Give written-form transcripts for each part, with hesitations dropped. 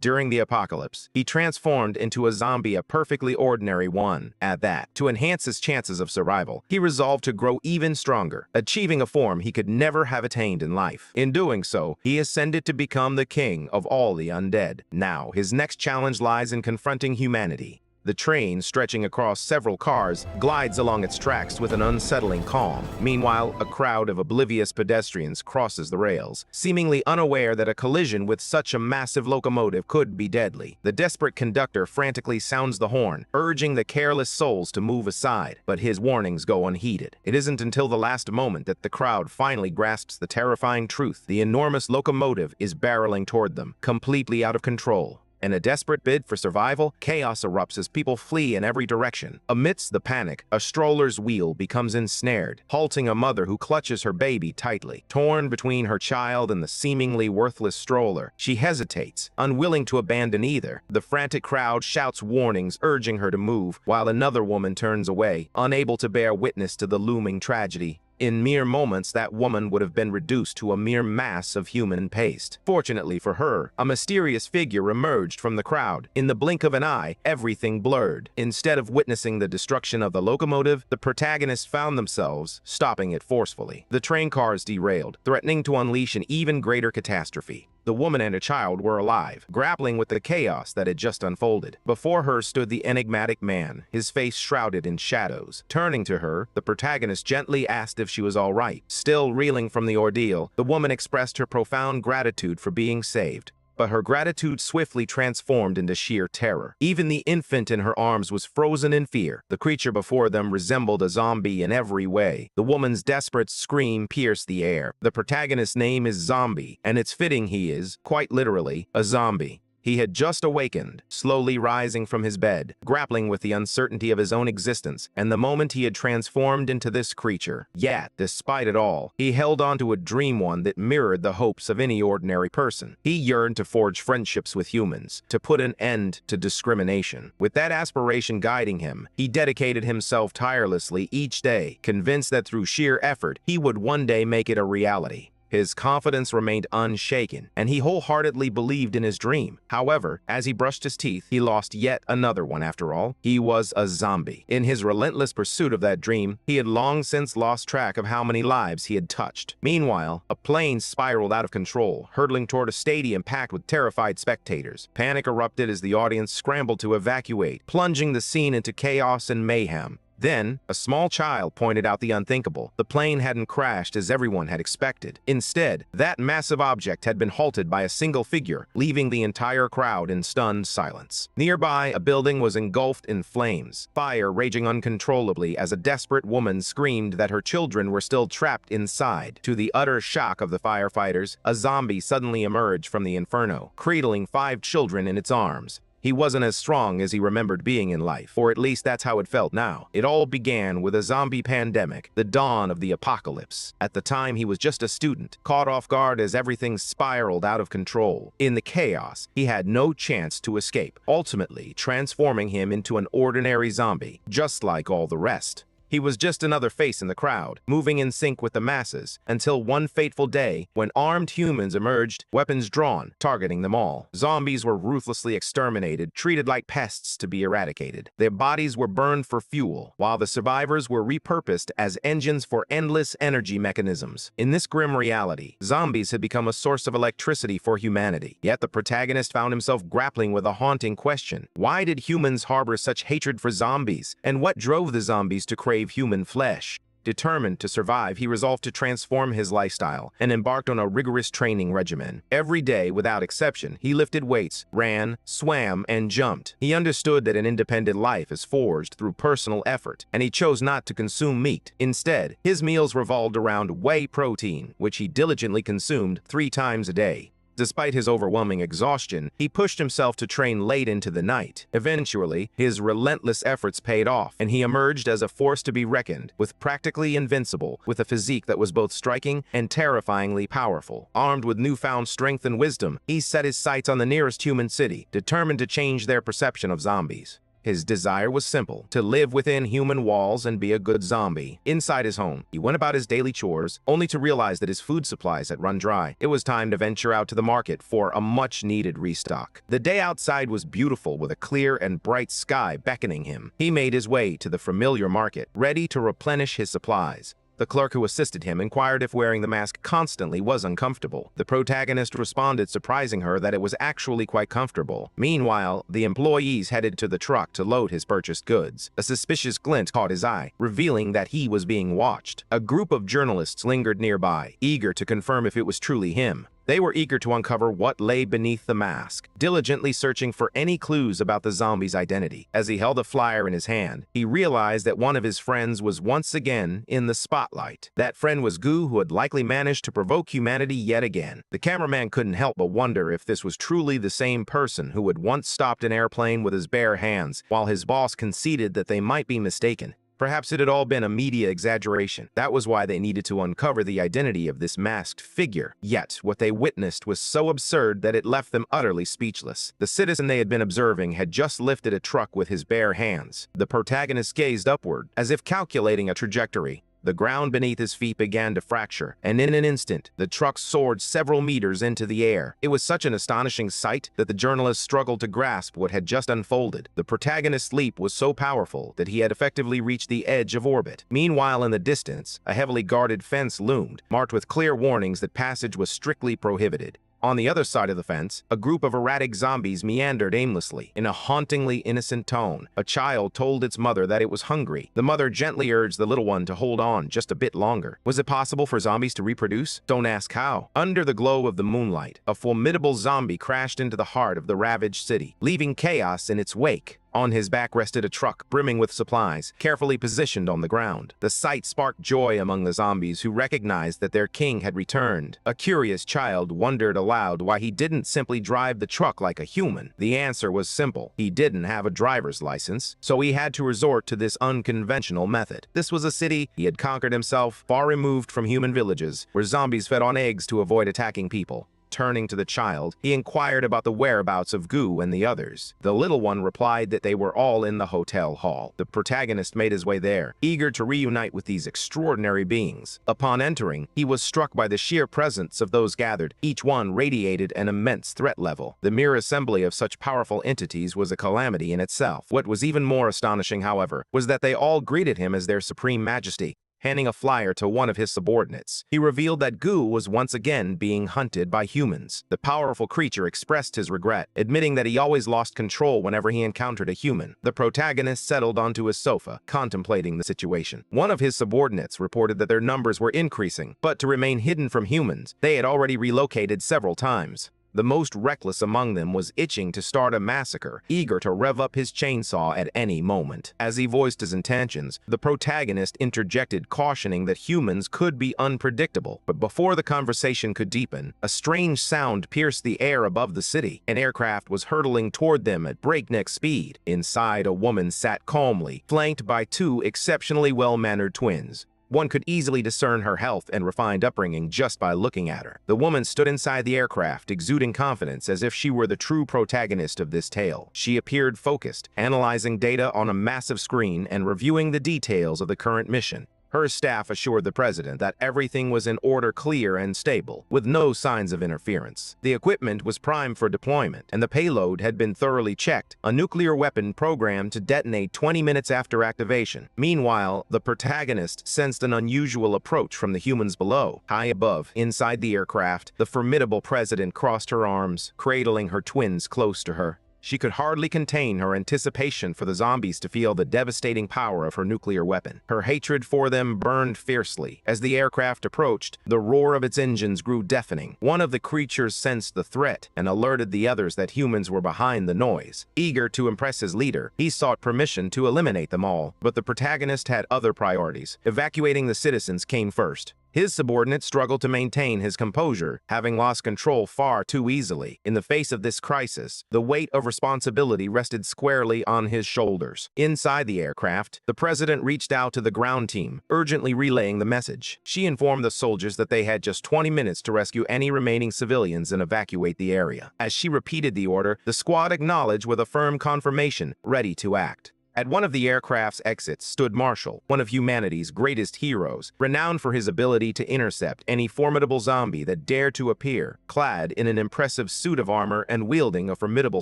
During the apocalypse, he transformed into a zombie, a perfectly ordinary one. At that, to enhance his chances of survival, he resolved to grow even stronger, achieving a form he could never have attained in life. In doing so, he ascended to become the king of all the undead. Now, his next challenge lies in confronting humanity. The train, stretching across several cars, glides along its tracks with an unsettling calm. Meanwhile, a crowd of oblivious pedestrians crosses the rails, seemingly unaware that a collision with such a massive locomotive could be deadly. The desperate conductor frantically sounds the horn, urging the careless souls to move aside, but his warnings go unheeded. It isn't until the last moment that the crowd finally grasps the terrifying truth. The enormous locomotive is barreling toward them, completely out of control. In a desperate bid for survival, chaos erupts as people flee in every direction. Amidst the panic, a stroller's wheel becomes ensnared, halting a mother who clutches her baby tightly. Torn between her child and the seemingly worthless stroller, she hesitates, unwilling to abandon either. The frantic crowd shouts warnings, urging her to move, while another woman turns away, unable to bear witness to the looming tragedy. In mere moments, that woman would have been reduced to a mere mass of human paste. Fortunately for her, a mysterious figure emerged from the crowd. In the blink of an eye, everything blurred. Instead of witnessing the destruction of the locomotive, the protagonists found themselves stopping it forcefully. The train cars derailed, threatening to unleash an even greater catastrophe. The woman and a child were alive, grappling with the chaos that had just unfolded. Before her stood the enigmatic man, his face shrouded in shadows. Turning to her, the protagonist gently asked if she was all right. Still reeling from the ordeal, the woman expressed her profound gratitude for being saved. But her gratitude swiftly transformed into sheer terror. Even the infant in her arms was frozen in fear. The creature before them resembled a zombie in every way. The woman's desperate scream pierced the air. The protagonist's name is Zombie, and it's fitting he is, quite literally, a zombie. He had just awakened, slowly rising from his bed, grappling with the uncertainty of his own existence, and the moment he had transformed into this creature. Yet, despite it all, he held on to a dream, one that mirrored the hopes of any ordinary person. He yearned to forge friendships with humans, to put an end to discrimination. With that aspiration guiding him, he dedicated himself tirelessly each day, convinced that through sheer effort, he would one day make it a reality. His confidence remained unshaken, and he wholeheartedly believed in his dream. However, as he brushed his teeth, he lost yet another one after all. He was a zombie. In his relentless pursuit of that dream, he had long since lost track of how many lives he had touched. Meanwhile, a plane spiraled out of control, hurtling toward a stadium packed with terrified spectators. Panic erupted as the audience scrambled to evacuate, plunging the scene into chaos and mayhem. Then, a small child pointed out the unthinkable. The plane hadn't crashed as everyone had expected. Instead, that massive object had been halted by a single figure, leaving the entire crowd in stunned silence. Nearby, a building was engulfed in flames, fire raging uncontrollably as a desperate woman screamed that her children were still trapped inside. To the utter shock of the firefighters, a zombie suddenly emerged from the inferno, cradling 5 children in its arms. He wasn't as strong as he remembered being in life, or at least that's how it felt now. It all began with a zombie pandemic, the dawn of the apocalypse. At the time, he was just a student, caught off guard as everything spiraled out of control. In the chaos, he had no chance to escape, ultimately transforming him into an ordinary zombie, just like all the rest. He was just another face in the crowd, moving in sync with the masses, until one fateful day when armed humans emerged, weapons drawn, targeting them all. Zombies were ruthlessly exterminated, treated like pests to be eradicated. Their bodies were burned for fuel, while the survivors were repurposed as engines for endless energy mechanisms. In this grim reality, zombies had become a source of electricity for humanity. Yet the protagonist found himself grappling with a haunting question. Why did humans harbor such hatred for zombies? And what drove the zombies to crave human flesh? Determined to survive, he resolved to transform his lifestyle and embarked on a rigorous training regimen. Every day, without exception, he lifted weights, ran, swam, and jumped. He understood that an independent life is forged through personal effort, and he chose not to consume meat. Instead, his meals revolved around whey protein, which he diligently consumed 3 times a day. Despite his overwhelming exhaustion, he pushed himself to train late into the night. Eventually, his relentless efforts paid off, and he emerged as a force to be reckoned with, practically invincible, with a physique that was both striking and terrifyingly powerful. Armed with newfound strength and wisdom, he set his sights on the nearest human city, determined to change their perception of zombies. His desire was simple: to live within human walls and be a good zombie. Inside his home, he went about his daily chores, only to realize that his food supplies had run dry. It was time to venture out to the market for a much-needed restock. The day outside was beautiful, with a clear and bright sky beckoning him. He made his way to the familiar market, ready to replenish his supplies. The clerk who assisted him inquired if wearing the mask constantly was uncomfortable. The protagonist responded, surprising her that it was actually quite comfortable. Meanwhile, the employees headed to the truck to load his purchased goods. A suspicious glint caught his eye, revealing that he was being watched. A group of journalists lingered nearby, eager to confirm if it was truly him. They were eager to uncover what lay beneath the mask, diligently searching for any clues about the zombie's identity. As he held a flyer in his hand, he realized that one of his friends was once again in the spotlight. That friend was Goo, who had likely managed to provoke humanity yet again. The cameraman couldn't help but wonder if this was truly the same person who had once stopped an airplane with his bare hands, while his boss conceded that they might be mistaken. Perhaps it had all been a media exaggeration. That was why they needed to uncover the identity of this masked figure. Yet, what they witnessed was so absurd that it left them utterly speechless. The citizen they had been observing had just lifted a truck with his bare hands. The protagonist gazed upward, as if calculating a trajectory. The ground beneath his feet began to fracture, and in an instant, the truck soared several meters into the air. It was such an astonishing sight that the journalist struggled to grasp what had just unfolded. The protagonist's leap was so powerful that he had effectively reached the edge of orbit. Meanwhile, in the distance, a heavily guarded fence loomed, marked with clear warnings that passage was strictly prohibited. On the other side of the fence, a group of erratic zombies meandered aimlessly. In a hauntingly innocent tone, a child told its mother that it was hungry. The mother gently urged the little one to hold on just a bit longer. Was it possible for zombies to reproduce? Don't ask how. Under the glow of the moonlight, a formidable zombie crashed into the heart of the ravaged city, leaving chaos in its wake. On his back rested a truck brimming with supplies, carefully positioned on the ground. The sight sparked joy among the zombies, who recognized that their king had returned. A curious child wondered aloud why he didn't simply drive the truck like a human. The answer was simple: he didn't have a driver's license, so he had to resort to this unconventional method. This was a city he had conquered himself, far removed from human villages, where zombies fed on eggs to avoid attacking people. Turning to the child, he inquired about the whereabouts of Goo and the others. The little one replied that they were all in the hotel hall. The protagonist made his way there, eager to reunite with these extraordinary beings. Upon entering, he was struck by the sheer presence of those gathered. Each one radiated an immense threat level. The mere assembly of such powerful entities was a calamity in itself. What was even more astonishing, however, was that they all greeted him as their supreme majesty. Handing a flyer to one of his subordinates, he revealed that Goo was once again being hunted by humans. The powerful creature expressed his regret, admitting that he always lost control whenever he encountered a human. The protagonist settled onto his sofa, contemplating the situation. One of his subordinates reported that their numbers were increasing, but to remain hidden from humans, they had already relocated several times. The most reckless among them was itching to start a massacre, eager to rev up his chainsaw at any moment. As he voiced his intentions, the protagonist interjected, cautioning that humans could be unpredictable. But before the conversation could deepen, a strange sound pierced the air above the city. An aircraft was hurtling toward them at breakneck speed. Inside, a woman sat calmly, flanked by two exceptionally well-mannered twins. One could easily discern her health and refined upbringing just by looking at her. The woman stood inside the aircraft, exuding confidence as if she were the true protagonist of this tale. She appeared focused, analyzing data on a massive screen and reviewing the details of the current mission. Her staff assured the president that everything was in order, clear and stable, with no signs of interference. The equipment was primed for deployment, and the payload had been thoroughly checked, a nuclear weapon programmed to detonate 20 minutes after activation. Meanwhile, the protagonist sensed an unusual approach from the humans below. High above, inside the aircraft, the formidable president crossed her arms, cradling her twins close to her. She could hardly contain her anticipation for the zombies to feel the devastating power of her nuclear weapon. Her hatred for them burned fiercely. As the aircraft approached, the roar of its engines grew deafening. One of the creatures sensed the threat and alerted the others that humans were behind the noise. Eager to impress his leader, he sought permission to eliminate them all, but the protagonist had other priorities. Evacuating the citizens came first. His subordinate struggled to maintain his composure, having lost control far too easily. In the face of this crisis, the weight of responsibility rested squarely on his shoulders. Inside the aircraft, the president reached out to the ground team, urgently relaying the message. She informed the soldiers that they had just 20 minutes to rescue any remaining civilians and evacuate the area. As she repeated the order, the squad acknowledged with a firm confirmation, ready to act. At one of the aircraft's exits stood Marshall, one of humanity's greatest heroes, renowned for his ability to intercept any formidable zombie that dared to appear. Clad in an impressive suit of armor and wielding a formidable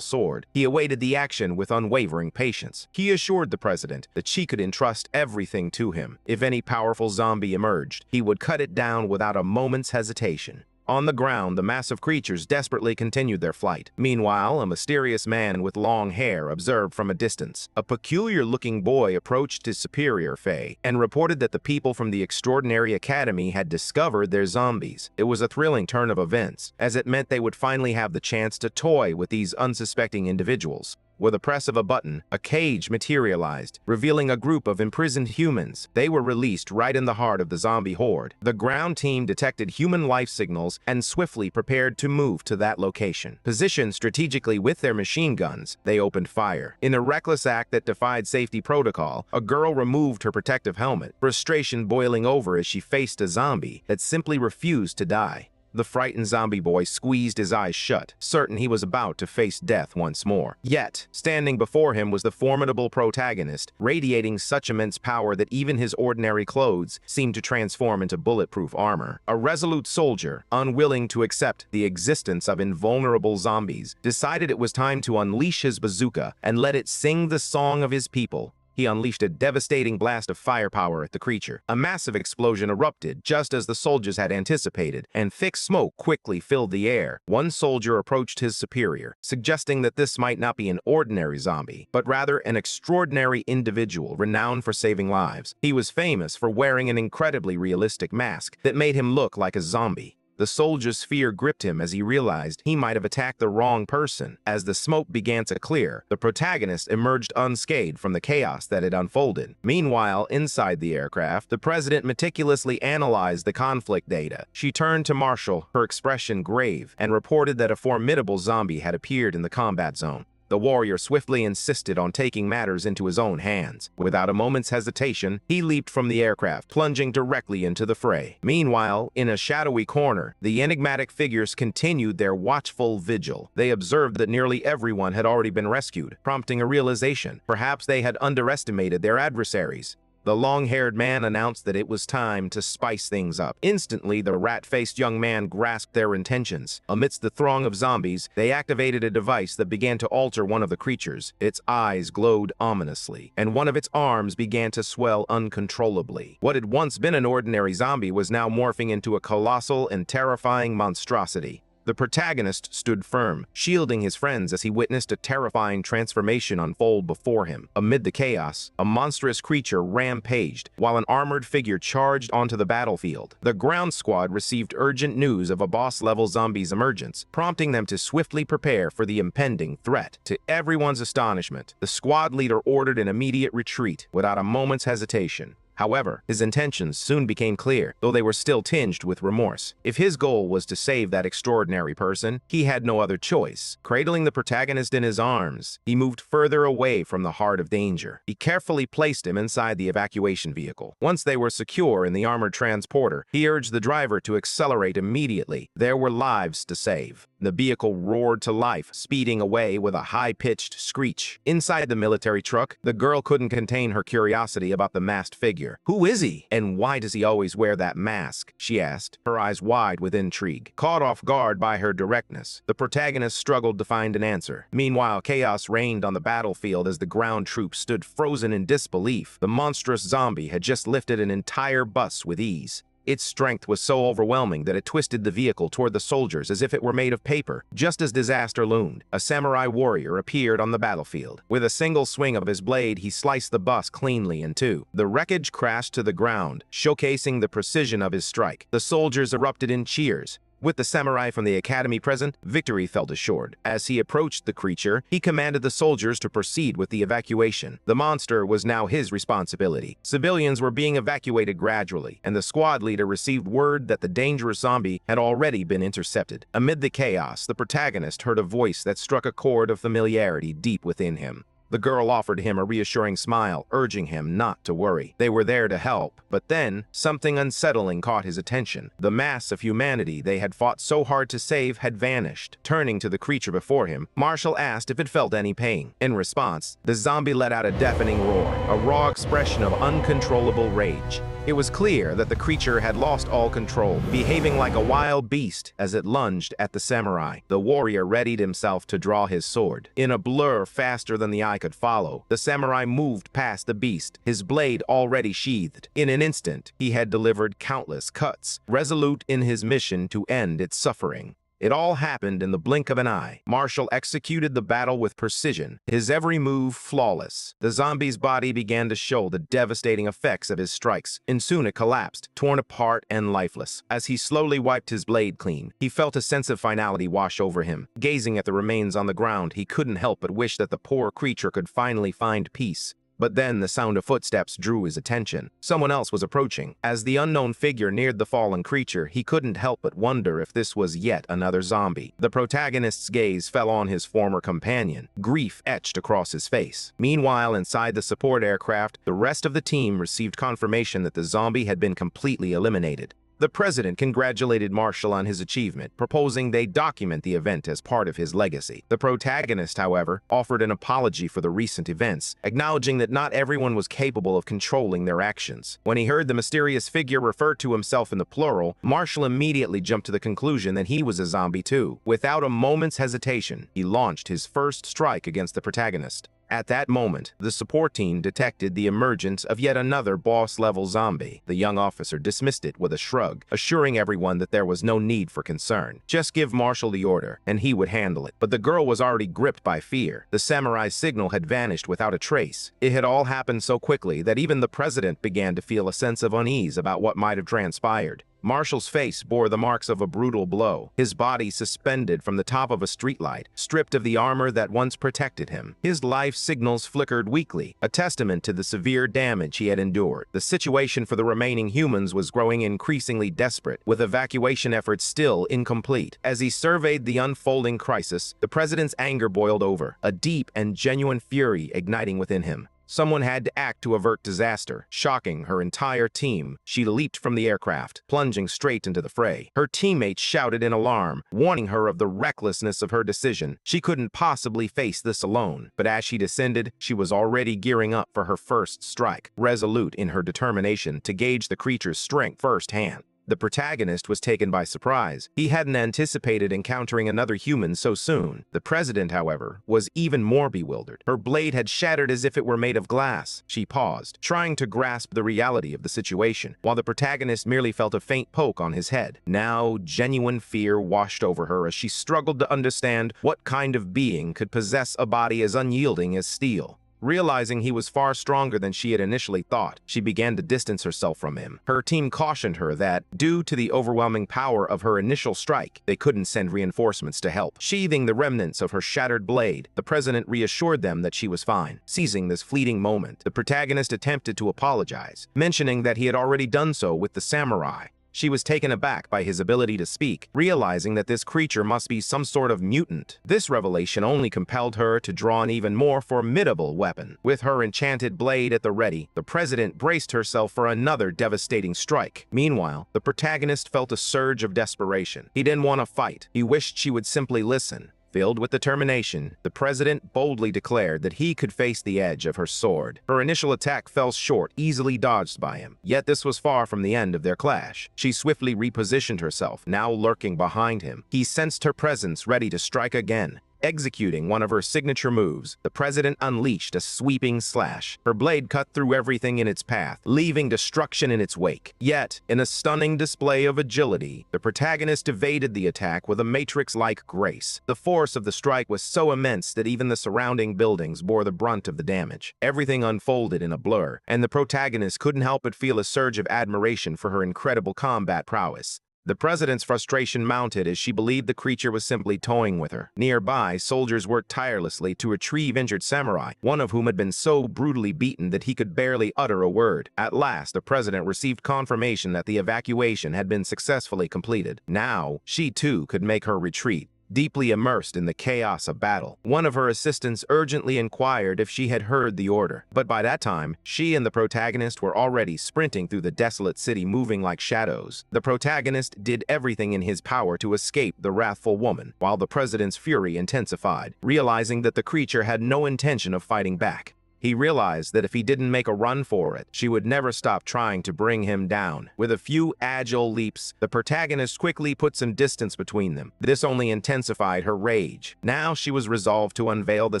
sword, he awaited the action with unwavering patience. He assured the president that she could entrust everything to him. If any powerful zombie emerged, he would cut it down without a moment's hesitation. On the ground, the massive creatures desperately continued their flight. Meanwhile, a mysterious man with long hair observed from a distance. A peculiar-looking boy approached his superior, Faye, and reported that the people from the Extraordinary Academy had discovered their zombies. It was a thrilling turn of events, as it meant they would finally have the chance to toy with these unsuspecting individuals. With a press of a button, a cage materialized, revealing a group of imprisoned humans. They were released right in the heart of the zombie horde. The ground team detected human life signals and swiftly prepared to move to that location. Positioned strategically with their machine guns, they opened fire. In a reckless act that defied safety protocol, a girl removed her protective helmet, frustration boiling over as she faced a zombie that simply refused to die. The frightened zombie boy squeezed his eyes shut, certain he was about to face death once more. Yet, standing before him was the formidable protagonist, radiating such immense power that even his ordinary clothes seemed to transform into bulletproof armor. A resolute soldier, unwilling to accept the existence of invulnerable zombies, decided it was time to unleash his bazooka and let it sing the song of his people. He unleashed a devastating blast of firepower at the creature. A massive explosion erupted, just as the soldiers had anticipated, and thick smoke quickly filled the air. One soldier approached his superior, suggesting that this might not be an ordinary zombie, but rather an extraordinary individual renowned for saving lives. He was famous for wearing an incredibly realistic mask that made him look like a zombie. The soldier's fear gripped him as he realized he might have attacked the wrong person. As the smoke began to clear, the protagonist emerged unscathed from the chaos that had unfolded. Meanwhile, inside the aircraft, the president meticulously analyzed the conflict data. She turned to Marshall, her expression grave, and reported that a formidable zombie had appeared in the combat zone. The warrior swiftly insisted on taking matters into his own hands. Without a moment's hesitation, he leaped from the aircraft, plunging directly into the fray. Meanwhile, in a shadowy corner, the enigmatic figures continued their watchful vigil. They observed that nearly everyone had already been rescued, prompting a realization. Perhaps they had underestimated their adversaries. The long-haired man announced that it was time to spice things up. Instantly, the rat-faced young man grasped their intentions. Amidst the throng of zombies, they activated a device that began to alter one of the creatures. Its eyes glowed ominously, and one of its arms began to swell uncontrollably. What had once been an ordinary zombie was now morphing into a colossal and terrifying monstrosity. The protagonist stood firm, shielding his friends as he witnessed a terrifying transformation unfold before him. Amid the chaos, a monstrous creature rampaged, while an armored figure charged onto the battlefield. The ground squad received urgent news of a boss-level zombie's emergence, prompting them to swiftly prepare for the impending threat. To everyone's astonishment, the squad leader ordered an immediate retreat without a moment's hesitation. However, his intentions soon became clear, though they were still tinged with remorse. If his goal was to save that extraordinary person, he had no other choice. Cradling the protagonist in his arms, he moved further away from the heart of danger. He carefully placed him inside the evacuation vehicle. Once they were secure in the armored transporter, he urged the driver to accelerate immediately. There were lives to save. The vehicle roared to life, speeding away with a high-pitched screech. Inside the military truck, the girl couldn't contain her curiosity about the masked figure. Who is he? And why does he always wear that mask? She asked, her eyes wide with intrigue. Caught off guard by her directness, the protagonist struggled to find an answer. Meanwhile, chaos reigned on the battlefield as the ground troops stood frozen in disbelief. The monstrous zombie had just lifted an entire bus with ease. Its strength was so overwhelming that it twisted the vehicle toward the soldiers as if it were made of paper. Just as disaster loomed, a samurai warrior appeared on the battlefield. With a single swing of his blade, he sliced the bus cleanly in two. The wreckage crashed to the ground, showcasing the precision of his strike. The soldiers erupted in cheers. With the samurai from the academy present, victory felt assured. As he approached the creature, he commanded the soldiers to proceed with the evacuation. The monster was now his responsibility. Civilians were being evacuated gradually, and the squad leader received word that the dangerous zombie had already been intercepted. Amid the chaos, the protagonist heard a voice that struck a chord of familiarity deep within him. The girl offered him a reassuring smile, urging him not to worry. They were there to help, but then something unsettling caught his attention. The mass of humanity they had fought so hard to save had vanished. Turning to the creature before him, Marshall asked if it felt any pain. In response, the zombie let out a deafening roar, a raw expression of uncontrollable rage. It was clear that the creature had lost all control, behaving like a wild beast as it lunged at the samurai. The warrior readied himself to draw his sword. In a blur faster than the eye could follow, the samurai moved past the beast, his blade already sheathed. In an instant, he had delivered countless cuts, resolute in his mission to end its suffering. It all happened in the blink of an eye. Marshall executed the battle with precision, his every move flawless. The zombie's body began to show the devastating effects of his strikes, and soon it collapsed, torn apart and lifeless. As he slowly wiped his blade clean, he felt a sense of finality wash over him. Gazing at the remains on the ground, he couldn't help but wish that the poor creature could finally find peace. But then the sound of footsteps drew his attention. Someone else was approaching. As the unknown figure neared the fallen creature, he couldn't help but wonder if this was yet another zombie. The protagonist's gaze fell on his former companion. Grief etched across his face. Meanwhile, inside the support aircraft, the rest of the team received confirmation that the zombie had been completely eliminated. The president congratulated Marshall on his achievement, proposing they document the event as part of his legacy. The protagonist, however, offered an apology for the recent events, acknowledging that not everyone was capable of controlling their actions. When he heard the mysterious figure refer to himself in the plural, Marshall immediately jumped to the conclusion that he was a zombie too. Without a moment's hesitation, he launched his first strike against the protagonist. At that moment, the support team detected the emergence of yet another boss-level zombie. The young officer dismissed it with a shrug, assuring everyone that there was no need for concern. Just give Marshall the order, and he would handle it. But the girl was already gripped by fear. The samurai's signal had vanished without a trace. It had all happened so quickly that even the president began to feel a sense of unease about what might have transpired. Marshall's face bore the marks of a brutal blow, his body suspended from the top of a streetlight, stripped of the armor that once protected him. His life signals flickered weakly, a testament to the severe damage he had endured. The situation for the remaining humans was growing increasingly desperate, with evacuation efforts still incomplete. As he surveyed the unfolding crisis, the president's anger boiled over, a deep and genuine fury igniting within him. Someone had to act to avert disaster. Shocking her entire team, she leaped from the aircraft, plunging straight into the fray. Her teammates shouted in alarm, warning her of the recklessness of her decision. She couldn't possibly face this alone. But as she descended, she was already gearing up for her first strike, resolute in her determination to gauge the creature's strength firsthand. The protagonist was taken by surprise. He hadn't anticipated encountering another human so soon. The president, however, was even more bewildered. Her blade had shattered as if it were made of glass. She paused, trying to grasp the reality of the situation, while the protagonist merely felt a faint poke on his head. Now, genuine fear washed over her as she struggled to understand what kind of being could possess a body as unyielding as steel. Realizing he was far stronger than she had initially thought, she began to distance herself from him. Her team cautioned her that, due to the overwhelming power of her initial strike, they couldn't send reinforcements to help. Sheathing the remnants of her shattered blade, the president reassured them that she was fine. Seizing this fleeting moment, the protagonist attempted to apologize, mentioning that he had already done so with the samurai. She was taken aback by his ability to speak, realizing that this creature must be some sort of mutant. This revelation only compelled her to draw an even more formidable weapon. With her enchanted blade at the ready, the president braced herself for another devastating strike. Meanwhile, the protagonist felt a surge of desperation. He didn't want to fight. He wished she would simply listen. Filled with determination, the president boldly declared that he could face the edge of her sword. Her initial attack fell short, easily dodged by him. Yet this was far from the end of their clash. She swiftly repositioned herself, now lurking behind him. He sensed her presence, ready to strike again. Executing one of her signature moves, the president unleashed a sweeping slash. Her blade cut through everything in its path, leaving destruction in its wake. Yet, in a stunning display of agility, the protagonist evaded the attack with a matrix-like grace. The force of the strike was so immense that even the surrounding buildings bore the brunt of the damage. Everything unfolded in a blur, and the protagonist couldn't help but feel a surge of admiration for her incredible combat prowess. The president's frustration mounted as she believed the creature was simply toying with her. Nearby, soldiers worked tirelessly to retrieve injured samurai, one of whom had been so brutally beaten that he could barely utter a word. At last, the president received confirmation that the evacuation had been successfully completed. Now, she too could make her retreat. Deeply immersed in the chaos of battle, one of her assistants urgently inquired if she had heard the order. But by that time, she and the protagonist were already sprinting through the desolate city, moving like shadows. The protagonist did everything in his power to escape the wrathful woman, while the president's fury intensified, realizing that the creature had no intention of fighting back. He realized that if he didn't make a run for it, she would never stop trying to bring him down. With a few agile leaps, the protagonist quickly put some distance between them. This only intensified her rage. Now she was resolved to unveil the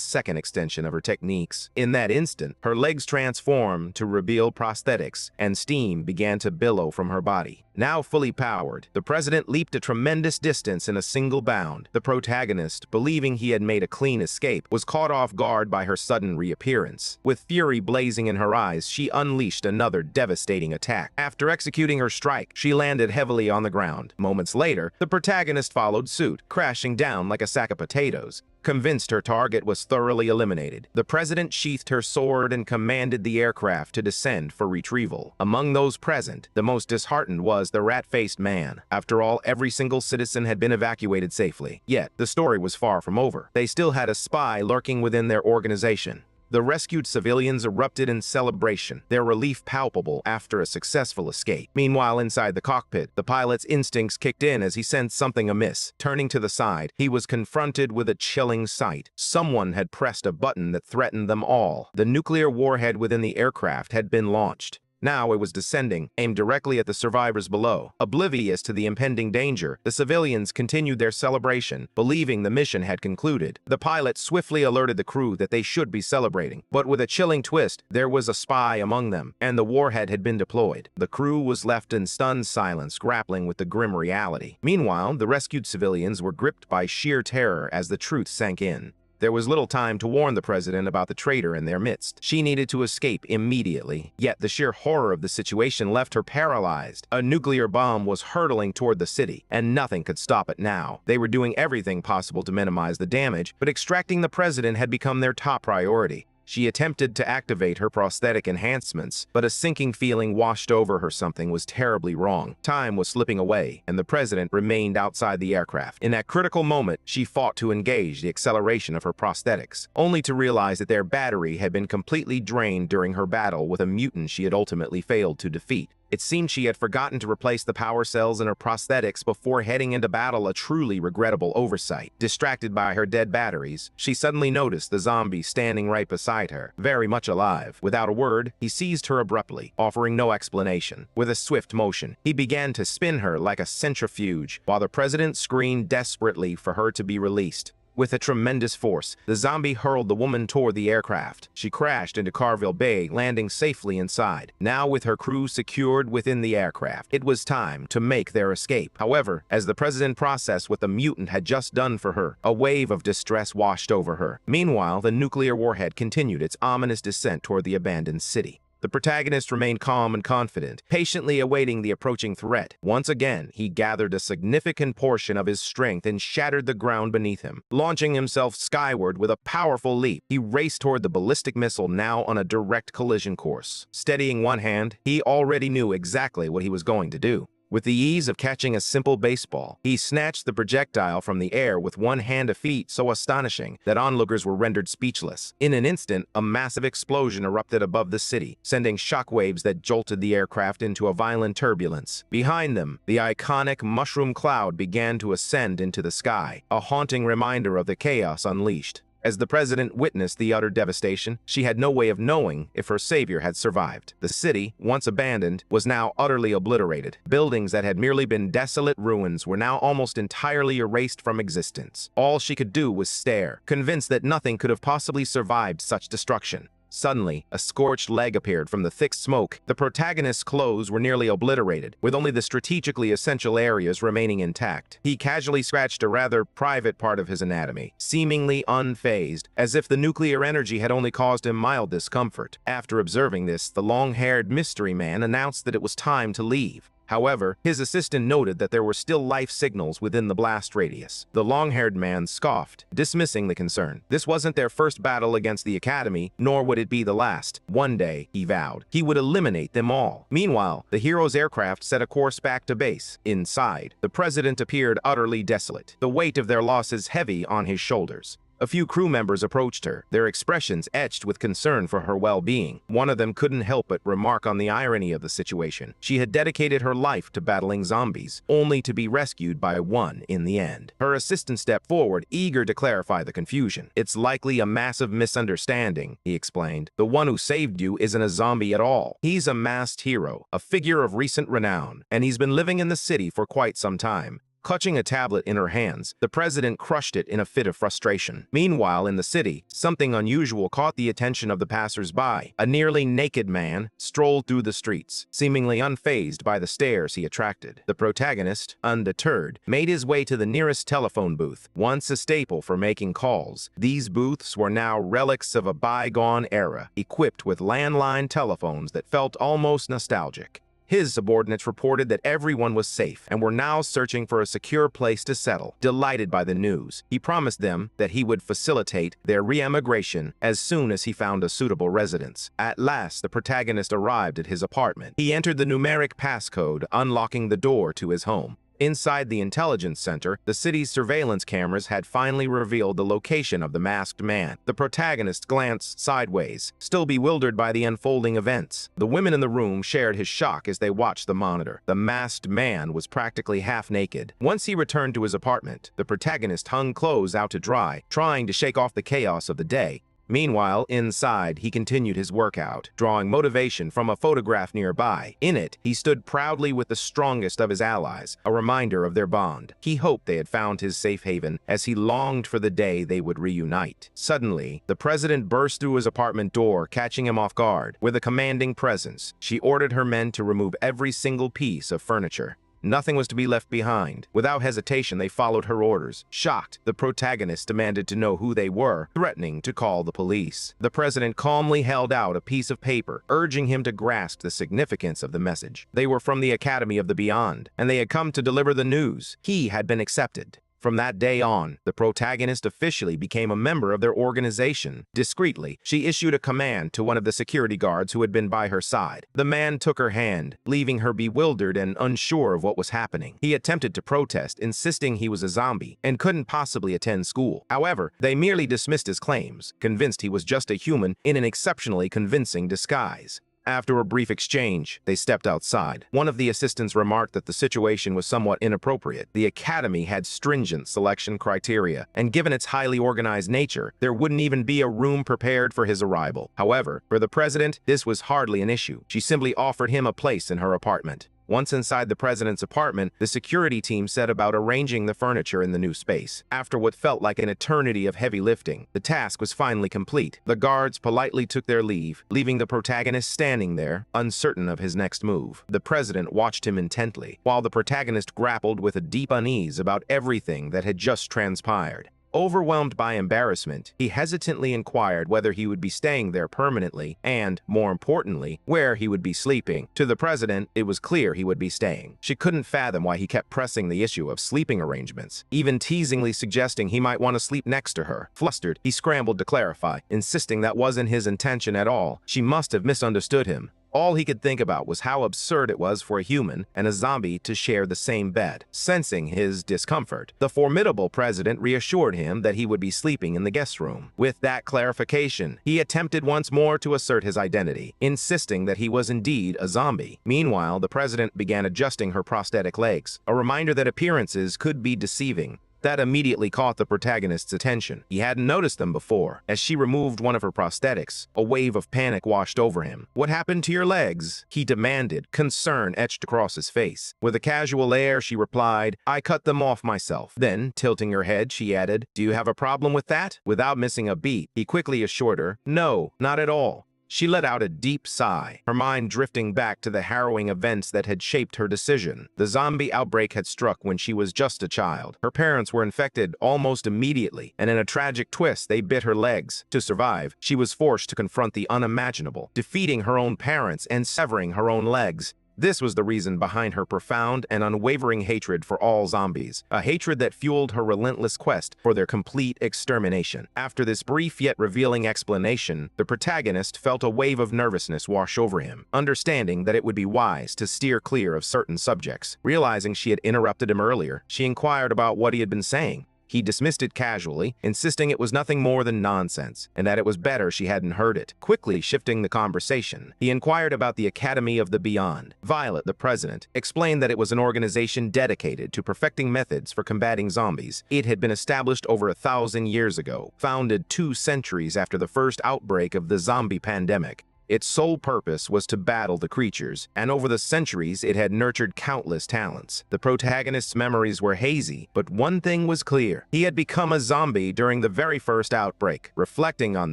second extension of her techniques. In that instant, her legs transformed to reveal prosthetics, and steam began to billow from her body. Now fully powered, the president leaped a tremendous distance in a single bound. The protagonist, believing he had made a clean escape, was caught off guard by her sudden reappearance. With fury blazing in her eyes, she unleashed another devastating attack. After executing her strike, she landed heavily on the ground. Moments later, the protagonist followed suit, crashing down like a sack of potatoes. Convinced her target was thoroughly eliminated, the president sheathed her sword and commanded the aircraft to descend for retrieval. Among those present, the most disheartened was the rat-faced man. After all, every single citizen had been evacuated safely. Yet, the story was far from over. They still had a spy lurking within their organization. The rescued civilians erupted in celebration, their relief palpable after a successful escape. Meanwhile, inside the cockpit, the pilot's instincts kicked in as he sensed something amiss. Turning to the side, he was confronted with a chilling sight. Someone had pressed a button that threatened them all. The nuclear warhead within the aircraft had been launched. Now it was descending, aimed directly at the survivors below. Oblivious to the impending danger, the civilians continued their celebration, believing the mission had concluded. The pilot swiftly alerted the crew that they should be celebrating. But with a chilling twist, there was a spy among them, and the warhead had been deployed. The crew was left in stunned silence, grappling with the grim reality. Meanwhile, the rescued civilians were gripped by sheer terror as the truth sank in. There was little time to warn the president about the traitor in their midst. She needed to escape immediately. Yet the sheer horror of the situation left her paralyzed. A nuclear bomb was hurtling toward the city, and nothing could stop it now. They were doing everything possible to minimize the damage, but extracting the president had become their top priority. She attempted to activate her prosthetic enhancements, but a sinking feeling washed over her. Something was terribly wrong. Time was slipping away, and the president remained outside the aircraft. In that critical moment, she fought to engage the acceleration of her prosthetics, only to realize that their battery had been completely drained during her battle with a mutant she had ultimately failed to defeat. It seemed she had forgotten to replace the power cells in her prosthetics before heading into battle, a truly regrettable oversight. Distracted by her dead batteries, she suddenly noticed the zombie standing right beside her, very much alive. Without a word, he seized her abruptly, offering no explanation. With a swift motion, he began to spin her like a centrifuge, while the president screamed desperately for her to be released. With a tremendous force, the zombie hurled the woman toward the aircraft. She crashed into Carville Bay, landing safely inside. Now with her crew secured within the aircraft, it was time to make their escape. However, as the president processed what the mutant had just done for her, a wave of distress washed over her. Meanwhile, the nuclear warhead continued its ominous descent toward the abandoned city. The protagonist remained calm and confident, patiently awaiting the approaching threat. Once again, he gathered a significant portion of his strength and shattered the ground beneath him. Launching himself skyward with a powerful leap, he raced toward the ballistic missile, now on a direct collision course. Steadying one hand, he already knew exactly what he was going to do. With the ease of catching a simple baseball, he snatched the projectile from the air with one hand, a feat so astonishing that onlookers were rendered speechless. In an instant, a massive explosion erupted above the city, sending shockwaves that jolted the aircraft into a violent turbulence. Behind them, the iconic mushroom cloud began to ascend into the sky, a haunting reminder of the chaos unleashed. As the president witnessed the utter devastation, she had no way of knowing if her savior had survived. The city, once abandoned, was now utterly obliterated. Buildings that had merely been desolate ruins were now almost entirely erased from existence. All she could do was stare, convinced that nothing could have possibly survived such destruction. Suddenly, a scorched leg appeared from the thick smoke. The protagonist's clothes were nearly obliterated, with only the strategically essential areas remaining intact. He casually scratched a rather private part of his anatomy, seemingly unfazed, as if the nuclear energy had only caused him mild discomfort. After observing this, the long-haired mystery man announced that it was time to leave. However, his assistant noted that there were still life signals within the blast radius. The long-haired man scoffed, dismissing the concern. This wasn't their first battle against the Academy, nor would it be the last. One day, he vowed, he would eliminate them all. Meanwhile, the hero's aircraft set a course back to base. Inside, the president appeared utterly desolate, the weight of their losses heavy on his shoulders. A few crew members approached her, their expressions etched with concern for her well-being. One of them couldn't help but remark on the irony of the situation. She had dedicated her life to battling zombies, only to be rescued by one in the end. Her assistant stepped forward, eager to clarify the confusion. "It's likely a massive misunderstanding," he explained. "The one who saved you isn't a zombie at all. He's a masked hero, a figure of recent renown, and he's been living in the city for quite some time." Clutching a tablet in her hands, the president crushed it in a fit of frustration. Meanwhile, in the city, something unusual caught the attention of the passers-by. A nearly naked man strolled through the streets, seemingly unfazed by the stares he attracted. The protagonist, undeterred, made his way to the nearest telephone booth, once a staple for making calls. These booths were now relics of a bygone era, equipped with landline telephones that felt almost nostalgic. His subordinates reported that everyone was safe and were now searching for a secure place to settle. Delighted by the news, he promised them that he would facilitate their re-emigration as soon as he found a suitable residence. At last, the protagonist arrived at his apartment. He entered the numeric passcode, unlocking the door to his home. Inside the intelligence center, the city's surveillance cameras had finally revealed the location of the masked man. The protagonist glanced sideways, still bewildered by the unfolding events. The women in the room shared his shock as they watched the monitor. The masked man was practically half naked. Once he returned to his apartment, the protagonist hung clothes out to dry, trying to shake off the chaos of the day. Meanwhile, inside, he continued his workout, drawing motivation from a photograph nearby. In it, he stood proudly with the strongest of his allies, a reminder of their bond. He hoped they had found his safe haven, as he longed for the day they would reunite. Suddenly, the president burst through his apartment door, catching him off guard. With a commanding presence, she ordered her men to remove every single piece of furniture. Nothing was to be left behind. Without hesitation, they followed her orders. Shocked, the protagonist demanded to know who they were, threatening to call the police. The president calmly held out a piece of paper, urging him to grasp the significance of the message. They were from the Academy of the Beyond, and they had come to deliver the news. He had been accepted. From that day on, the protagonist officially became a member of their organization. Discreetly, she issued a command to one of the security guards who had been by her side. The man took her hand, leaving her bewildered and unsure of what was happening. He attempted to protest, insisting he was a zombie and couldn't possibly attend school. However, they merely dismissed his claims, convinced he was just a human in an exceptionally convincing disguise. After a brief exchange, they stepped outside. One of the assistants remarked that the situation was somewhat inappropriate. The Academy had stringent selection criteria, and given its highly organized nature, there wouldn't even be a room prepared for his arrival. However, for the president, this was hardly an issue. She simply offered him a place in her apartment. Once inside the president's apartment, the security team set about arranging the furniture in the new space. After what felt like an eternity of heavy lifting, the task was finally complete. The guards politely took their leave, leaving the protagonist standing there, uncertain of his next move. The president watched him intently, while the protagonist grappled with a deep unease about everything that had just transpired. Overwhelmed by embarrassment, he hesitantly inquired whether he would be staying there permanently and, more importantly, where he would be sleeping. To the president, it was clear he would be staying. She couldn't fathom why he kept pressing the issue of sleeping arrangements, even teasingly suggesting he might want to sleep next to her. Flustered, he scrambled to clarify, insisting that wasn't his intention at all. She must have misunderstood him. All he could think about was how absurd it was for a human and a zombie to share the same bed. Sensing his discomfort, the formidable president reassured him that he would be sleeping in the guest room. With that clarification, he attempted once more to assert his identity, insisting that he was indeed a zombie. Meanwhile, the president began adjusting her prosthetic legs, a reminder that appearances could be deceiving. That immediately caught the protagonist's attention. He hadn't noticed them before. As she removed one of her prosthetics, a wave of panic washed over him. "What happened to your legs?" he demanded, concern etched across his face. With a casual air, she replied, "I cut them off myself." Then, tilting her head, she added, "Do you have a problem with that?" Without missing a beat, he quickly assured her, "No, not at all." She let out a deep sigh, her mind drifting back to the harrowing events that had shaped her decision. The zombie outbreak had struck when she was just a child. Her parents were infected almost immediately, and in a tragic twist, they bit her legs. To survive, she was forced to confront the unimaginable, defeating her own parents and severing her own legs. This was the reason behind her profound and unwavering hatred for all zombies, a hatred that fueled her relentless quest for their complete extermination. After this brief yet revealing explanation, the protagonist felt a wave of nervousness wash over him, understanding that it would be wise to steer clear of certain subjects. Realizing she had interrupted him earlier, she inquired about what he had been saying. He dismissed it casually, insisting it was nothing more than nonsense, and that it was better she hadn't heard it. Quickly shifting the conversation, he inquired about the Academy of the Beyond. Violet, the president, explained that it was an organization dedicated to perfecting methods for combating zombies. It had been established over 1,000 years ago, founded 2 centuries after the first outbreak of the zombie pandemic. Its sole purpose was to battle the creatures, and over the centuries it had nurtured countless talents. The protagonist's memories were hazy, but one thing was clear. He had become a zombie during the very first outbreak. Reflecting on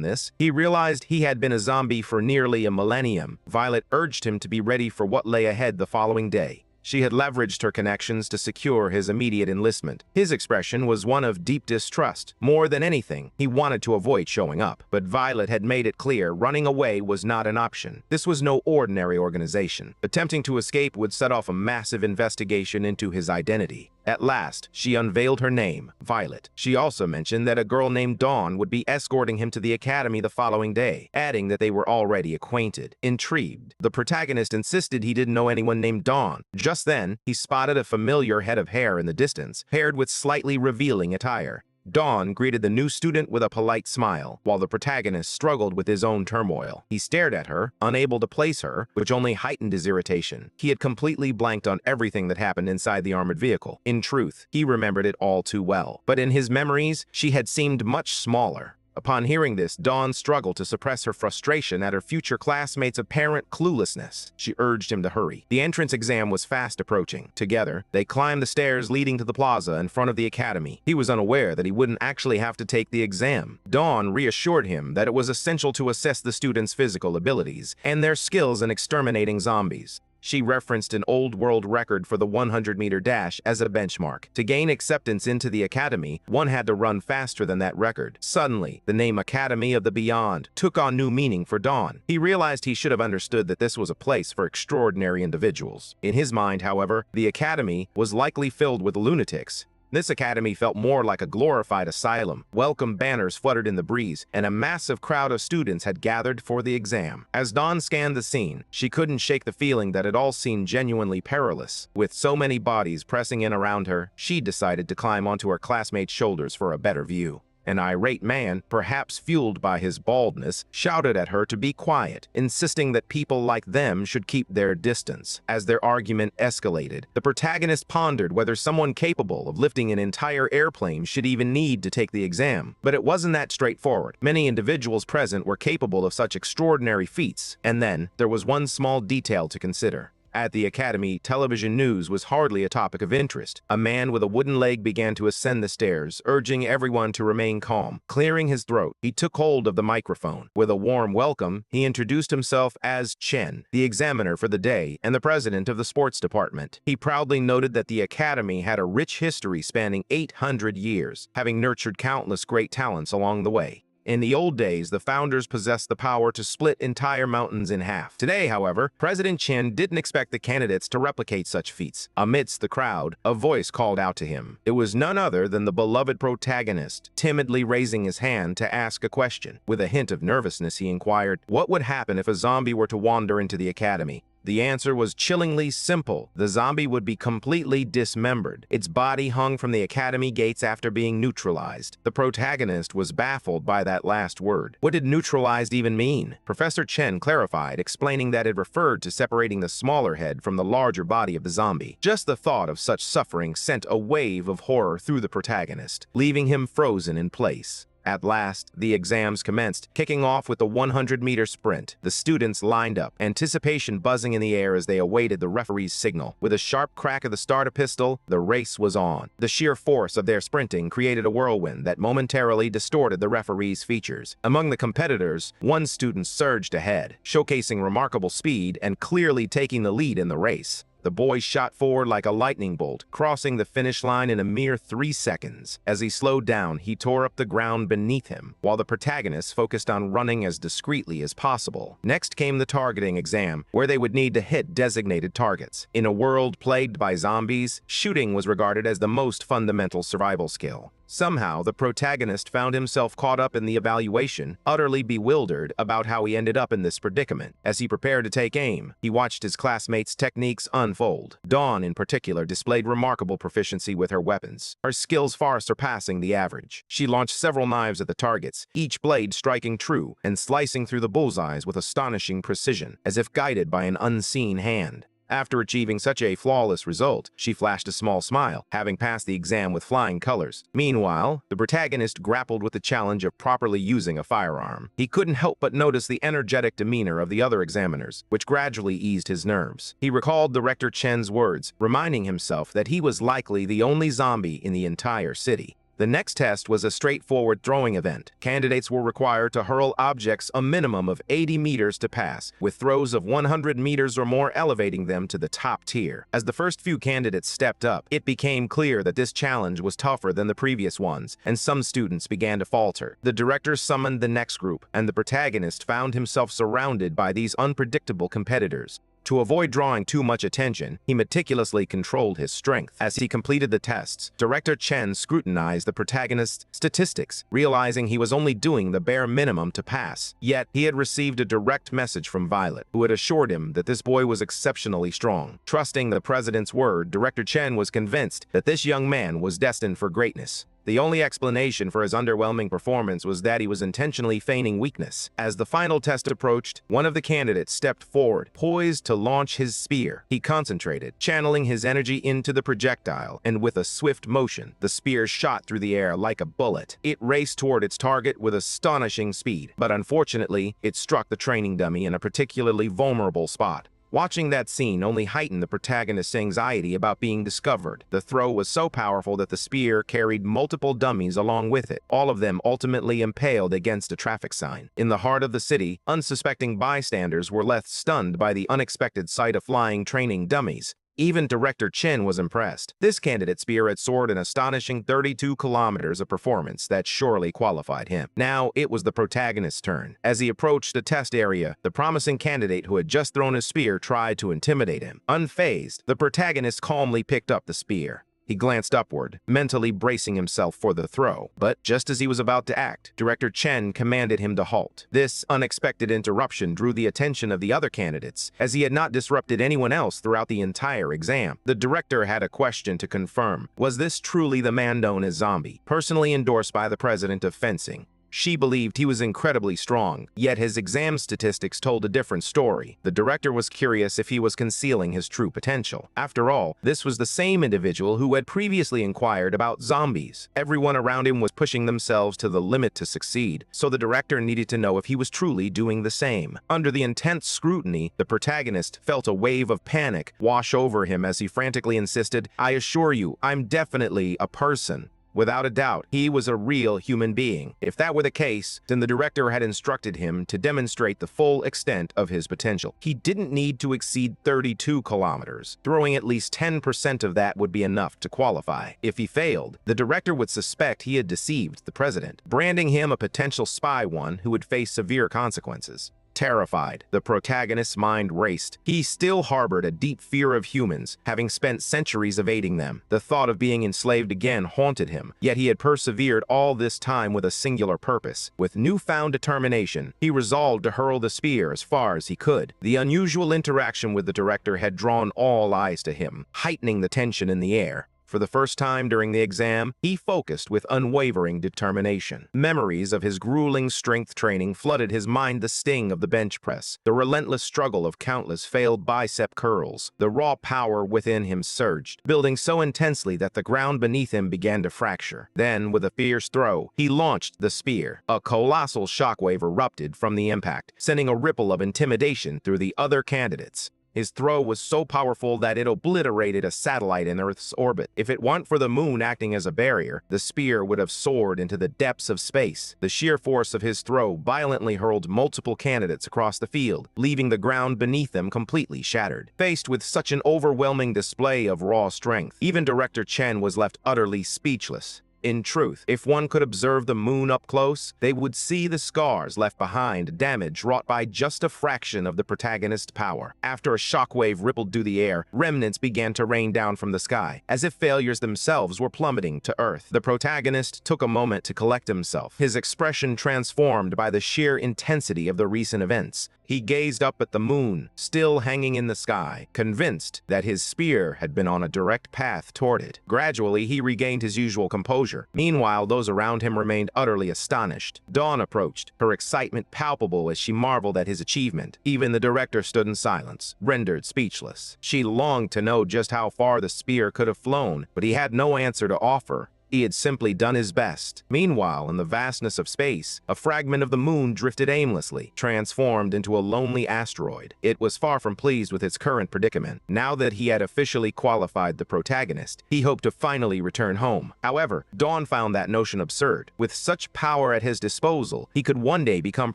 this, he realized he had been a zombie for nearly a millennium. Violet urged him to be ready for what lay ahead the following day. She had leveraged her connections to secure his immediate enlistment. His expression was one of deep distrust. More than anything, he wanted to avoid showing up. But Violet had made it clear running away was not an option. This was no ordinary organization. Attempting to escape would set off a massive investigation into his identity. At last, she unveiled her name, Violet. She also mentioned that a girl named Dawn would be escorting him to the academy the following day, adding that they were already acquainted. Intrigued, the protagonist insisted he didn't know anyone named Dawn. Just then, he spotted a familiar head of hair in the distance, paired with slightly revealing attire. Dawn greeted the new student with a polite smile, while the protagonist struggled with his own turmoil. He stared at her, unable to place her, which only heightened his irritation. He had completely blanked on everything that happened inside the armored vehicle. In truth, he remembered it all too well. But in his memories, she had seemed much smaller. Upon hearing this, Dawn struggled to suppress her frustration at her future classmates' apparent cluelessness. She urged him to hurry. The entrance exam was fast approaching. Together, they climbed the stairs leading to the plaza in front of the academy. He was unaware that he wouldn't actually have to take the exam. Dawn reassured him that it was essential to assess the students' physical abilities and their skills in exterminating zombies. She referenced an old world record for the 100-meter dash as a benchmark. To gain acceptance into the academy, one had to run faster than that record. Suddenly, the name Academy of the Beyond took on new meaning for Dawn. He realized he should have understood that this was a place for extraordinary individuals. In his mind, however, the academy was likely filled with lunatics. This academy felt more like a glorified asylum. Welcome banners fluttered in the breeze, and a massive crowd of students had gathered for the exam. As Dawn scanned the scene, she couldn't shake the feeling that it all seemed genuinely perilous. With so many bodies pressing in around her, she decided to climb onto her classmates' shoulders for a better view. An irate man, perhaps fueled by his baldness, shouted at her to be quiet, insisting that people like them should keep their distance. As their argument escalated, the protagonist pondered whether someone capable of lifting an entire airplane should even need to take the exam. But it wasn't that straightforward. Many individuals present were capable of such extraordinary feats. And then, there was one small detail to consider. At the academy, television news was hardly a topic of interest. A man with a wooden leg began to ascend the stairs, urging everyone to remain calm. Clearing his throat, he took hold of the microphone. With a warm welcome, he introduced himself as Chen, the examiner for the day and the president of the sports department. He proudly noted that the academy had a rich history spanning 800 years, having nurtured countless great talents along the way. In the old days, the founders possessed the power to split entire mountains in half. Today, however, President Chen didn't expect the candidates to replicate such feats. Amidst the crowd, a voice called out to him. It was none other than the beloved protagonist, timidly raising his hand to ask a question. With a hint of nervousness, he inquired, what would happen if a zombie were to wander into the academy? The answer was chillingly simple. The zombie would be completely dismembered. Its body hung from the academy gates after being neutralized. The protagonist was baffled by that last word. What did neutralized even mean? Professor Chen clarified, explaining that it referred to separating the smaller head from the larger body of the zombie. Just the thought of such suffering sent a wave of horror through the protagonist, leaving him frozen in place. At last, the exams commenced, kicking off with the 100-meter sprint. The students lined up, anticipation buzzing in the air as they awaited the referee's signal. With a sharp crack of the starter pistol, the race was on. The sheer force of their sprinting created a whirlwind that momentarily distorted the referee's features. Among the competitors, one student surged ahead, showcasing remarkable speed and clearly taking the lead in the race. The boy shot forward like a lightning bolt, crossing the finish line in a mere 3 seconds. As he slowed down, he tore up the ground beneath him, while the protagonist focused on running as discreetly as possible. Next came the targeting exam, where they would need to hit designated targets. In a world plagued by zombies, shooting was regarded as the most fundamental survival skill. Somehow, the protagonist found himself caught up in the evaluation, utterly bewildered about how he ended up in this predicament. As he prepared to take aim, he watched his classmates' techniques unfold. Dawn, in particular, displayed remarkable proficiency with her weapons, her skills far surpassing the average. She launched several knives at the targets, each blade striking true and slicing through the bullseyes with astonishing precision, as if guided by an unseen hand. After achieving such a flawless result, she flashed a small smile, having passed the exam with flying colors. Meanwhile, the protagonist grappled with the challenge of properly using a firearm. He couldn't help but notice the energetic demeanor of the other examiners, which gradually eased his nerves. He recalled Director Chen's words, reminding himself that he was likely the only zombie in the entire city. The next test was a straightforward throwing event. Candidates were required to hurl objects a minimum of 80 meters to pass, with throws of 100 meters or more elevating them to the top tier. As the first few candidates stepped up, it became clear that this challenge was tougher than the previous ones, and some students began to falter. The director summoned the next group, and the protagonist found himself surrounded by these unpredictable competitors. To avoid drawing too much attention, he meticulously controlled his strength. As he completed the tests, Director Chen scrutinized the protagonist's statistics, realizing he was only doing the bare minimum to pass. Yet, he had received a direct message from Violet, who had assured him that this boy was exceptionally strong. Trusting the president's word, Director Chen was convinced that this young man was destined for greatness. The only explanation for his underwhelming performance was that he was intentionally feigning weakness. As the final test approached, one of the candidates stepped forward, poised to launch his spear. He concentrated, channeling his energy into the projectile, and with a swift motion, the spear shot through the air like a bullet. It raced toward its target with astonishing speed, but unfortunately, it struck the training dummy in a particularly vulnerable spot. Watching that scene only heightened the protagonist's anxiety about being discovered. The throw was so powerful that the spear carried multiple dummies along with it, all of them ultimately impaled against a traffic sign. In the heart of the city, unsuspecting bystanders were left stunned by the unexpected sight of flying training dummies. Even Director Chen was impressed. This candidate's spear had soared an astonishing 32 kilometers of performance that surely qualified him. Now it was the protagonist's turn. As he approached the test area, the promising candidate who had just thrown his spear tried to intimidate him. Unfazed, the protagonist calmly picked up the spear. He glanced upward, mentally bracing himself for the throw. But just as he was about to act, Director Chen commanded him to halt. This unexpected interruption drew the attention of the other candidates, as he had not disrupted anyone else throughout the entire exam. The director had a question to confirm. Was this truly the man known as Zombie, personally endorsed by the president of fencing? She believed he was incredibly strong, yet his exam statistics told a different story. The director was curious if he was concealing his true potential. After all, this was the same individual who had previously inquired about zombies. Everyone around him was pushing themselves to the limit to succeed, so the director needed to know if he was truly doing the same. Under the intense scrutiny, the protagonist felt a wave of panic wash over him as he frantically insisted, "I assure you, I'm definitely a person." Without a doubt, he was a real human being. If that were the case, then the director had instructed him to demonstrate the full extent of his potential. He didn't need to exceed 32 kilometers. Throwing at least 10% of that would be enough to qualify. If he failed, the director would suspect he had deceived the president, branding him a potential spy one who would face severe consequences. Terrified, the protagonist's mind raced. He still harbored a deep fear of humans, having spent centuries evading them. The thought of being enslaved again haunted him, yet he had persevered all this time with a singular purpose. With newfound determination, he resolved to hurl the spear as far as he could. The unusual interaction with the director had drawn all eyes to him, heightening the tension in the air. For the first time during the exam, he focused with unwavering determination. Memories of his grueling strength training flooded his mind, the sting of the bench press, the relentless struggle of countless failed bicep curls. The raw power within him surged, building so intensely that the ground beneath him began to fracture. Then, with a fierce throw, he launched the spear. A colossal shockwave erupted from the impact, sending a ripple of intimidation through the other candidates. His throw was so powerful that it obliterated a satellite in Earth's orbit. If it weren't for the moon acting as a barrier, the spear would have soared into the depths of space. The sheer force of his throw violently hurled multiple candidates across the field, leaving the ground beneath them completely shattered. Faced with such an overwhelming display of raw strength, even Director Chen was left utterly speechless. In truth, if one could observe the moon up close, they would see the scars left behind, damage wrought by just a fraction of the protagonist's power. After a shockwave rippled through the air, remnants began to rain down from the sky, as if failures themselves were plummeting to Earth. The protagonist took a moment to collect himself, his expression transformed by the sheer intensity of the recent events. He gazed up at the moon, still hanging in the sky, convinced that his spear had been on a direct path toward it. Gradually, he regained his usual composure. Meanwhile, those around him remained utterly astonished. Dawn approached, her excitement palpable as she marveled at his achievement. Even the director stood in silence, rendered speechless. She longed to know just how far the spear could have flown, but he had no answer to offer. He had simply done his best. Meanwhile, in the vastness of space, a fragment of the moon drifted aimlessly, transformed into a lonely asteroid. It was far from pleased with its current predicament. Now that he had officially qualified the protagonist, he hoped to finally return home. However, Dawn found that notion absurd. With such power at his disposal, he could one day become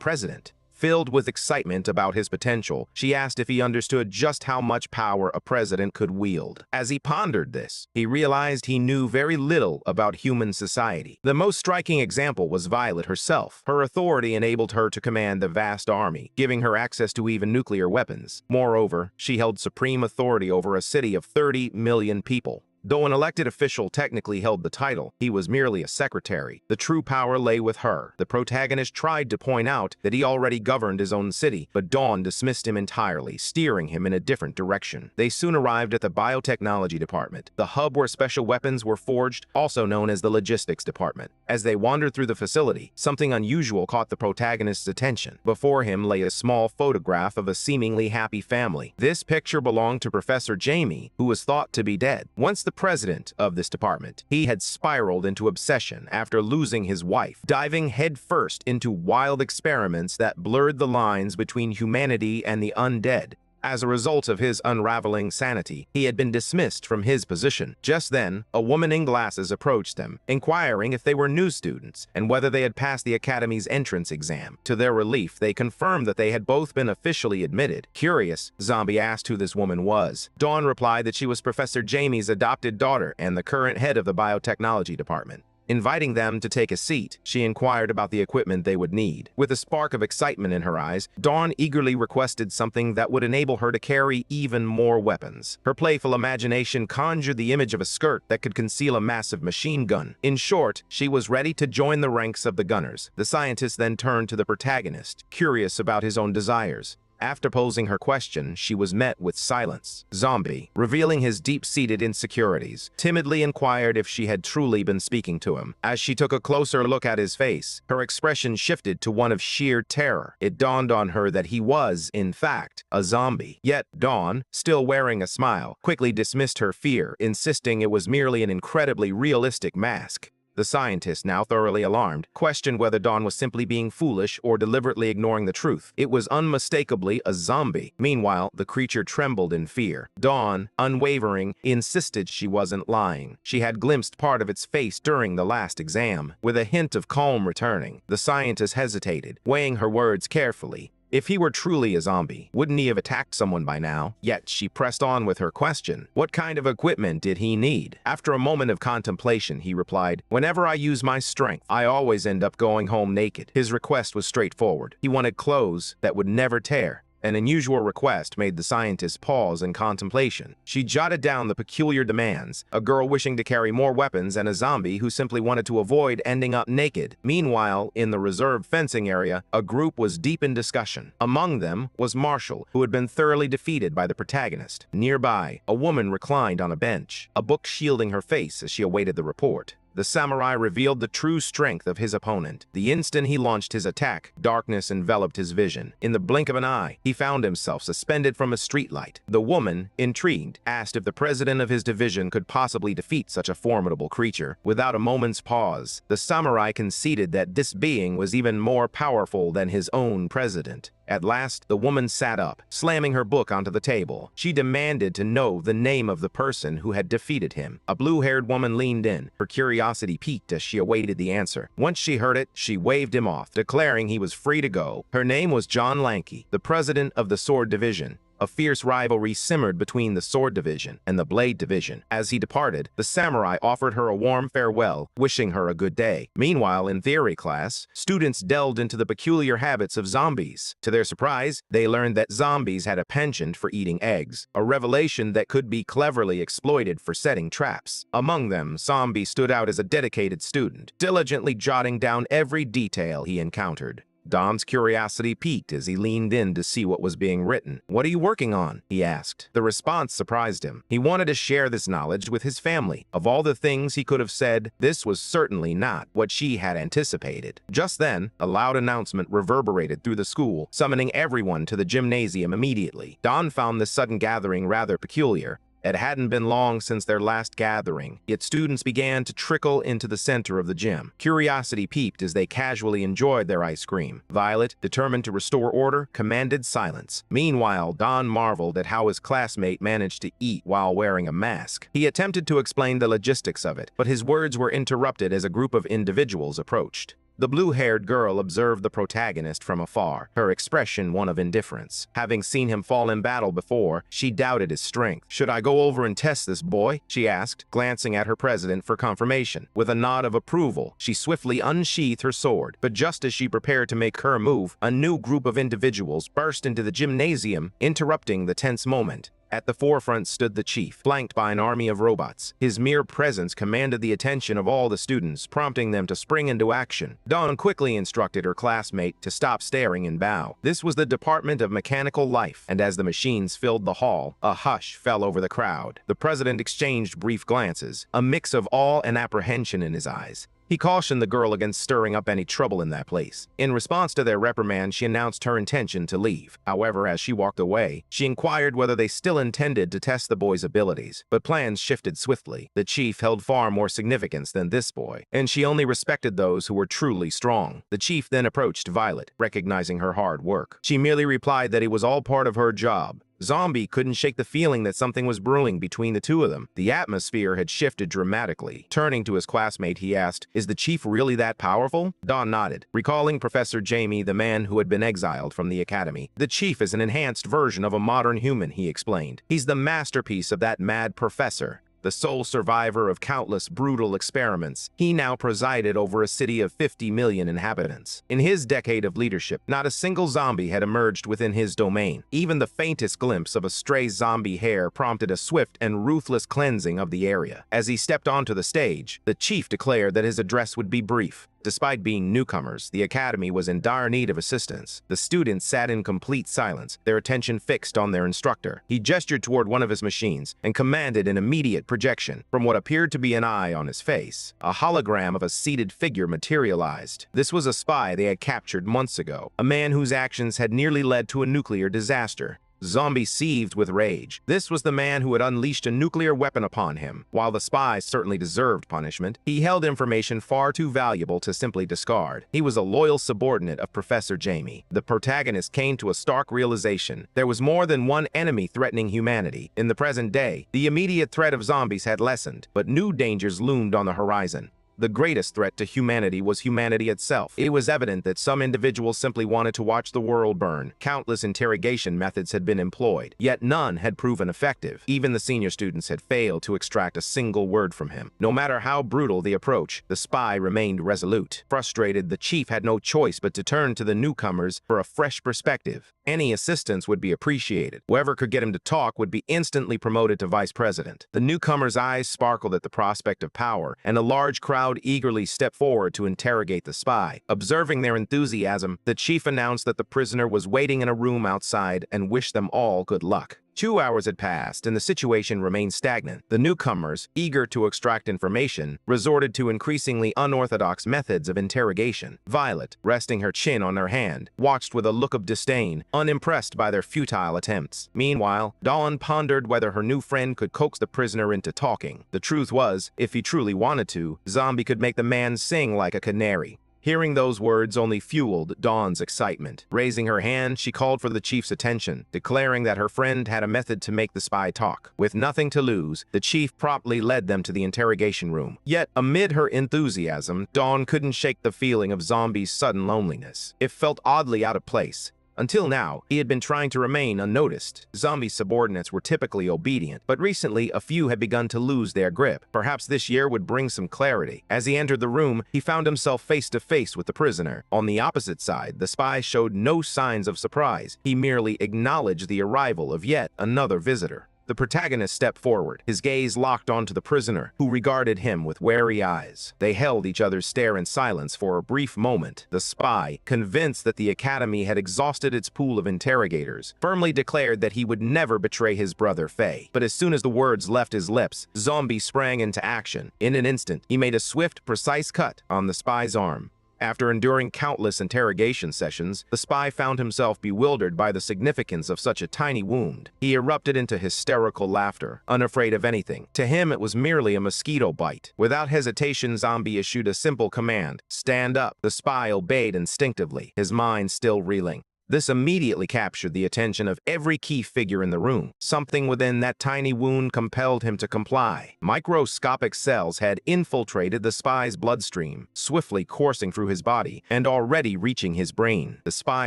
president. Filled with excitement about his potential, she asked if he understood just how much power a president could wield. As he pondered this, he realized he knew very little about human society. The most striking example was Violet herself. Her authority enabled her to command the vast army, giving her access to even nuclear weapons. Moreover, she held supreme authority over a city of 30 million people. Though an elected official technically held the title, he was merely a secretary. The true power lay with her. The protagonist tried to point out that he already governed his own city, but Dawn dismissed him entirely, steering him in a different direction. They soon arrived at the biotechnology department, the hub where special weapons were forged, also known as the logistics department. As they wandered through the facility, something unusual caught the protagonist's attention. Before him lay a small photograph of a seemingly happy family. This picture belonged to Professor Jamie, who was thought to be dead. Once the president of this department, he had spiraled into obsession after losing his wife, diving headfirst into wild experiments that blurred the lines between humanity and the undead. As a result of his unraveling sanity, he had been dismissed from his position. Just then, a woman in glasses approached them, inquiring if they were new students and whether they had passed the academy's entrance exam. To their relief, they confirmed that they had both been officially admitted. Curious, Zombie asked who this woman was. Dawn replied that she was Professor Jamie's adopted daughter and the current head of the biotechnology department. Inviting them to take a seat, she inquired about the equipment they would need. With a spark of excitement in her eyes, Dawn eagerly requested something that would enable her to carry even more weapons. Her playful imagination conjured the image of a skirt that could conceal a massive machine gun. In short, she was ready to join the ranks of the gunners. The scientist then turned to the protagonist, curious about his own desires. After posing her question, she was met with silence. Zombie, revealing his deep-seated insecurities, timidly inquired if she had truly been speaking to him. As she took a closer look at his face, her expression shifted to one of sheer terror. It dawned on her that he was, in fact, a zombie. Yet Dawn, still wearing a smile, quickly dismissed her fear, insisting it was merely an incredibly realistic mask. The scientist, now thoroughly alarmed, questioned whether Dawn was simply being foolish or deliberately ignoring the truth. It was unmistakably a zombie. Meanwhile, the creature trembled in fear. Dawn, unwavering, insisted she wasn't lying. She had glimpsed part of its face during the last exam. With a hint of calm returning, the scientist hesitated, weighing her words carefully. If he were truly a zombie, wouldn't he have attacked someone by now? Yet she pressed on with her question. What kind of equipment did he need? After a moment of contemplation, he replied, "Whenever I use my strength, I always end up going home naked." His request was straightforward. He wanted clothes that would never tear. An unusual request made the scientist pause in contemplation. She jotted down the peculiar demands: a girl wishing to carry more weapons and a zombie who simply wanted to avoid ending up naked. Meanwhile, in the reserved fencing area, a group was deep in discussion. Among them was Marshall, who had been thoroughly defeated by the protagonist. Nearby, a woman reclined on a bench, a book shielding her face as she awaited the report. The samurai revealed the true strength of his opponent. The instant he launched his attack, darkness enveloped his vision. In the blink of an eye, he found himself suspended from a streetlight. The woman, intrigued, asked if the president of his division could possibly defeat such a formidable creature. Without a moment's pause, the samurai conceded that this being was even more powerful than his own president. At last, the woman sat up, slamming her book onto the table. She demanded to know the name of the person who had defeated him. A blue-haired woman leaned in, her curiosity piqued as she awaited the answer. Once she heard it, she waved him off, declaring he was free to go. Her name was John Lanky, the president of the Sword Division. A fierce rivalry simmered between the Sword Division and the Blade Division. As he departed, the samurai offered her a warm farewell, wishing her a good day. Meanwhile, in theory class, students delved into the peculiar habits of zombies. To their surprise, they learned that zombies had a penchant for eating eggs, a revelation that could be cleverly exploited for setting traps. Among them, Zombie stood out as a dedicated student, diligently jotting down every detail he encountered. Don's curiosity piqued as he leaned in to see what was being written. "What are you working on?" he asked. The response surprised him. He wanted to share this knowledge with his family. Of all the things he could have said, this was certainly not what she had anticipated. Just then, a loud announcement reverberated through the school, summoning everyone to the gymnasium immediately. Don found this sudden gathering rather peculiar. It hadn't been long since their last gathering, yet students began to trickle into the center of the gym. Curiosity peeped as they casually enjoyed their ice cream. Violet, determined to restore order, commanded silence. Meanwhile, Don marveled at how his classmate managed to eat while wearing a mask. He attempted to explain the logistics of it, but his words were interrupted as a group of individuals approached. The blue-haired girl observed the protagonist from afar, her expression one of indifference. Having seen him fall in battle before, she doubted his strength. "Should I go over and test this boy?" she asked, glancing at her president for confirmation. With a nod of approval, she swiftly unsheathed her sword. But just as she prepared to make her move, a new group of individuals burst into the gymnasium, interrupting the tense moment. At the forefront stood the chief, flanked by an army of robots. His mere presence commanded the attention of all the students, prompting them to spring into action. Dawn quickly instructed her classmate to stop staring and bow. This was the Department of Mechanical Life, and as the machines filled the hall, a hush fell over the crowd. The president exchanged brief glances, a mix of awe and apprehension in his eyes. He cautioned the girl against stirring up any trouble in that place. In response to their reprimand, she announced her intention to leave. However, as she walked away, she inquired whether they still intended to test the boy's abilities. But plans shifted swiftly. The chief held far more significance than this boy, and she only respected those who were truly strong. The chief then approached Violet, recognizing her hard work. She merely replied that it was all part of her job. Zombie couldn't shake the feeling that something was brewing between the two of them. The atmosphere had shifted dramatically. Turning to his classmate, he asked, "Is the chief really that powerful?" Don nodded, recalling Professor Jamie, the man who had been exiled from the academy. "The chief is an enhanced version of a modern human," he explained. "He's the masterpiece of that mad professor. The sole survivor of countless brutal experiments, he now presided over a city of 50 million inhabitants. In his decade of leadership, not a single zombie had emerged within his domain. Even the faintest glimpse of a stray zombie hair prompted a swift and ruthless cleansing of the area. As he stepped onto the stage, the chief declared that his address would be brief. Despite being newcomers, the academy was in dire need of assistance. The students sat in complete silence, their attention fixed on their instructor. He gestured toward one of his machines and commanded an immediate projection. From what appeared to be an eye on his face, a hologram of a seated figure materialized. This was a spy they had captured months ago, a man whose actions had nearly led to a nuclear disaster. Zombie seethed with rage. This was the man who had unleashed a nuclear weapon upon him. While the spy certainly deserved punishment, he held information far too valuable to simply discard. He was a loyal subordinate of Professor Jamie. The protagonist came to a stark realization. There was more than one enemy threatening humanity. In the present day, the immediate threat of zombies had lessened, but new dangers loomed on the horizon. The greatest threat to humanity was humanity itself. It was evident that some individuals simply wanted to watch the world burn. Countless interrogation methods had been employed, yet none had proven effective. Even the senior students had failed to extract a single word from him. No matter how brutal the approach, the spy remained resolute. Frustrated, the chief had no choice but to turn to the newcomers for a fresh perspective. Any assistance would be appreciated. Whoever could get him to talk would be instantly promoted to vice president. The newcomer's eyes sparkled at the prospect of power, and a large crowd eagerly stepped forward to interrogate the spy. Observing their enthusiasm, the chief announced that the prisoner was waiting in a room outside and wished them all good luck. 2 hours had passed, and the situation remained stagnant. The newcomers, eager to extract information, resorted to increasingly unorthodox methods of interrogation. Violet, resting her chin on her hand, watched with a look of disdain, unimpressed by their futile attempts. Meanwhile, Dawn pondered whether her new friend could coax the prisoner into talking. The truth was, if he truly wanted to, Zombie could make the man sing like a canary. Hearing those words only fueled Dawn's excitement. Raising her hand, she called for the chief's attention, declaring that her friend had a method to make the spy talk. With nothing to lose, the chief promptly led them to the interrogation room. Yet, amid her enthusiasm, Dawn couldn't shake the feeling of Zombie's sudden loneliness. It felt oddly out of place. Until now, he had been trying to remain unnoticed. Zombie's subordinates were typically obedient, but recently a few had begun to lose their grip. Perhaps this year would bring some clarity. As he entered the room, he found himself face to face with the prisoner. On the opposite side, the spy showed no signs of surprise. He merely acknowledged the arrival of yet another visitor. The protagonist stepped forward, his gaze locked onto the prisoner, who regarded him with wary eyes. They held each other's stare in silence for a brief moment. The spy, convinced that the academy had exhausted its pool of interrogators, firmly declared that he would never betray his brother Faye. But as soon as the words left his lips, Zombie sprang into action. In an instant, he made a swift, precise cut on the spy's arm. After enduring countless interrogation sessions, the spy found himself bewildered by the significance of such a tiny wound. He erupted into hysterical laughter, unafraid of anything. To him, it was merely a mosquito bite. Without hesitation, Zombie issued a simple command: "Stand up." The spy obeyed instinctively, his mind still reeling. This immediately captured the attention of every key figure in the room. Something within that tiny wound compelled him to comply. Microscopic cells had infiltrated the spy's bloodstream, swiftly coursing through his body and already reaching his brain. The spy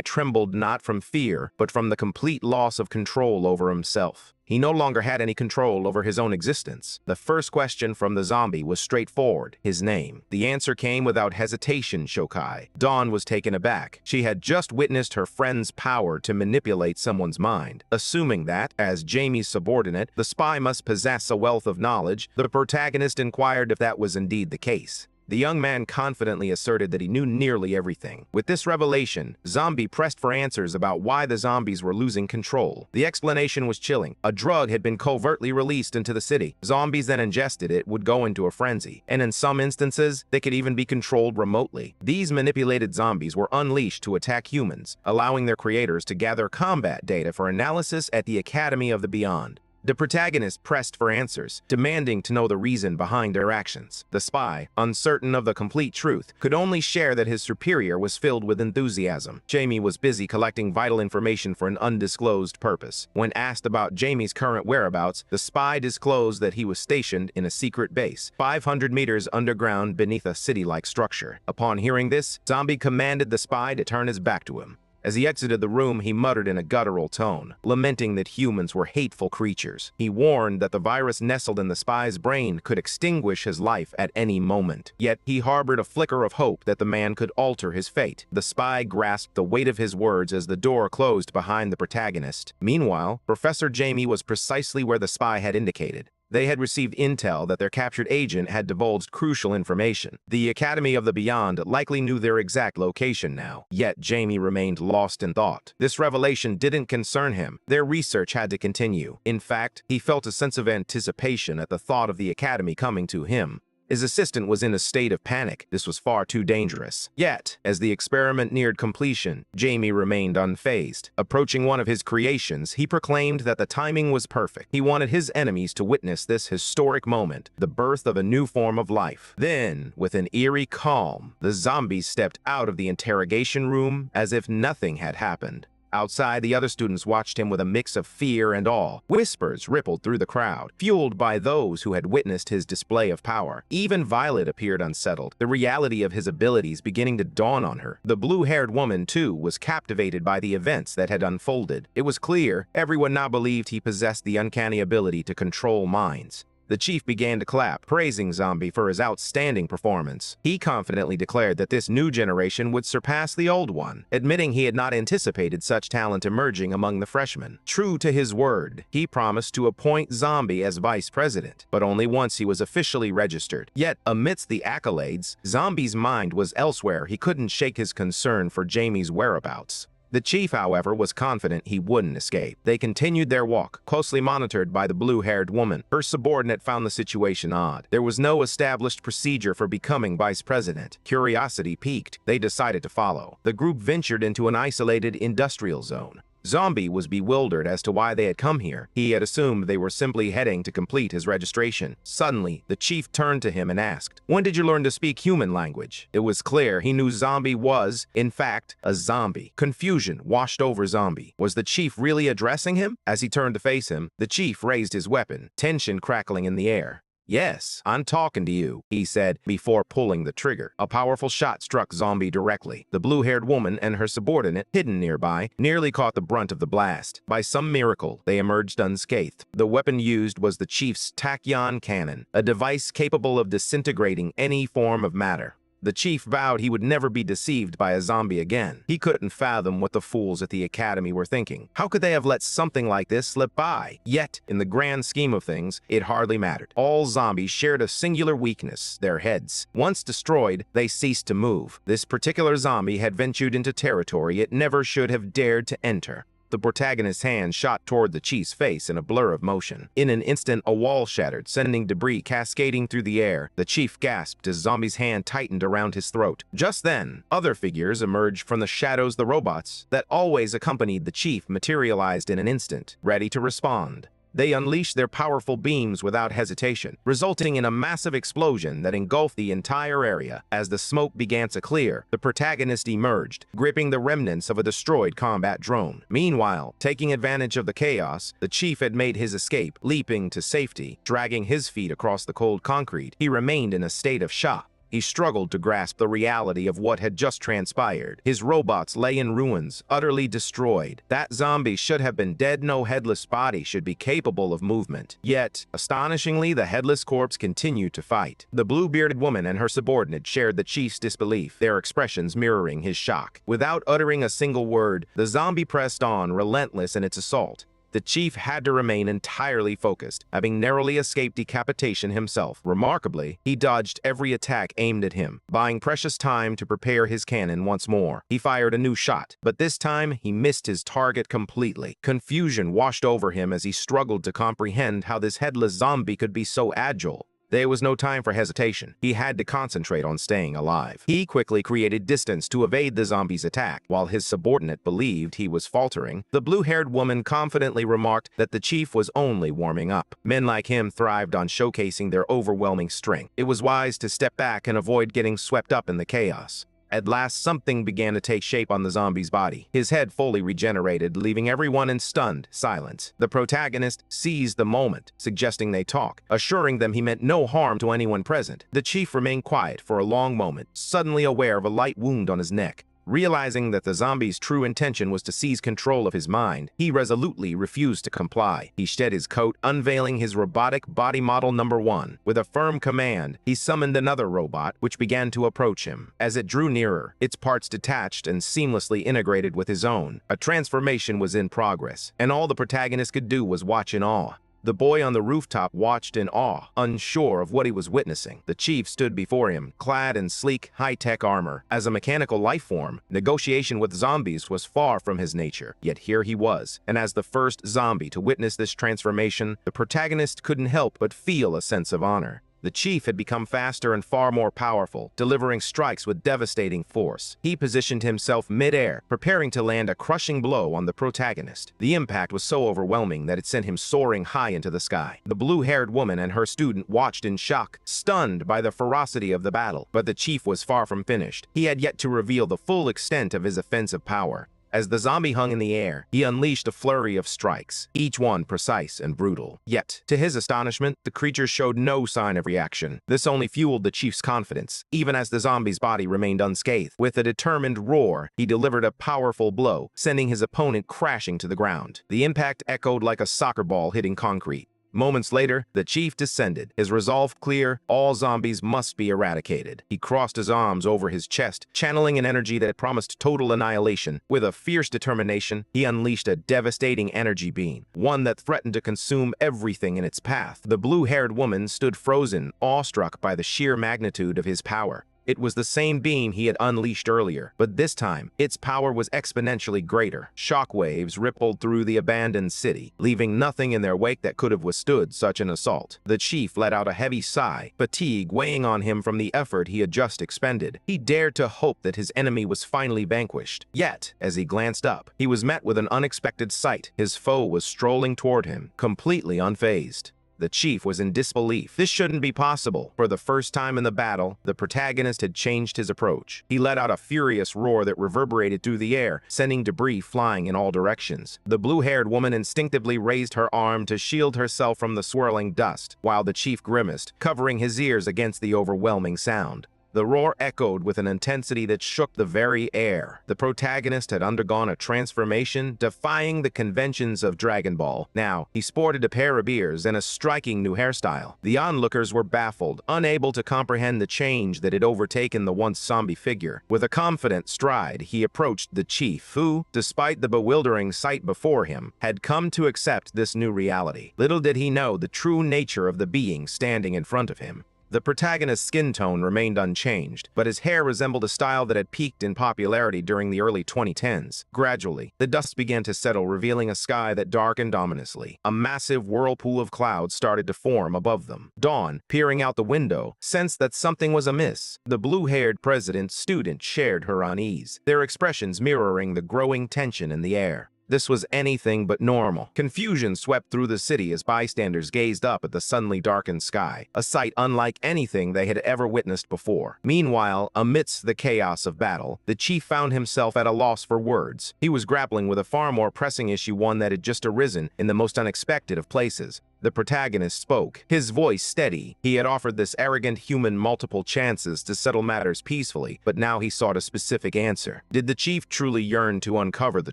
trembled not from fear, but from the complete loss of control over himself. He no longer had any control over his own existence. The first question from the zombie was straightforward: his name. The answer came without hesitation, Shokai. Dawn was taken aback. She had just witnessed her friend's power to manipulate someone's mind. Assuming that, as Jamie's subordinate, the spy must possess a wealth of knowledge, the protagonist inquired if that was indeed the case. The young man confidently asserted that he knew nearly everything. With this revelation, Zombie pressed for answers about why the zombies were losing control. The explanation was chilling. A drug had been covertly released into the city. Zombies that ingested it would go into a frenzy, and in some instances, they could even be controlled remotely. These manipulated zombies were unleashed to attack humans, allowing their creators to gather combat data for analysis at the Academy of the Beyond. The protagonist pressed for answers, demanding to know the reason behind their actions. The spy, uncertain of the complete truth, could only share that his superior was filled with enthusiasm. Jamie was busy collecting vital information for an undisclosed purpose. When asked about Jamie's current whereabouts, the spy disclosed that he was stationed in a secret base, 500 meters underground beneath a city-like structure. Upon hearing this, Zombie commanded the spy to turn his back to him. As he exited the room, he muttered in a guttural tone, lamenting that humans were hateful creatures. He warned that the virus nestled in the spy's brain could extinguish his life at any moment. Yet he harbored a flicker of hope that the man could alter his fate. The spy grasped the weight of his words as the door closed behind the protagonist. Meanwhile, Professor Jamie was precisely where the spy had indicated. They had received intel that their captured agent had divulged crucial information. The Academy of the Beyond likely knew their exact location now, yet Jamie remained lost in thought. This revelation didn't concern him. Their research had to continue. In fact, he felt a sense of anticipation at the thought of the Academy coming to him. His assistant was in a state of panic. This was far too dangerous. Yet, as the experiment neared completion, Jamie remained unfazed. Approaching one of his creations, he proclaimed that the timing was perfect. He wanted his enemies to witness this historic moment, the birth of a new form of life. Then, with an eerie calm, the zombies stepped out of the interrogation room as if nothing had happened. Outside, the other students watched him with a mix of fear and awe. Whispers rippled through the crowd, fueled by those who had witnessed his display of power. Even Violet appeared unsettled, the reality of his abilities beginning to dawn on her. The blue-haired woman, too, was captivated by the events that had unfolded. It was clear everyone now believed he possessed the uncanny ability to control minds. The chief began to clap, praising Zombie for his outstanding performance. He confidently declared that this new generation would surpass the old one, admitting he had not anticipated such talent emerging among the freshmen. True to his word, he promised to appoint Zombie as vice president, but only once he was officially registered. Yet, amidst the accolades, Zombie's mind was elsewhere. He couldn't shake his concern for Jamie's whereabouts. The chief, however, was confident he wouldn't escape. They continued their walk, closely monitored by the blue-haired woman. Her subordinate found the situation odd. There was no established procedure for becoming vice president. Curiosity piqued. They decided to follow. The group ventured into an isolated industrial zone. Zombie was bewildered as to why they had come here. He had assumed they were simply heading to complete his registration. Suddenly, the chief turned to him and asked, "When did you learn to speak human language?" It was clear he knew Zombie was, in fact, a zombie. Confusion washed over Zombie. Was the chief really addressing him? As he turned to face him, the chief raised his weapon, tension crackling in the air. "Yes, I'm talking to you," he said before pulling the trigger. A powerful shot struck Zombie directly. The blue-haired woman and her subordinate, hidden nearby, nearly caught the brunt of the blast. By some miracle, they emerged unscathed. The weapon used was the chief's tachyon cannon, a device capable of disintegrating any form of matter. The chief vowed he would never be deceived by a zombie again. He couldn't fathom what the fools at the academy were thinking. How could they have let something like this slip by? Yet, in the grand scheme of things, it hardly mattered. All zombies shared a singular weakness, their heads. Once destroyed, they ceased to move. This particular zombie had ventured into territory it never should have dared to enter. The protagonist's hand shot toward the chief's face in a blur of motion. In an instant, a wall shattered, sending debris cascading through the air. The chief gasped as Zombie's hand tightened around his throat. Just then, other figures emerged from the shadows. The robots that always accompanied the chief materialized in an instant, ready to respond. They unleashed their powerful beams without hesitation, resulting in a massive explosion that engulfed the entire area. As the smoke began to clear, the protagonist emerged, gripping the remnants of a destroyed combat drone. Meanwhile, taking advantage of the chaos, the chief had made his escape, leaping to safety. Dragging his feet across the cold concrete, he remained in a state of shock. He struggled to grasp the reality of what had just transpired. His robots lay in ruins, utterly destroyed. That zombie should have been dead. No headless body should be capable of movement. Yet, astonishingly, the headless corpse continued to fight. The blue-bearded woman and her subordinate shared the chief's disbelief, their expressions mirroring his shock. Without uttering a single word, the zombie pressed on, relentless in its assault. The chief had to remain entirely focused, having narrowly escaped decapitation himself. Remarkably, he dodged every attack aimed at him, buying precious time to prepare his cannon once more. He fired a new shot, but this time he missed his target completely. Confusion washed over him as he struggled to comprehend how this headless zombie could be so agile. There was no time for hesitation. He had to concentrate on staying alive. He quickly created distance to evade the zombie's attack. While his subordinate believed he was faltering, the blue-haired woman confidently remarked that the chief was only warming up. Men like him thrived on showcasing their overwhelming strength. It was wise to step back and avoid getting swept up in the chaos. At last, something began to take shape on the zombie's body. His head fully regenerated, leaving everyone in stunned silence. The protagonist seized the moment, suggesting they talk, assuring them he meant no harm to anyone present. The chief remained quiet for a long moment, suddenly aware of a light wound on his neck. Realizing that the zombie's true intention was to seize control of his mind, he resolutely refused to comply. He shed his coat, unveiling his robotic body model number 1. With a firm command, he summoned another robot, which began to approach him. As it drew nearer, its parts detached and seamlessly integrated with his own. A transformation was in progress, and all the protagonist could do was watch in awe. The boy on the rooftop watched in awe, unsure of what he was witnessing. The chief stood before him, clad in sleek, high-tech armor. As a mechanical life form, negotiation with zombies was far from his nature. Yet here he was, and as the first zombie to witness this transformation, the protagonist couldn't help but feel a sense of honor. The chief had become faster and far more powerful, delivering strikes with devastating force. He positioned himself mid-air, preparing to land a crushing blow on the protagonist. The impact was so overwhelming that it sent him soaring high into the sky. The blue-haired woman and her student watched in shock, stunned by the ferocity of the battle. But the chief was far from finished. He had yet to reveal the full extent of his offensive power. As the zombie hung in the air, he unleashed a flurry of strikes, each one precise and brutal. Yet, to his astonishment, the creature showed no sign of reaction. This only fueled the chief's confidence, even as the zombie's body remained unscathed. With a determined roar, he delivered a powerful blow, sending his opponent crashing to the ground. The impact echoed like a soccer ball hitting concrete. Moments later, the chief descended, his resolve clear: all zombies must be eradicated. He crossed his arms over his chest, channeling an energy that promised total annihilation. With a fierce determination, he unleashed a devastating energy beam, one that threatened to consume everything in its path. The blue-haired woman stood frozen, awestruck by the sheer magnitude of his power. It was the same beam he had unleashed earlier, but this time, its power was exponentially greater. Shockwaves rippled through the abandoned city, leaving nothing in their wake that could have withstood such an assault. The chief let out a heavy sigh, fatigue weighing on him from the effort he had just expended. He dared to hope that his enemy was finally vanquished. Yet, as he glanced up, he was met with an unexpected sight. His foe was strolling toward him, completely unfazed. The chief was in disbelief. This shouldn't be possible. For the first time in the battle, the protagonist had changed his approach. He let out a furious roar that reverberated through the air, sending debris flying in all directions. The blue-haired woman instinctively raised her arm to shield herself from the swirling dust, while the chief grimaced, covering his ears against the overwhelming sound. The roar echoed with an intensity that shook the very air. The protagonist had undergone a transformation, defying the conventions of Dragon Ball. Now, he sported a pair of ears and a striking new hairstyle. The onlookers were baffled, unable to comprehend the change that had overtaken the once zombie figure. With a confident stride, he approached the chief, who, despite the bewildering sight before him, had come to accept this new reality. Little did he know the true nature of the being standing in front of him. The protagonist's skin tone remained unchanged, but his hair resembled a style that had peaked in popularity during the early 2010s. Gradually, the dust began to settle, revealing a sky that darkened ominously. A massive whirlpool of clouds started to form above them. Dawn, peering out the window, sensed that something was amiss. The blue-haired president's student shared her unease, their expressions mirroring the growing tension in the air. This was anything but normal. Confusion swept through the city as bystanders gazed up at the suddenly darkened sky, a sight unlike anything they had ever witnessed before. Meanwhile, amidst the chaos of battle, the chief found himself at a loss for words. He was grappling with a far more pressing issue, one that had just arisen in the most unexpected of places. The protagonist spoke, his voice steady. He had offered this arrogant human multiple chances to settle matters peacefully, but now he sought a specific answer. Did the chief truly yearn to uncover the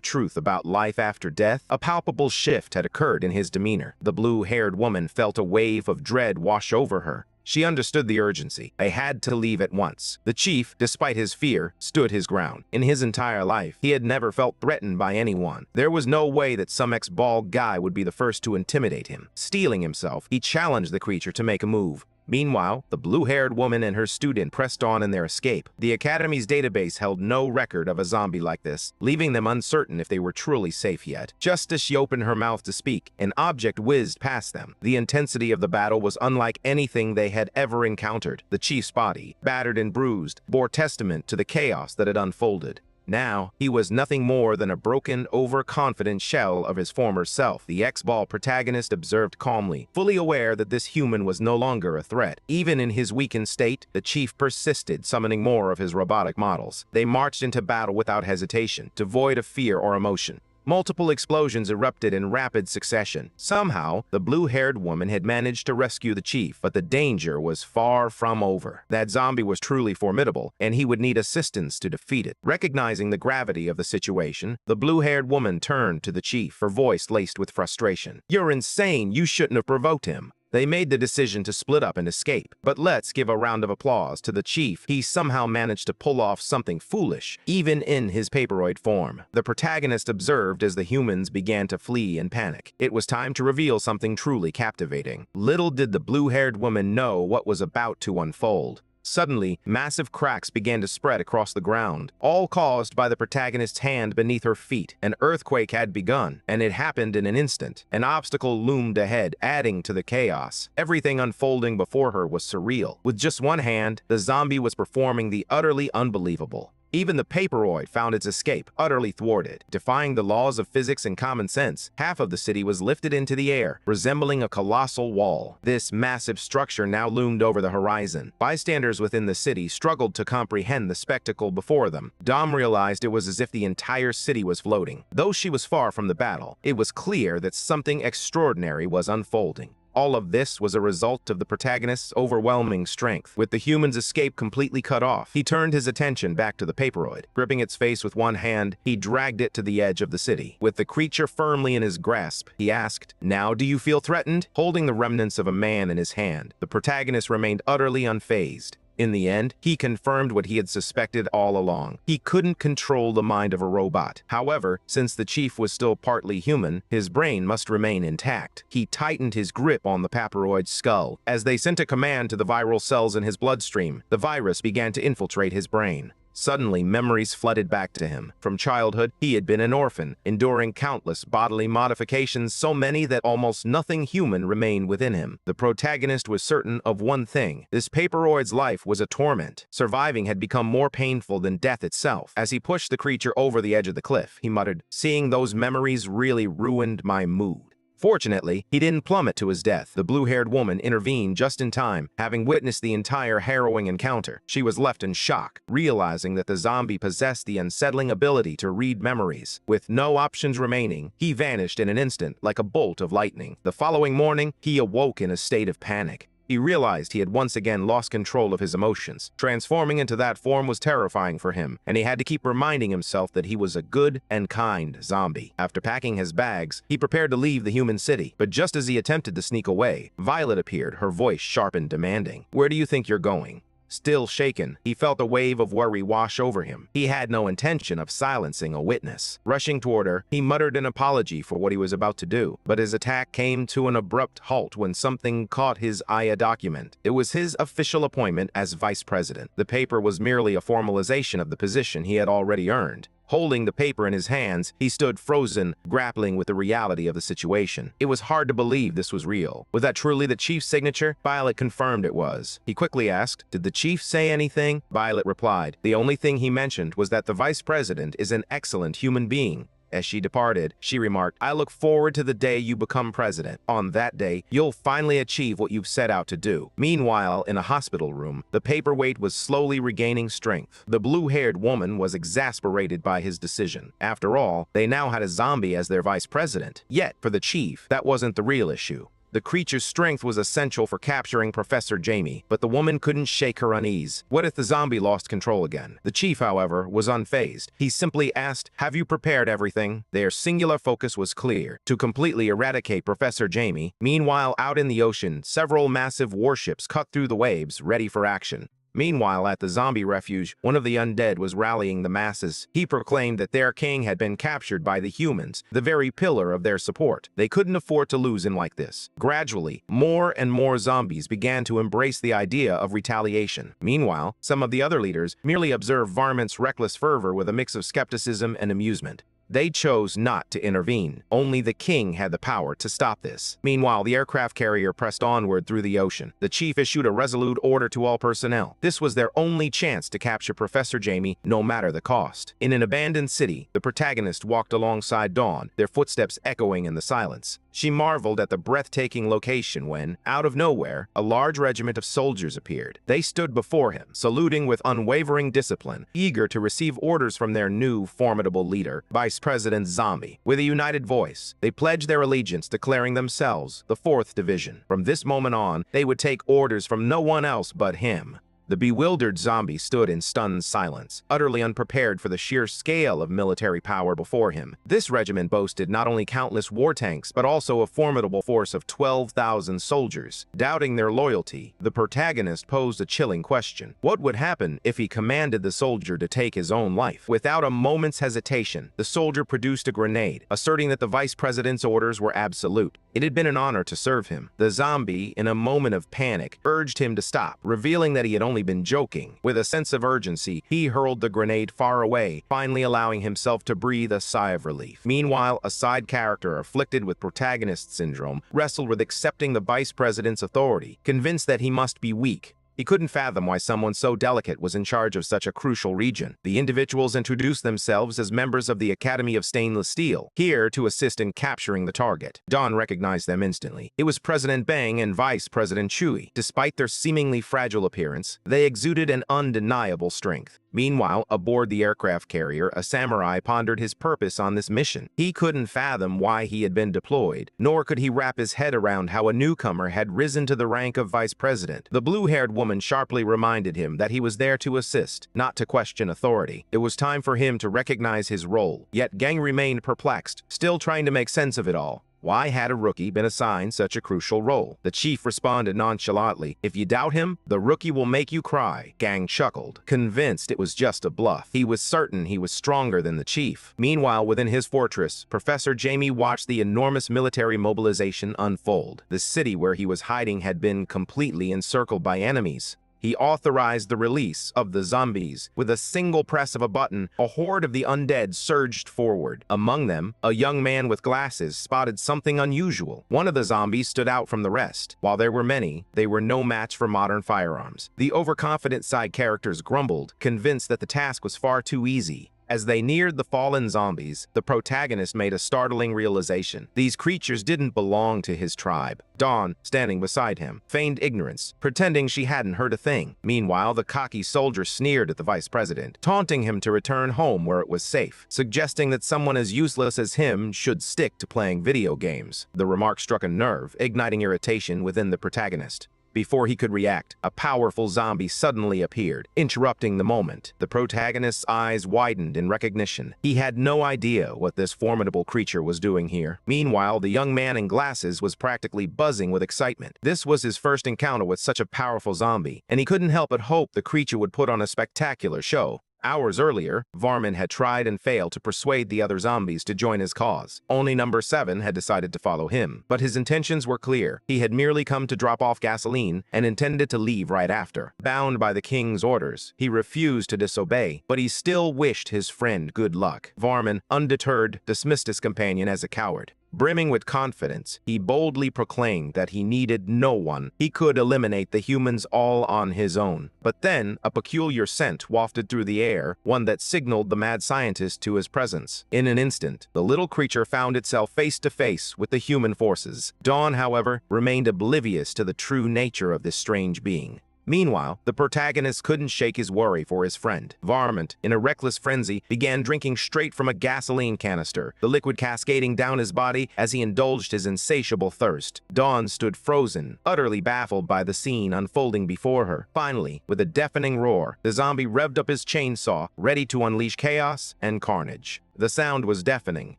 truth about life after death? A palpable shift had occurred in his demeanor. The blue-haired woman felt a wave of dread wash over her. She understood the urgency. They had to leave at once. The chief, despite his fear, stood his ground. In his entire life, he had never felt threatened by anyone. There was no way that some ex-bald guy would be the first to intimidate him. Steeling himself, he challenged the creature to make a move. Meanwhile, the blue-haired woman and her student pressed on in their escape. The Academy's database held no record of a zombie like this, leaving them uncertain if they were truly safe yet. Just as she opened her mouth to speak, an object whizzed past them. The intensity of the battle was unlike anything they had ever encountered. The chief's body, battered and bruised, bore testament to the chaos that had unfolded. Now, he was nothing more than a broken, overconfident shell of his former self. The ex-ball protagonist observed calmly, fully aware that this human was no longer a threat. Even in his weakened state, the chief persisted, summoning more of his robotic models. They marched into battle without hesitation, devoid of fear or emotion. Multiple explosions erupted in rapid succession. Somehow, the blue-haired woman had managed to rescue the chief, but the danger was far from over. That zombie was truly formidable, and he would need assistance to defeat it. Recognizing the gravity of the situation, the blue-haired woman turned to the chief, her voice laced with frustration. "You're insane. You shouldn't have provoked him." They made the decision to split up and escape. But let's give a round of applause to the chief. He somehow managed to pull off something foolish, even in his paperoid form. The protagonist observed as the humans began to flee in panic. It was time to reveal something truly captivating. Little did the blue-haired woman know what was about to unfold. Suddenly, massive cracks began to spread across the ground, all caused by the protagonist's hand beneath her feet. An earthquake had begun, and it happened in an instant. An obstacle loomed ahead, adding to the chaos. Everything unfolding before her was surreal. With just one hand, the zombie was performing the utterly unbelievable. Even the paperoid found its escape utterly thwarted. Defying the laws of physics and common sense, half of the city was lifted into the air, resembling a colossal wall. This massive structure now loomed over the horizon. Bystanders within the city struggled to comprehend the spectacle before them. Dom realized it was as if the entire city was floating. Though she was far from the battle, it was clear that something extraordinary was unfolding. All of this was a result of the protagonist's overwhelming strength. With the human's escape completely cut off, he turned his attention back to the paperoid. Gripping its face with one hand, he dragged it to the edge of the city. With the creature firmly in his grasp, he asked, "Now do you feel threatened?" Holding the remnants of a man in his hand, the protagonist remained utterly unfazed. In the end, he confirmed what he had suspected all along. He couldn't control the mind of a robot. However, since the chief was still partly human, his brain must remain intact. He tightened his grip on the papyroid's skull. As they sent a command to the viral cells in his bloodstream, the virus began to infiltrate his brain. Suddenly, memories flooded back to him. From childhood, he had been an orphan, enduring countless bodily modifications, so many that almost nothing human remained within him. The protagonist was certain of one thing: this papyroid's life was a torment. Surviving had become more painful than death itself. As he pushed the creature over the edge of the cliff, he muttered, "Seeing those memories really ruined my mood." Fortunately, he didn't plummet to his death. The blue-haired woman intervened just in time. Having witnessed the entire harrowing encounter, she was left in shock, realizing that the zombie possessed the unsettling ability to read memories. With no options remaining, he vanished in an instant like a bolt of lightning. The following morning, he awoke in a state of panic. He realized he had once again lost control of his emotions. Transforming into that form was terrifying for him, and he had to keep reminding himself that he was a good and kind zombie. After packing his bags, he prepared to leave the human city. But just as he attempted to sneak away, Violet appeared, her voice sharp and demanding. "Where do you think you're going?" Still shaken, he felt a wave of worry wash over him. He had no intention of silencing a witness. Rushing toward her, he muttered an apology for what he was about to do, but his attack came to an abrupt halt when something caught his eye: a document. It was his official appointment as vice president. The paper was merely a formalization of the position he had already earned. Holding the paper in his hands, he stood frozen, grappling with the reality of the situation. It was hard to believe this was real. Was that truly the chief's signature? Violet confirmed it was. He quickly asked, "Did the chief say anything?" Violet replied, "The only thing he mentioned was that the vice president is an excellent human being." As she departed, she remarked, "I look forward to the day you become president. On that day, you'll finally achieve what you've set out to do." Meanwhile, in a hospital room, the paperweight was slowly regaining strength. The blue-haired woman was exasperated by his decision. After all, they now had a zombie as their vice president. Yet, for the chief, that wasn't the real issue. The creature's strength was essential for capturing Professor Jamie, but the woman couldn't shake her unease. What if the zombie lost control again? The chief, however, was unfazed. He simply asked, "Have you prepared everything?" Their singular focus was clear: to completely eradicate Professor Jamie. Meanwhile, out in the ocean, several massive warships cut through the waves, ready for action. Meanwhile, at the zombie refuge, one of the undead was rallying the masses. He proclaimed that their king had been captured by the humans, the very pillar of their support. They couldn't afford to lose him like this. Gradually, more and more zombies began to embrace the idea of retaliation. Meanwhile, some of the other leaders merely observed Varmint's reckless fervor with a mix of skepticism and amusement. They chose not to intervene. Only the king had the power to stop this. Meanwhile, the aircraft carrier pressed onward through the ocean. The chief issued a resolute order to all personnel. This was their only chance to capture Professor Jamie, no matter the cost. In an abandoned city, the protagonist walked alongside Dawn, their footsteps echoing in the silence. She marveled at the breathtaking location when, out of nowhere, a large regiment of soldiers appeared. They stood before him, saluting with unwavering discipline, eager to receive orders from their new, formidable leader, Vice President Zombie. With a united voice, they pledged their allegiance, declaring themselves the 4th Division. From this moment on, they would take orders from no one else but him. The bewildered zombie stood in stunned silence, utterly unprepared for the sheer scale of military power before him. This regiment boasted not only countless war tanks, but also a formidable force of 12,000 soldiers. Doubting their loyalty, the protagonist posed a chilling question. What would happen if he commanded the soldier to take his own life? Without a moment's hesitation, the soldier produced a grenade, asserting that the vice president's orders were absolute. It had been an honor to serve him. The zombie, in a moment of panic, urged him to stop, revealing that he had only been joking. With a sense of urgency, he hurled the grenade far away, finally allowing himself to breathe a sigh of relief. Meanwhile, a side character afflicted with protagonist syndrome wrestled with accepting the vice president's authority, convinced that he must be weak. He couldn't fathom why someone so delicate was in charge of such a crucial region. The individuals introduced themselves as members of the Academy of Stainless Steel, here to assist in capturing the target. Dawn recognized them instantly. It was President Bang and Vice President Chui. Despite their seemingly fragile appearance, they exuded an undeniable strength. Meanwhile, aboard the aircraft carrier, a samurai pondered his purpose on this mission. He couldn't fathom why he had been deployed, nor could he wrap his head around how a newcomer had risen to the rank of vice president. The blue-haired woman sharply reminded him that he was there to assist, not to question authority. It was time for him to recognize his role. Yet Gang remained perplexed, still trying to make sense of it all. Why had a rookie been assigned such a crucial role? The chief responded nonchalantly, "If you doubt him, the rookie will make you cry." Gang chuckled, convinced it was just a bluff. He was certain he was stronger than the chief. Meanwhile, within his fortress, Professor Jamie watched the enormous military mobilization unfold. The city where he was hiding had been completely encircled by enemies. He authorized the release of the zombies. With a single press of a button, a horde of the undead surged forward. Among them, a young man with glasses spotted something unusual. One of the zombies stood out from the rest. While there were many, they were no match for modern firearms. The overconfident side characters grumbled, convinced that the task was far too easy. As they neared the fallen zombies, the protagonist made a startling realization. These creatures didn't belong to his tribe. Dawn, standing beside him, feigned ignorance, pretending she hadn't heard a thing. Meanwhile, the cocky soldier sneered at the vice president, taunting him to return home where it was safe, suggesting that someone as useless as him should stick to playing video games. The remark struck a nerve, igniting irritation within the protagonist. Before he could react, a powerful zombie suddenly appeared, interrupting the moment. The protagonist's eyes widened in recognition. He had no idea what this formidable creature was doing here. Meanwhile, the young man in glasses was practically buzzing with excitement. This was his first encounter with such a powerful zombie, and he couldn't help but hope the creature would put on a spectacular show. Hours earlier, Varman had tried and failed to persuade the other zombies to join his cause. Only number 7 had decided to follow him. But his intentions were clear. He had merely come to drop off gasoline and intended to leave right after. Bound by the king's orders, he refused to disobey, but he still wished his friend good luck. Varman, undeterred, dismissed his companion as a coward. Brimming with confidence, he boldly proclaimed that he needed no one. He could eliminate the humans all on his own. But then, a peculiar scent wafted through the air, one that signaled the mad scientist to his presence. In an instant, the little creature found itself face to face with the human forces. Dawn, however, remained oblivious to the true nature of this strange being. Meanwhile, the protagonist couldn't shake his worry for his friend. Varmint, in a reckless frenzy, began drinking straight from a gasoline canister, the liquid cascading down his body as he indulged his insatiable thirst. Dawn stood frozen, utterly baffled by the scene unfolding before her. Finally, with a deafening roar, the zombie revved up his chainsaw, ready to unleash chaos and carnage. The sound was deafening,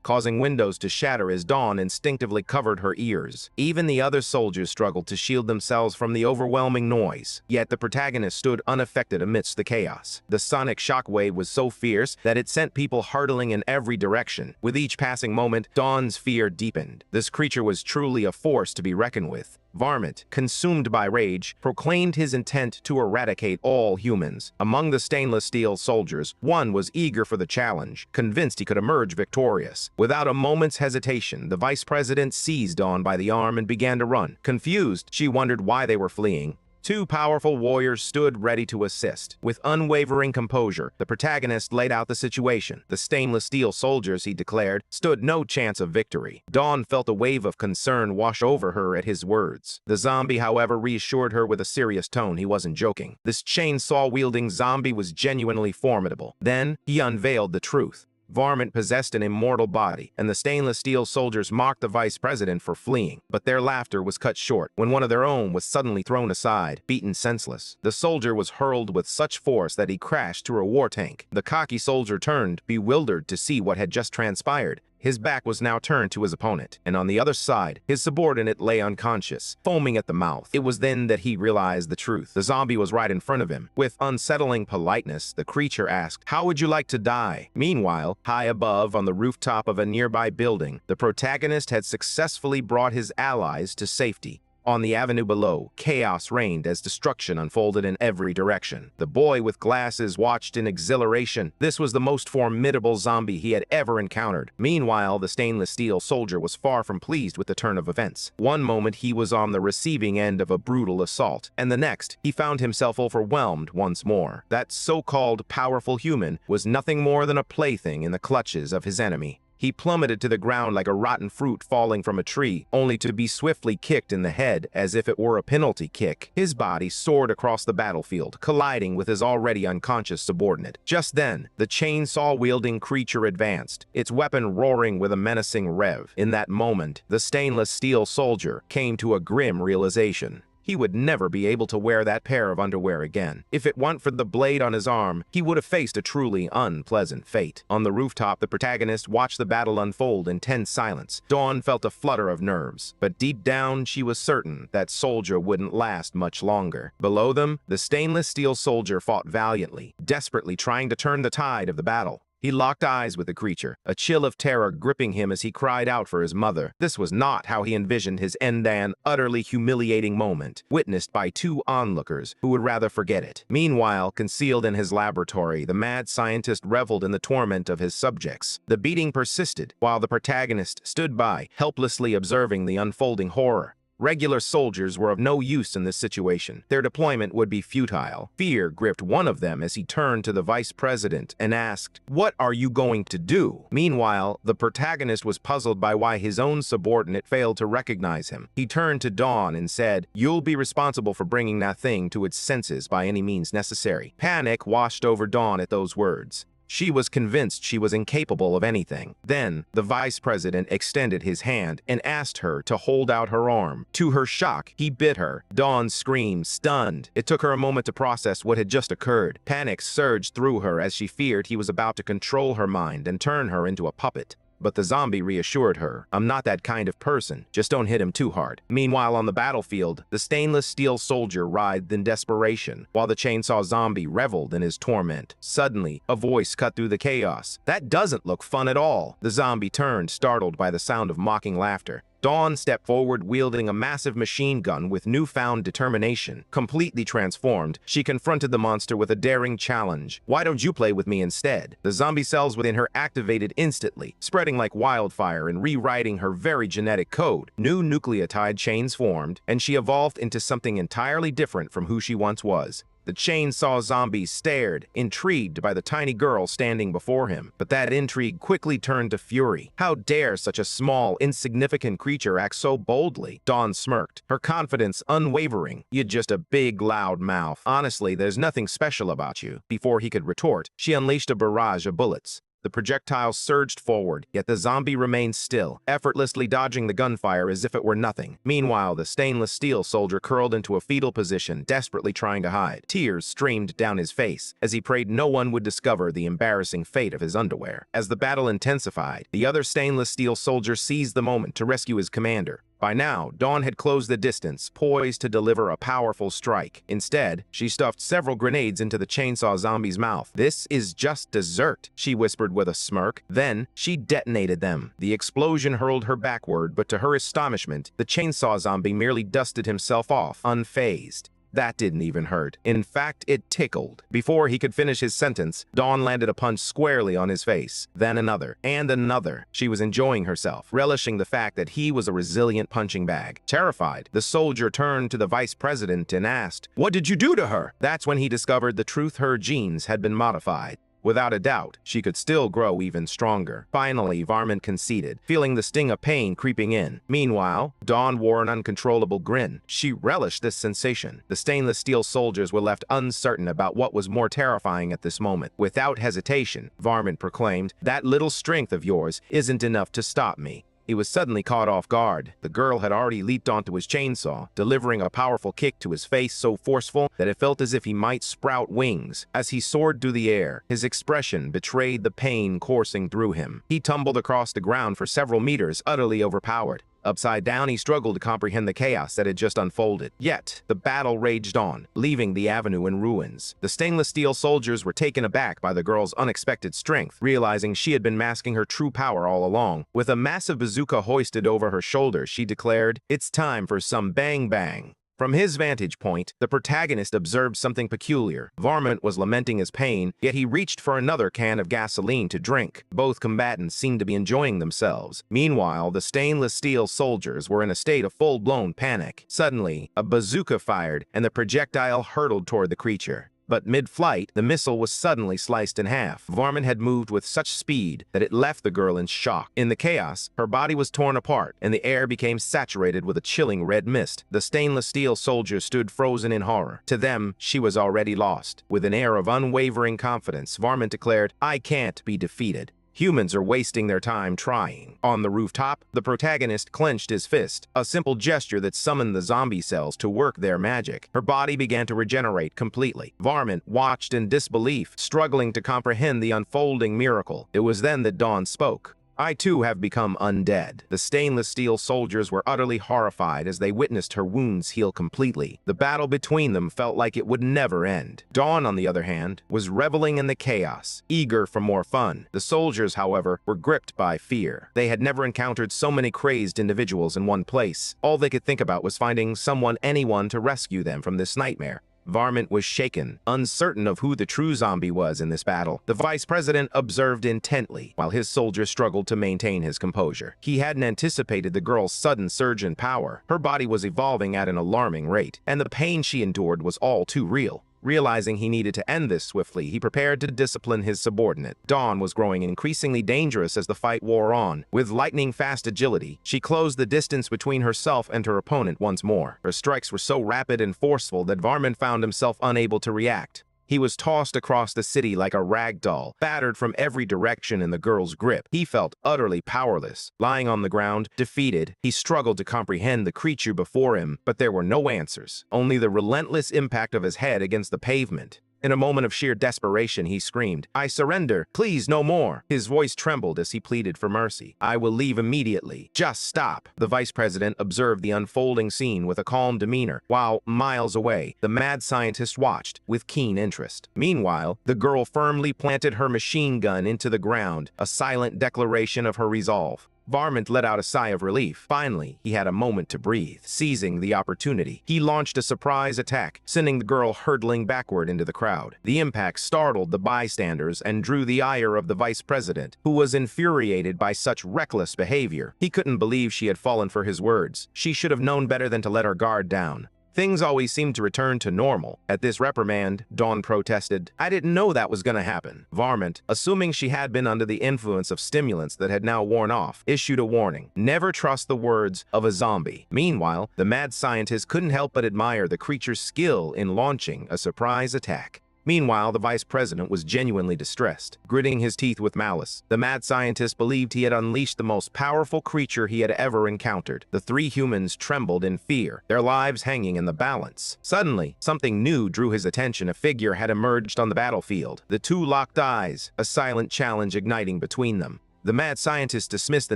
causing windows to shatter as Dawn instinctively covered her ears. Even the other soldiers struggled to shield themselves from the overwhelming noise. Yet the protagonist stood unaffected amidst the chaos. The sonic shockwave was so fierce that it sent people hurtling in every direction. With each passing moment, Dawn's fear deepened. This creature was truly a force to be reckoned with. Varmint, consumed by rage, proclaimed his intent to eradicate all humans. Among the stainless steel soldiers, one was eager for the challenge, convinced he could emerge victorious. Without a moment's hesitation, the vice president seized Dawn by the arm and began to run. Confused, she wondered why they were fleeing. Two powerful warriors stood ready to assist. With unwavering composure, the protagonist laid out the situation. The stainless steel soldiers, he declared, stood no chance of victory. Dawn felt a wave of concern wash over her at his words. The zombie, however, reassured her with a serious tone he wasn't joking. This chainsaw-wielding zombie was genuinely formidable. Then, he unveiled the truth. Varmint possessed an immortal body, and the stainless steel soldiers mocked the vice president for fleeing. But their laughter was cut short when one of their own was suddenly thrown aside, beaten senseless. The soldier was hurled with such force that he crashed through a war tank. The cocky soldier turned, bewildered to see what had just transpired. His back was now turned to his opponent, and on the other side, his subordinate lay unconscious, foaming at the mouth. It was then that he realized the truth. The zombie was right in front of him. With unsettling politeness, the creature asked, "How would you like to die?" Meanwhile, high above on the rooftop of a nearby building, the protagonist had successfully brought his allies to safety. On the avenue below, chaos reigned as destruction unfolded in every direction. The boy with glasses watched in exhilaration. This was the most formidable zombie he had ever encountered. Meanwhile, the stainless steel soldier was far from pleased with the turn of events. One moment he was on the receiving end of a brutal assault, and the next he found himself overwhelmed once more. That so-called powerful human was nothing more than a plaything in the clutches of his enemy. He plummeted to the ground like a rotten fruit falling from a tree, only to be swiftly kicked in the head as if it were a penalty kick. His body soared across the battlefield, colliding with his already unconscious subordinate. Just then, the chainsaw-wielding creature advanced, its weapon roaring with a menacing rev. In that moment, the stainless steel soldier came to a grim realization. he would never be able to wear that pair of underwear again. If it weren't for the blade on his arm, he would have faced a truly unpleasant fate. On the rooftop, the protagonist watched the battle unfold in tense silence. Dawn felt a flutter of nerves, but deep down, she was certain that soldier wouldn't last much longer. Below them, the stainless steel soldier fought valiantly, desperately trying to turn the tide of the battle. He locked eyes with the creature, a chill of terror gripping him as he cried out for his mother. This was not how he envisioned his end-an utterly humiliating moment, witnessed by two onlookers who would rather forget it. Meanwhile, concealed in his laboratory, the mad scientist reveled in the torment of his subjects. The beating persisted, while the protagonist stood by, helplessly observing the unfolding horror. Regular soldiers were of no use in this situation. Their deployment would be futile. Fear gripped one of them as he turned to the vice president and asked, "What are you going to do?" Meanwhile, the protagonist was puzzled by why his own subordinate failed to recognize him. He turned to Dawn and said, "You'll be responsible for bringing that thing to its senses by any means necessary." Panic washed over Dawn at those words. She was convinced she was incapable of anything. Then, the vice president extended his hand and asked her to hold out her arm. To her shock, he bit her. Dawn screamed, stunned. It took her a moment to process what had just occurred. Panic surged through her as she feared he was about to control her mind and turn her into a puppet. But the zombie reassured her, "I'm not that kind of person. Just don't hit him too hard." Meanwhile, on the battlefield, the stainless steel soldier writhed in desperation, while the chainsaw zombie reveled in his torment. Suddenly, a voice cut through the chaos. "That doesn't look fun at all." The zombie turned, startled by the sound of mocking laughter. Dawn stepped forward, wielding a massive machine gun with newfound determination. Completely transformed, she confronted the monster with a daring challenge. "Why don't you play with me instead?" The zombie cells within her activated instantly, spreading like wildfire and rewriting her very genetic code. New nucleotide chains formed, and she evolved into something entirely different from who she once was. The chainsaw zombie stared, intrigued by the tiny girl standing before him. But that intrigue quickly turned to fury. How dare such a small, insignificant creature act so boldly? Dawn smirked, her confidence unwavering. "You're just a big, loud mouth. Honestly, there's nothing special about you." Before he could retort, she unleashed a barrage of bullets. The projectiles surged forward, yet the zombie remained still, effortlessly dodging the gunfire as if it were nothing. Meanwhile, the stainless steel soldier curled into a fetal position, desperately trying to hide. Tears streamed down his face as he prayed no one would discover the embarrassing fate of his underwear. As the battle intensified, the other stainless steel soldier seized the moment to rescue his commander. By now, Dawn had closed the distance, poised to deliver a powerful strike. Instead, she stuffed several grenades into the chainsaw zombie's mouth. "This is just dessert," she whispered with a smirk. Then, she detonated them. The explosion hurled her backward, but to her astonishment, the chainsaw zombie merely dusted himself off, unfazed. That didn't even hurt. In fact, it tickled. Before he could finish his sentence, Dawn landed a punch squarely on his face. Then another, and another. She was enjoying herself, relishing the fact that he was a resilient punching bag. Terrified, the soldier turned to the vice president and asked, "What did you do to her?" That's when he discovered the truth: her genes had been modified. Without a doubt, she could still grow even stronger. Finally, Varmint conceded, feeling the sting of pain creeping in. Meanwhile, Dawn wore an uncontrollable grin. She relished this sensation. The stainless steel soldiers were left uncertain about what was more terrifying at this moment. Without hesitation, Varmint proclaimed, "That little strength of yours isn't enough to stop me." He was suddenly caught off guard. The girl had already leaped onto his chainsaw, delivering a powerful kick to his face so forceful that it felt as if he might sprout wings. As he soared through the air, his expression betrayed the pain coursing through him. He tumbled across the ground for several meters, utterly overpowered. Upside down, he struggled to comprehend the chaos that had just unfolded. Yet, the battle raged on, leaving the avenue in ruins. The stainless steel soldiers were taken aback by the girl's unexpected strength, realizing she had been masking her true power all along. With a massive bazooka hoisted over her shoulder, she declared, "It's time for some bang bang." From his vantage point, the protagonist observed something peculiar. Varmint was lamenting his pain, yet he reached for another can of gasoline to drink. Both combatants seemed to be enjoying themselves. Meanwhile, the stainless steel soldiers were in a state of full-blown panic. Suddenly, a bazooka fired, and the projectile hurtled toward the creature. But mid-flight, the missile was suddenly sliced in half. Varmint had moved with such speed that it left the girl in shock. In the chaos, her body was torn apart, and the air became saturated with a chilling red mist. The stainless steel soldiers stood frozen in horror. To them, she was already lost. With an air of unwavering confidence, Varmint declared, "I can't be defeated." Humans are wasting their time trying. On the rooftop, the protagonist clenched his fist, a simple gesture that summoned the zombie cells to work their magic. Her body began to regenerate completely. Varmint watched in disbelief, struggling to comprehend the unfolding miracle. It was then that Dawn spoke. I too have become undead. The stainless steel soldiers were utterly horrified as they witnessed her wounds heal completely. The battle between them felt like it would never end. Dawn, on the other hand, was reveling in the chaos, eager for more fun. The soldiers, however, were gripped by fear. They had never encountered so many crazed individuals in one place. All they could think about was finding anyone to rescue them from this nightmare. Varmint was shaken, uncertain of who the true zombie was in this battle. The vice president observed intently, while his soldiers struggled to maintain his composure. He hadn't anticipated the girl's sudden surge in power. Her body was evolving at an alarming rate, and the pain she endured was all too real. Realizing he needed to end this swiftly, he prepared to discipline his subordinate. Dawn was growing increasingly dangerous as the fight wore on. With lightning-fast agility, she closed the distance between herself and her opponent once more. Her strikes were so rapid and forceful that Varmint found himself unable to react. He was tossed across the city like a rag doll, battered from every direction in the girl's grip. He felt utterly powerless. Lying on the ground, defeated, he struggled to comprehend the creature before him, but there were no answers, only the relentless impact of his head against the pavement. In a moment of sheer desperation, he screamed, "I surrender! Please, no more!" His voice trembled as he pleaded for mercy. "I will leave immediately. Just stop!" The vice president observed the unfolding scene with a calm demeanor, while, miles away, the mad scientist watched with keen interest. Meanwhile, the girl firmly planted her machine gun into the ground, a silent declaration of her resolve. Varmint let out a sigh of relief. Finally, he had a moment to breathe. Seizing the opportunity, he launched a surprise attack, sending the girl hurtling backward into the crowd. The impact startled the bystanders and drew the ire of the vice president, who was infuriated by such reckless behavior. He couldn't believe she had fallen for his words. She should have known better than to let her guard down. Things always seemed to return to normal. At this reprimand, Dawn protested, "I didn't know that was gonna happen." Varmint, assuming she had been under the influence of stimulants that had now worn off, issued a warning. Never trust the words of a zombie. Meanwhile, the mad scientist couldn't help but admire the creature's skill in launching a surprise attack. Meanwhile, the vice president was genuinely distressed. Gritting his teeth with malice, the mad scientist believed he had unleashed the most powerful creature he had ever encountered. The three humans trembled in fear, their lives hanging in the balance. Suddenly, something new drew his attention. A figure had emerged on the battlefield. The two locked eyes, a silent challenge igniting between them. The mad scientist dismissed the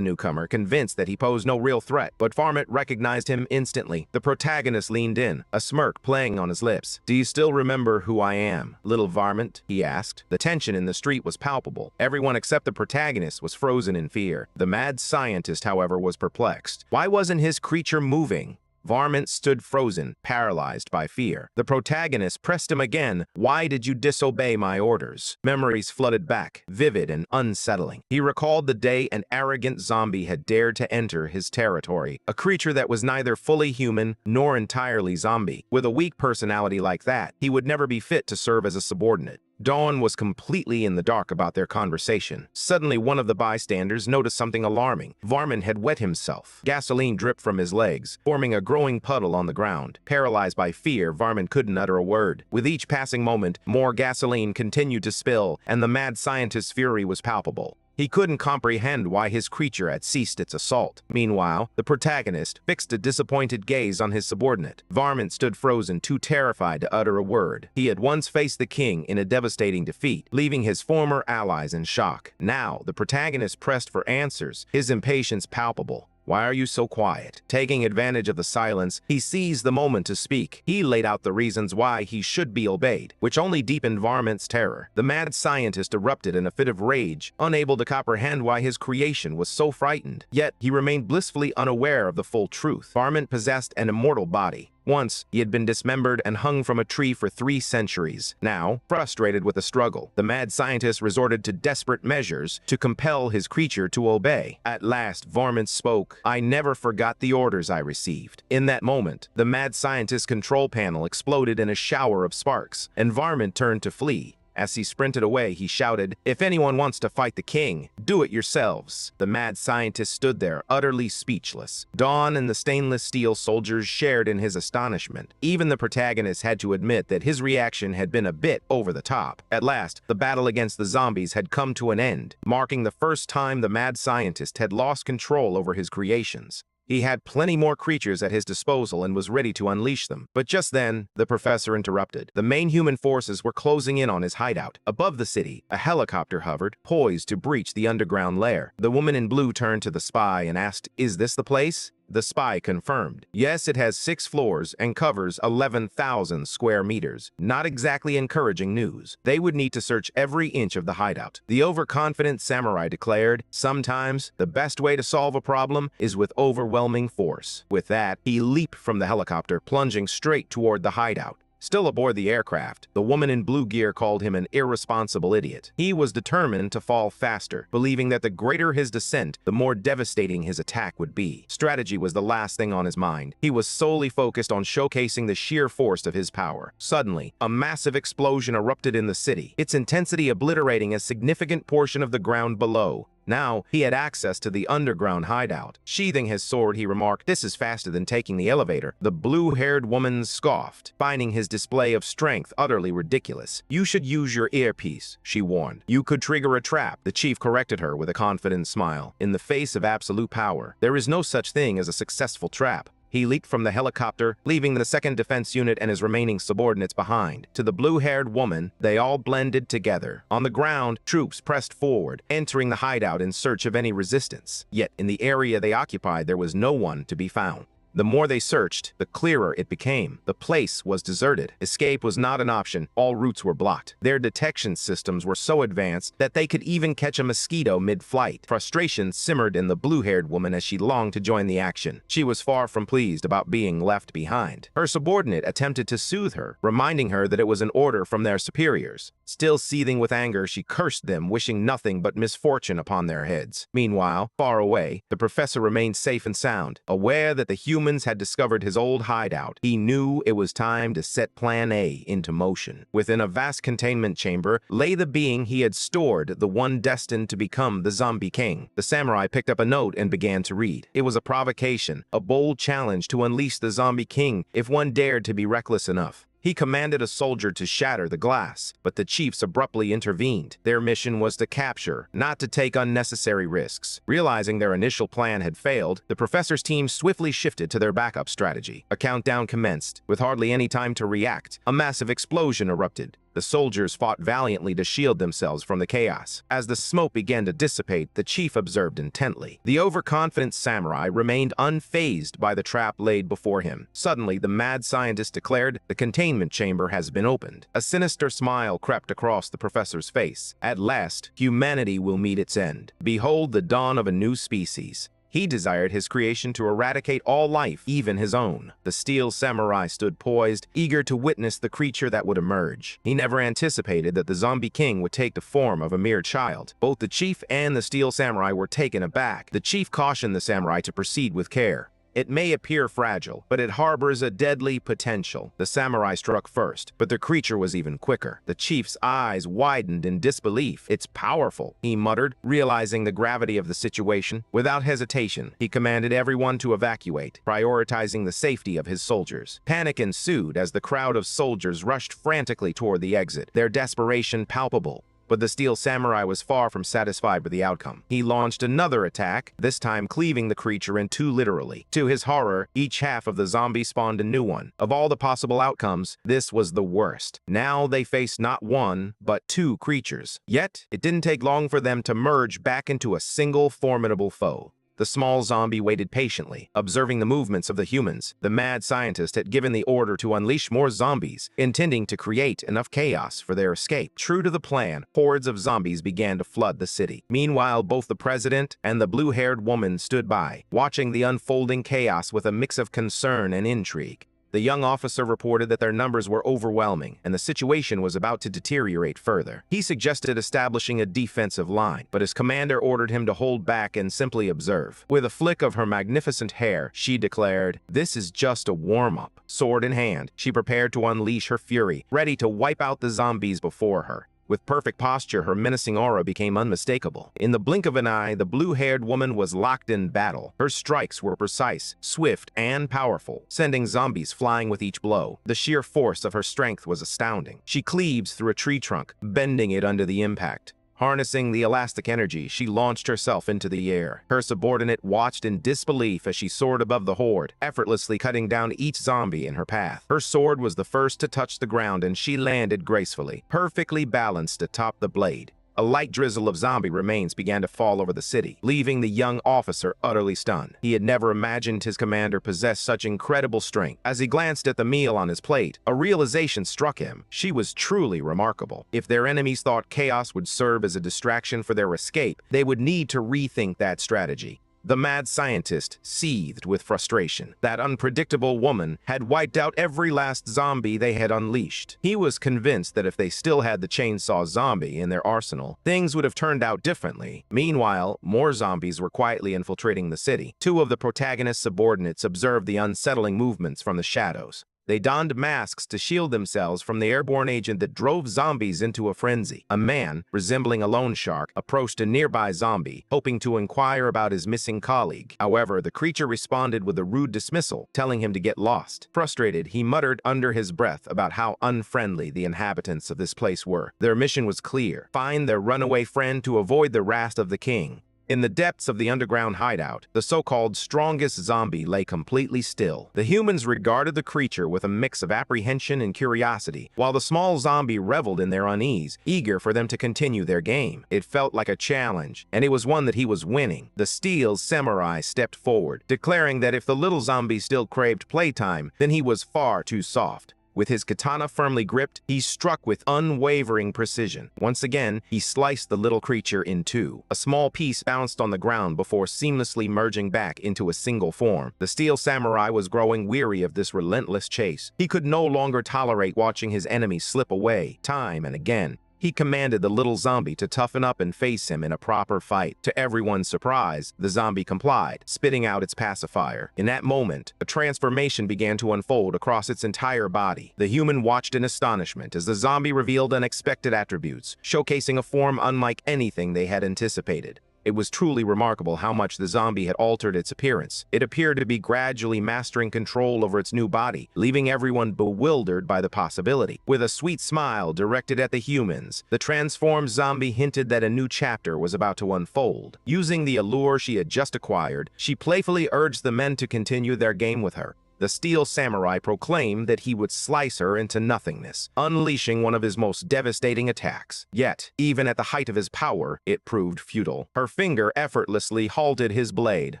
newcomer, convinced that he posed no real threat, but Varmint recognized him instantly. The protagonist leaned in, a smirk playing on his lips. "Do you still remember who I am, little Varmint?" he asked. The tension in the street was palpable. Everyone except the protagonist was frozen in fear. The mad scientist, however, was perplexed. Why wasn't his creature moving? Varmint stood frozen, paralyzed by fear. The protagonist pressed him again. "Why did you disobey my orders?" Memories flooded back, vivid and unsettling. He recalled the day an arrogant zombie had dared to enter his territory, a creature that was neither fully human nor entirely zombie. With a weak personality like that, he would never be fit to serve as a subordinate. Dawn was completely in the dark about their conversation. Suddenly, one of the bystanders noticed something alarming. Varmint had wet himself. Gasoline dripped from his legs, forming a growing puddle on the ground. Paralyzed by fear, Varmint couldn't utter a word. With each passing moment, more gasoline continued to spill, and the mad scientist's fury was palpable. He couldn't comprehend why his creature had ceased its assault. Meanwhile, the protagonist fixed a disappointed gaze on his subordinate. Varmint stood frozen, too terrified to utter a word. He had once faced the king in a devastating defeat, leaving his former allies in shock. Now, the protagonist pressed for answers, his impatience palpable. "Why are you so quiet?" Taking advantage of the silence, he seized the moment to speak. He laid out the reasons why he should be obeyed, which only deepened Varmint's terror. The mad scientist erupted in a fit of rage, unable to comprehend why his creation was so frightened. Yet, he remained blissfully unaware of the full truth. Varmint possessed an immortal body. Once, he had been dismembered and hung from a tree for 3 centuries. Now, frustrated with the struggle, the mad scientist resorted to desperate measures to compel his creature to obey. At last, Varmint spoke. "I never forgot the orders I received." In that moment, the mad scientist's control panel exploded in a shower of sparks, and Varmint turned to flee. As he sprinted away, he shouted, "If anyone wants to fight the king, do it yourselves." The mad scientist stood there, utterly speechless. Dawn and the stainless steel soldiers shared in his astonishment. Even the protagonist had to admit that his reaction had been a bit over the top. At last, the battle against the zombies had come to an end, marking the first time the mad scientist had lost control over his creations. He had plenty more creatures at his disposal and was ready to unleash them. But just then, the professor interrupted. The main human forces were closing in on his hideout. Above the city, a helicopter hovered, poised to breach the underground lair. The woman in blue turned to the spy and asked, "Is this the place?" The spy confirmed. "Yes, it has 6 floors and covers 11,000 square meters." Not exactly encouraging news. They would need to search every inch of the hideout. The overconfident samurai declared, "Sometimes the best way to solve a problem is with overwhelming force." With that, he leaped from the helicopter, plunging straight toward the hideout. Still aboard the aircraft, the woman in blue gear called him an irresponsible idiot. He was determined to fall faster, believing that the greater his descent, the more devastating his attack would be. Strategy was the last thing on his mind. He was solely focused on showcasing the sheer force of his power. Suddenly, a massive explosion erupted in the city, its intensity obliterating a significant portion of the ground below. Now, he had access to the underground hideout. Sheathing his sword, he remarked, "This is faster than taking the elevator." The blue-haired woman scoffed, finding his display of strength utterly ridiculous. "You should use your earpiece," she warned. "You could trigger a trap." The chief corrected her with a confident smile. In the face of absolute power, there is no such thing as a successful trap. He leaped from the helicopter, leaving the 2nd Defense Unit and his remaining subordinates behind. To the blue-haired woman, they all blended together. On the ground, troops pressed forward, entering the hideout in search of any resistance. Yet, in the area they occupied, there was no one to be found. The more they searched, the clearer it became. The place was deserted. Escape was not an option. All routes were blocked. Their detection systems were so advanced that they could even catch a mosquito mid-flight. Frustration simmered in the blue-haired woman as she longed to join the action. She was far from pleased about being left behind. Her subordinate attempted to soothe her, reminding her that it was an order from their superiors. Still seething with anger, she cursed them, wishing nothing but misfortune upon their heads. Meanwhile, far away, the professor remained safe and sound, aware that the humans had discovered his old hideout. He knew it was time to set Plan A into motion. Within a vast containment chamber lay the being he had stored, the one destined to become the zombie king. The samurai picked up a note and began to read. It was a provocation, a bold challenge to unleash the zombie king if one dared to be reckless enough. He commanded a soldier to shatter the glass, but the chiefs abruptly intervened. Their mission was to capture, not to take unnecessary risks. Realizing their initial plan had failed, the professor's team swiftly shifted to their backup strategy. A countdown commenced. With hardly any time to react, a massive explosion erupted. The soldiers fought valiantly to shield themselves from the chaos. As the smoke began to dissipate, the chief observed intently. The overconfident samurai remained unfazed by the trap laid before him. Suddenly, the mad scientist declared, "The containment chamber has been opened." A sinister smile crept across the professor's face. "At last, humanity will meet its end. Behold the dawn of a new species." He desired his creation to eradicate all life, even his own. The steel samurai stood poised, eager to witness the creature that would emerge. He never anticipated that the zombie king would take the form of a mere child. Both the chief and the steel samurai were taken aback. The chief cautioned the samurai to proceed with care. "It may appear fragile, but it harbors a deadly potential." The samurai struck first, but the creature was even quicker. The chief's eyes widened in disbelief. "It's powerful," he muttered, realizing the gravity of the situation. Without hesitation, he commanded everyone to evacuate, prioritizing the safety of his soldiers. Panic ensued as the crowd of soldiers rushed frantically toward the exit, their desperation palpable. But the steel samurai was far from satisfied with the outcome. He launched another attack, this time cleaving the creature in two literally. To his horror, each half of the zombie spawned a new one. Of all the possible outcomes, this was the worst. Now they faced not one, but 2 creatures. Yet, it didn't take long for them to merge back into a single formidable foe. The small zombie waited patiently, observing the movements of the humans. The mad scientist had given the order to unleash more zombies, intending to create enough chaos for their escape. True to the plan, hordes of zombies began to flood the city. Meanwhile, both the president and the blue-haired woman stood by, watching the unfolding chaos with a mix of concern and intrigue. The young officer reported that their numbers were overwhelming and the situation was about to deteriorate further. He suggested establishing a defensive line, but his commander ordered him to hold back and simply observe. With a flick of her magnificent hair, she declared, "This is just a warm-up." Sword in hand, she prepared to unleash her fury, ready to wipe out the zombies before her. With perfect posture, her menacing aura became unmistakable. In the blink of an eye, the blue-haired woman was locked in battle. Her strikes were precise, swift, and powerful, sending zombies flying with each blow. The sheer force of her strength was astounding. She cleaves through a tree trunk, bending it under the impact. Harnessing the elastic energy, she launched herself into the air. Her subordinate watched in disbelief as she soared above the horde, effortlessly cutting down each zombie in her path. Her sword was the first to touch the ground, and she landed gracefully, perfectly balanced atop the blade. A light drizzle of zombie remains began to fall over the city, leaving the young officer utterly stunned. He had never imagined his commander possessed such incredible strength. As he glanced at the meal on his plate, a realization struck him. She was truly remarkable. If their enemies thought chaos would serve as a distraction for their escape, they would need to rethink that strategy. The mad scientist seethed with frustration. That unpredictable woman had wiped out every last zombie they had unleashed. He was convinced that if they still had the chainsaw zombie in their arsenal, things would have turned out differently. Meanwhile, more zombies were quietly infiltrating the city. Two of the protagonist's subordinates observed the unsettling movements from the shadows. They donned masks to shield themselves from the airborne agent that drove zombies into a frenzy. A man, resembling a loan shark, approached a nearby zombie, hoping to inquire about his missing colleague. However, the creature responded with a rude dismissal, telling him to get lost. Frustrated, he muttered under his breath about how unfriendly the inhabitants of this place were. Their mission was clear: find their runaway friend to avoid the wrath of the king. In the depths of the underground hideout, the so-called strongest zombie lay completely still. The humans regarded the creature with a mix of apprehension and curiosity, while the small zombie reveled in their unease, eager for them to continue their game. It felt like a challenge, and it was one that he was winning. The steel samurai stepped forward, declaring that if the little zombie still craved playtime, then he was far too soft. With his katana firmly gripped, he struck with unwavering precision. Once again, he sliced the little creature in two. A small piece bounced on the ground before seamlessly merging back into a single form. The steel samurai was growing weary of this relentless chase. He could no longer tolerate watching his enemy slip away, time and again. He commanded the little zombie to toughen up and face him in a proper fight. To everyone's surprise, the zombie complied, spitting out its pacifier. In that moment, a transformation began to unfold across its entire body. The human watched in astonishment as the zombie revealed unexpected attributes, showcasing a form unlike anything they had anticipated. It was truly remarkable how much the zombie had altered its appearance. It appeared to be gradually mastering control over its new body, leaving everyone bewildered by the possibility. With a sweet smile directed at the humans, the transformed zombie hinted that a new chapter was about to unfold. Using the allure she had just acquired, she playfully urged the men to continue their game with her. The steel samurai proclaimed that he would slice her into nothingness, unleashing one of his most devastating attacks. Yet, even at the height of his power, it proved futile. Her finger effortlessly halted his blade.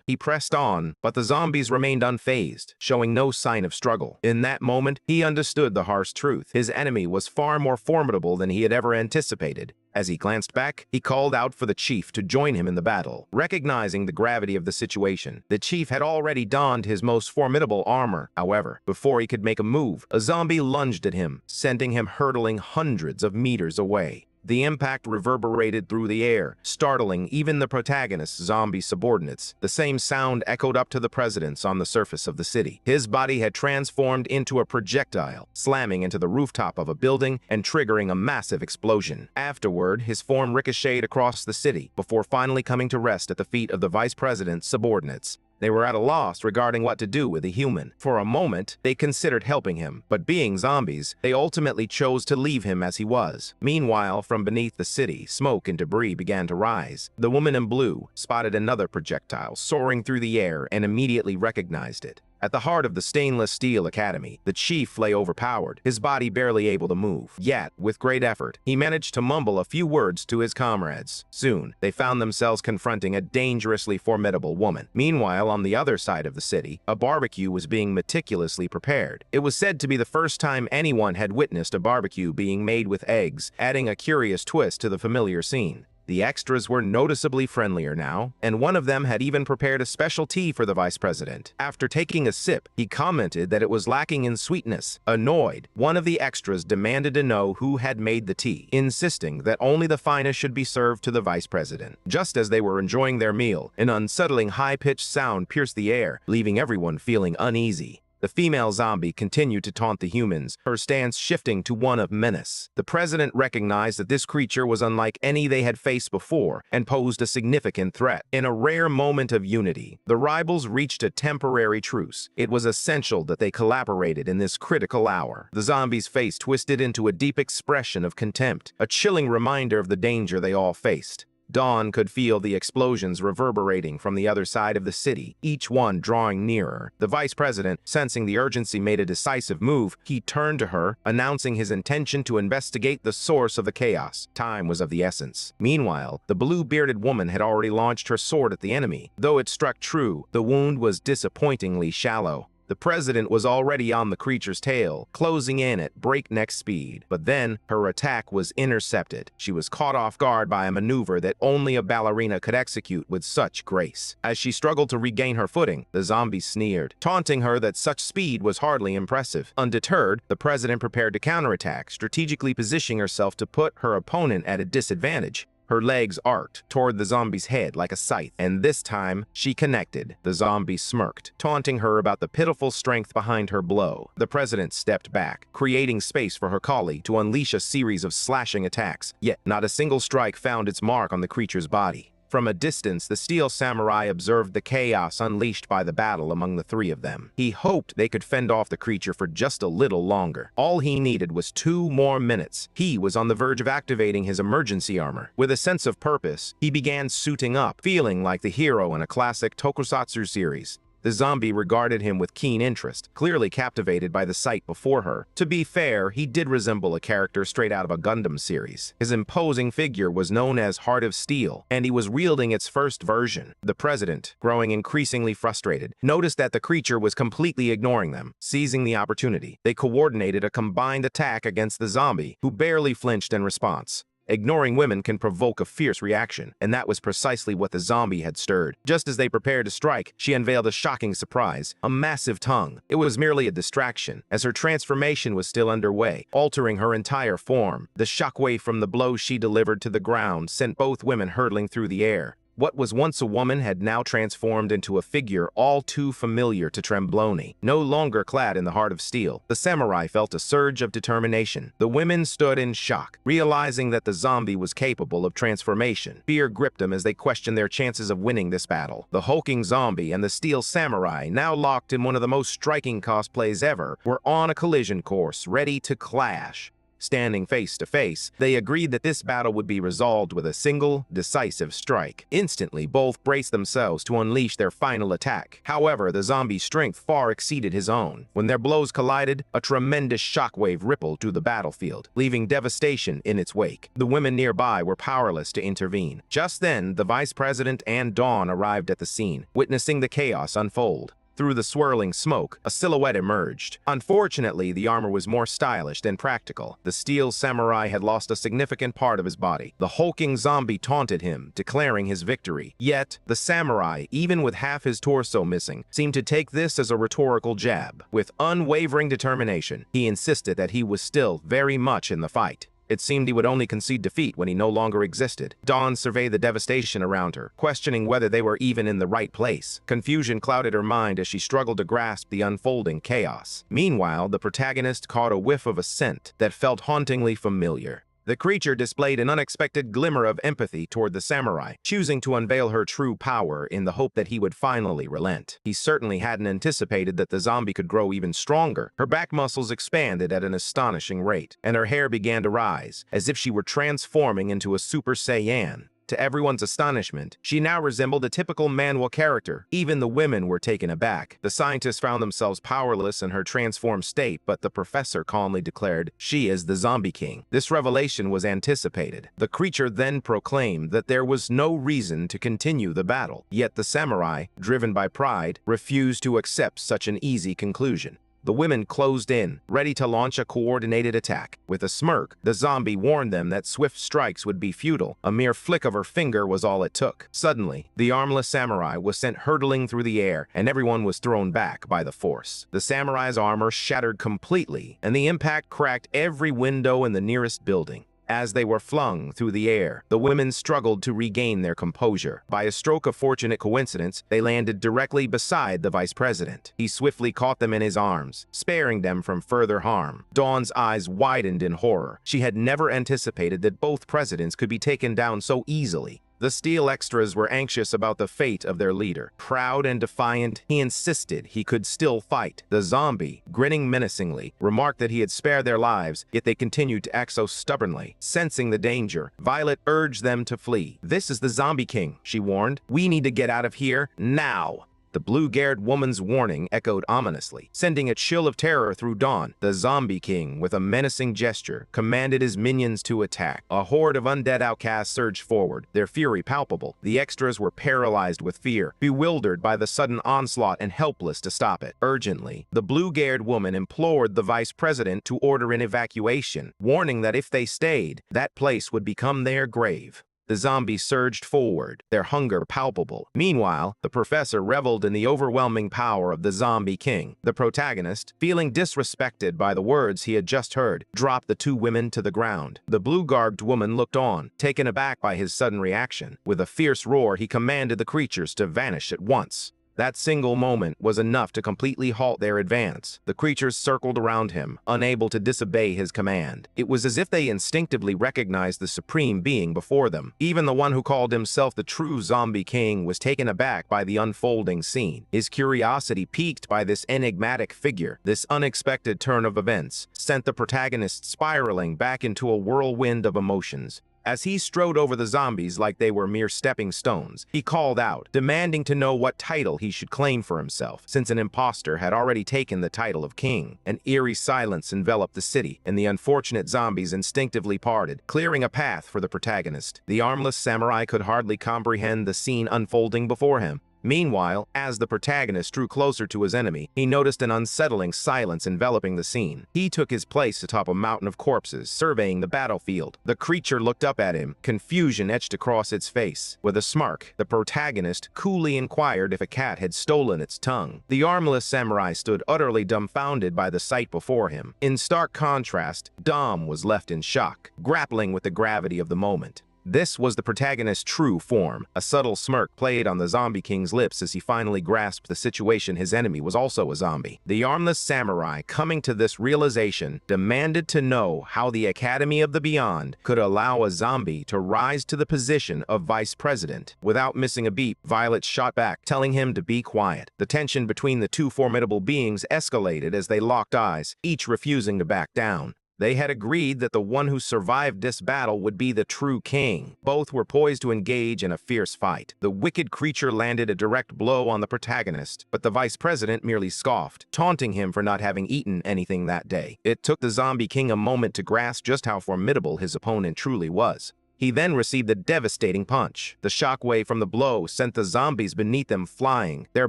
He pressed on, but the zombies remained unfazed, showing no sign of struggle. In that moment, he understood the harsh truth. His enemy was far more formidable than he had ever anticipated. As he glanced back, he called out for the chief to join him in the battle. Recognizing the gravity of the situation, the chief had already donned his most formidable armor. However, before he could make a move, a zombie lunged at him, sending him hurtling hundreds of meters away. The impact reverberated through the air, startling even the protagonist's zombie subordinates. The same sound echoed up to the presidents on the surface of the city. His body had transformed into a projectile, slamming into the rooftop of a building and triggering a massive explosion. Afterward, his form ricocheted across the city, before finally coming to rest at the feet of the vice president's subordinates. They were at a loss regarding what to do with the human. For a moment, they considered helping him, but being zombies, they ultimately chose to leave him as he was. Meanwhile, from beneath the city, smoke and debris began to rise. The woman in blue spotted another projectile soaring through the air and immediately recognized it. At the heart of the stainless steel academy, the chief lay overpowered, his body barely able to move. Yet, with great effort, he managed to mumble a few words to his comrades. Soon, they found themselves confronting a dangerously formidable woman. Meanwhile, on the other side of the city, a barbecue was being meticulously prepared. It was said to be the first time anyone had witnessed a barbecue being made with eggs, adding a curious twist to the familiar scene. The extras were noticeably friendlier now, and one of them had even prepared a special tea for the vice president. After taking a sip, he commented that it was lacking in sweetness. Annoyed, one of the extras demanded to know who had made the tea, insisting that only the finest should be served to the vice president. Just as they were enjoying their meal, an unsettling high-pitched sound pierced the air, leaving everyone feeling uneasy. The female zombie continued to taunt the humans, her stance shifting to one of menace. The president recognized that this creature was unlike any they had faced before and posed a significant threat. In a rare moment of unity, the rivals reached a temporary truce. It was essential that they collaborated in this critical hour. The zombie's face twisted into a deep expression of contempt, a chilling reminder of the danger they all faced. Dawn could feel the explosions reverberating from the other side of the city, each one drawing nearer. The vice president, sensing the urgency, made a decisive move. He turned to her, announcing his intention to investigate the source of the chaos. Time was of the essence. Meanwhile, the blue-bearded woman had already launched her sword at the enemy. Though it struck true, the wound was disappointingly shallow. The president was already on the creature's tail, closing in at breakneck speed. But then, her attack was intercepted. She was caught off guard by a maneuver that only a ballerina could execute with such grace. As she struggled to regain her footing, the zombie sneered, taunting her that such speed was hardly impressive. Undeterred, the president prepared to counterattack, strategically positioning herself to put her opponent at a disadvantage. Her legs arced toward the zombie's head like a scythe, and this time, she connected. The zombie smirked, taunting her about the pitiful strength behind her blow. The president stepped back, creating space for her colleague to unleash a series of slashing attacks, yet not a single strike found its mark on the creature's body. From a distance, the steel samurai observed the chaos unleashed by the battle among the three of them. He hoped they could fend off the creature for just a little longer. All he needed was 2 more minutes. He was on the verge of activating his emergency armor. With a sense of purpose, he began suiting up, feeling like the hero in a classic tokusatsu series. The zombie regarded him with keen interest, clearly captivated by the sight before her. To be fair, he did resemble a character straight out of a Gundam series. His imposing figure was known as Heart of Steel, and he was wielding its first version. The president, growing increasingly frustrated, noticed that the creature was completely ignoring them. Seizing the opportunity, they coordinated a combined attack against the zombie, who barely flinched in response. Ignoring women can provoke a fierce reaction, and that was precisely what the zombie had stirred. Just as they prepared to strike, she unveiled a shocking surprise, a massive tongue. It was merely a distraction, as her transformation was still underway, altering her entire form. The shockwave from the blow she delivered to the ground sent both women hurtling through the air. What was once a woman had now transformed into a figure all too familiar to Trembloni. No longer clad in the heart of steel, the samurai felt a surge of determination. The women stood in shock, realizing that the zombie was capable of transformation. Fear gripped them as they questioned their chances of winning this battle. The hulking zombie and the steel samurai, now locked in one of the most striking cosplays ever, were on a collision course, ready to clash. Standing face to face, they agreed that this battle would be resolved with a single, decisive strike. Instantly, both braced themselves to unleash their final attack. However, the zombie's strength far exceeded his own. When their blows collided, a tremendous shockwave rippled through the battlefield, leaving devastation in its wake. The women nearby were powerless to intervene. Just then, the vice president and Dawn arrived at the scene, witnessing the chaos unfold. Through the swirling smoke, a silhouette emerged. Unfortunately, the armor was more stylish than practical. The steel samurai had lost a significant part of his body. The hulking zombie taunted him, declaring his victory. Yet, the samurai, even with half his torso missing, seemed to take this as a rhetorical jab. With unwavering determination, he insisted that he was still very much in the fight. It seemed he would only concede defeat when he no longer existed. Dawn surveyed the devastation around her, questioning whether they were even in the right place. Confusion clouded her mind as she struggled to grasp the unfolding chaos. Meanwhile, the protagonist caught a whiff of a scent that felt hauntingly familiar. The creature displayed an unexpected glimmer of empathy toward the samurai, choosing to unveil her true power in the hope that he would finally relent. He certainly hadn't anticipated that the zombie could grow even stronger. Her back muscles expanded at an astonishing rate, and her hair began to rise, as if she were transforming into a Super Saiyan. To everyone's astonishment, she now resembled a typical Manhwa character. Even the women were taken aback. The scientists found themselves powerless in her transformed state, but the professor calmly declared, "She is the Zombie King." This revelation was anticipated. The creature then proclaimed that there was no reason to continue the battle. Yet the samurai, driven by pride, refused to accept such an easy conclusion. The women closed in, ready to launch a coordinated attack. With a smirk, the zombie warned them that swift strikes would be futile. A mere flick of her finger was all it took. Suddenly, the armless samurai was sent hurtling through the air, and everyone was thrown back by the force. The samurai's armor shattered completely, and the impact cracked every window in the nearest building. As they were flung through the air, the women struggled to regain their composure. By a stroke of fortunate coincidence, they landed directly beside the vice president. He swiftly caught them in his arms, sparing them from further harm. Dawn's eyes widened in horror. She had never anticipated that both presidents could be taken down so easily. The Steel Extras were anxious about the fate of their leader. Proud and defiant, he insisted he could still fight. The zombie, grinning menacingly, remarked that he had spared their lives, yet they continued to act so stubbornly. Sensing the danger, Violet urged them to flee. "This is the Zombie King," she warned. "We need to get out of here, now." The blue-haired woman's warning echoed ominously, sending a chill of terror through Dawn. The Zombie King, with a menacing gesture, commanded his minions to attack. A horde of undead outcasts surged forward, their fury palpable. The extras were paralyzed with fear, bewildered by the sudden onslaught and helpless to stop it. Urgently, the blue-haired woman implored the vice president to order an evacuation, warning that if they stayed, that place would become their grave. The zombies surged forward, their hunger palpable. Meanwhile, the professor reveled in the overwhelming power of the Zombie King. The protagonist, feeling disrespected by the words he had just heard, dropped the two women to the ground. The blue-garbed woman looked on, taken aback by his sudden reaction. With a fierce roar, he commanded the creatures to vanish at once. That single moment was enough to completely halt their advance. The creatures circled around him, unable to disobey his command. It was as if they instinctively recognized the supreme being before them. Even the one who called himself the true Zombie King was taken aback by the unfolding scene. His curiosity piqued by this enigmatic figure. This unexpected turn of events sent the protagonist spiraling back into a whirlwind of emotions. As he strode over the zombies like they were mere stepping stones, he called out, demanding to know what title he should claim for himself, since an imposter had already taken the title of king. An eerie silence enveloped the city, and the unfortunate zombies instinctively parted, clearing a path for the protagonist. The armless samurai could hardly comprehend the scene unfolding before him. Meanwhile, as the protagonist drew closer to his enemy, he noticed an unsettling silence enveloping the scene. He took his place atop a mountain of corpses, surveying the battlefield. The creature looked up at him, confusion etched across its face. With a smirk, the protagonist coolly inquired if a cat had stolen its tongue. The armless samurai stood utterly dumbfounded by the sight before him. In stark contrast, Dom was left in shock, grappling with the gravity of the moment. This was the protagonist's true form. A subtle smirk played on the Zombie King's lips as he finally grasped the situation. His enemy was also a zombie. The armless samurai, coming to this realization, demanded to know how the Academy of the Beyond could allow a zombie to rise to the position of vice president. Without missing a beat, Violet shot back, telling him to be quiet. The tension between the two formidable beings escalated as they locked eyes, each refusing to back down. They had agreed that the one who survived this battle would be the true king. Both were poised to engage in a fierce fight. The wicked creature landed a direct blow on the protagonist, but the vice president merely scoffed, taunting him for not having eaten anything that day. It took the Zombie King a moment to grasp just how formidable his opponent truly was. He then received a devastating punch. The shockwave from the blow sent the zombies beneath them flying, their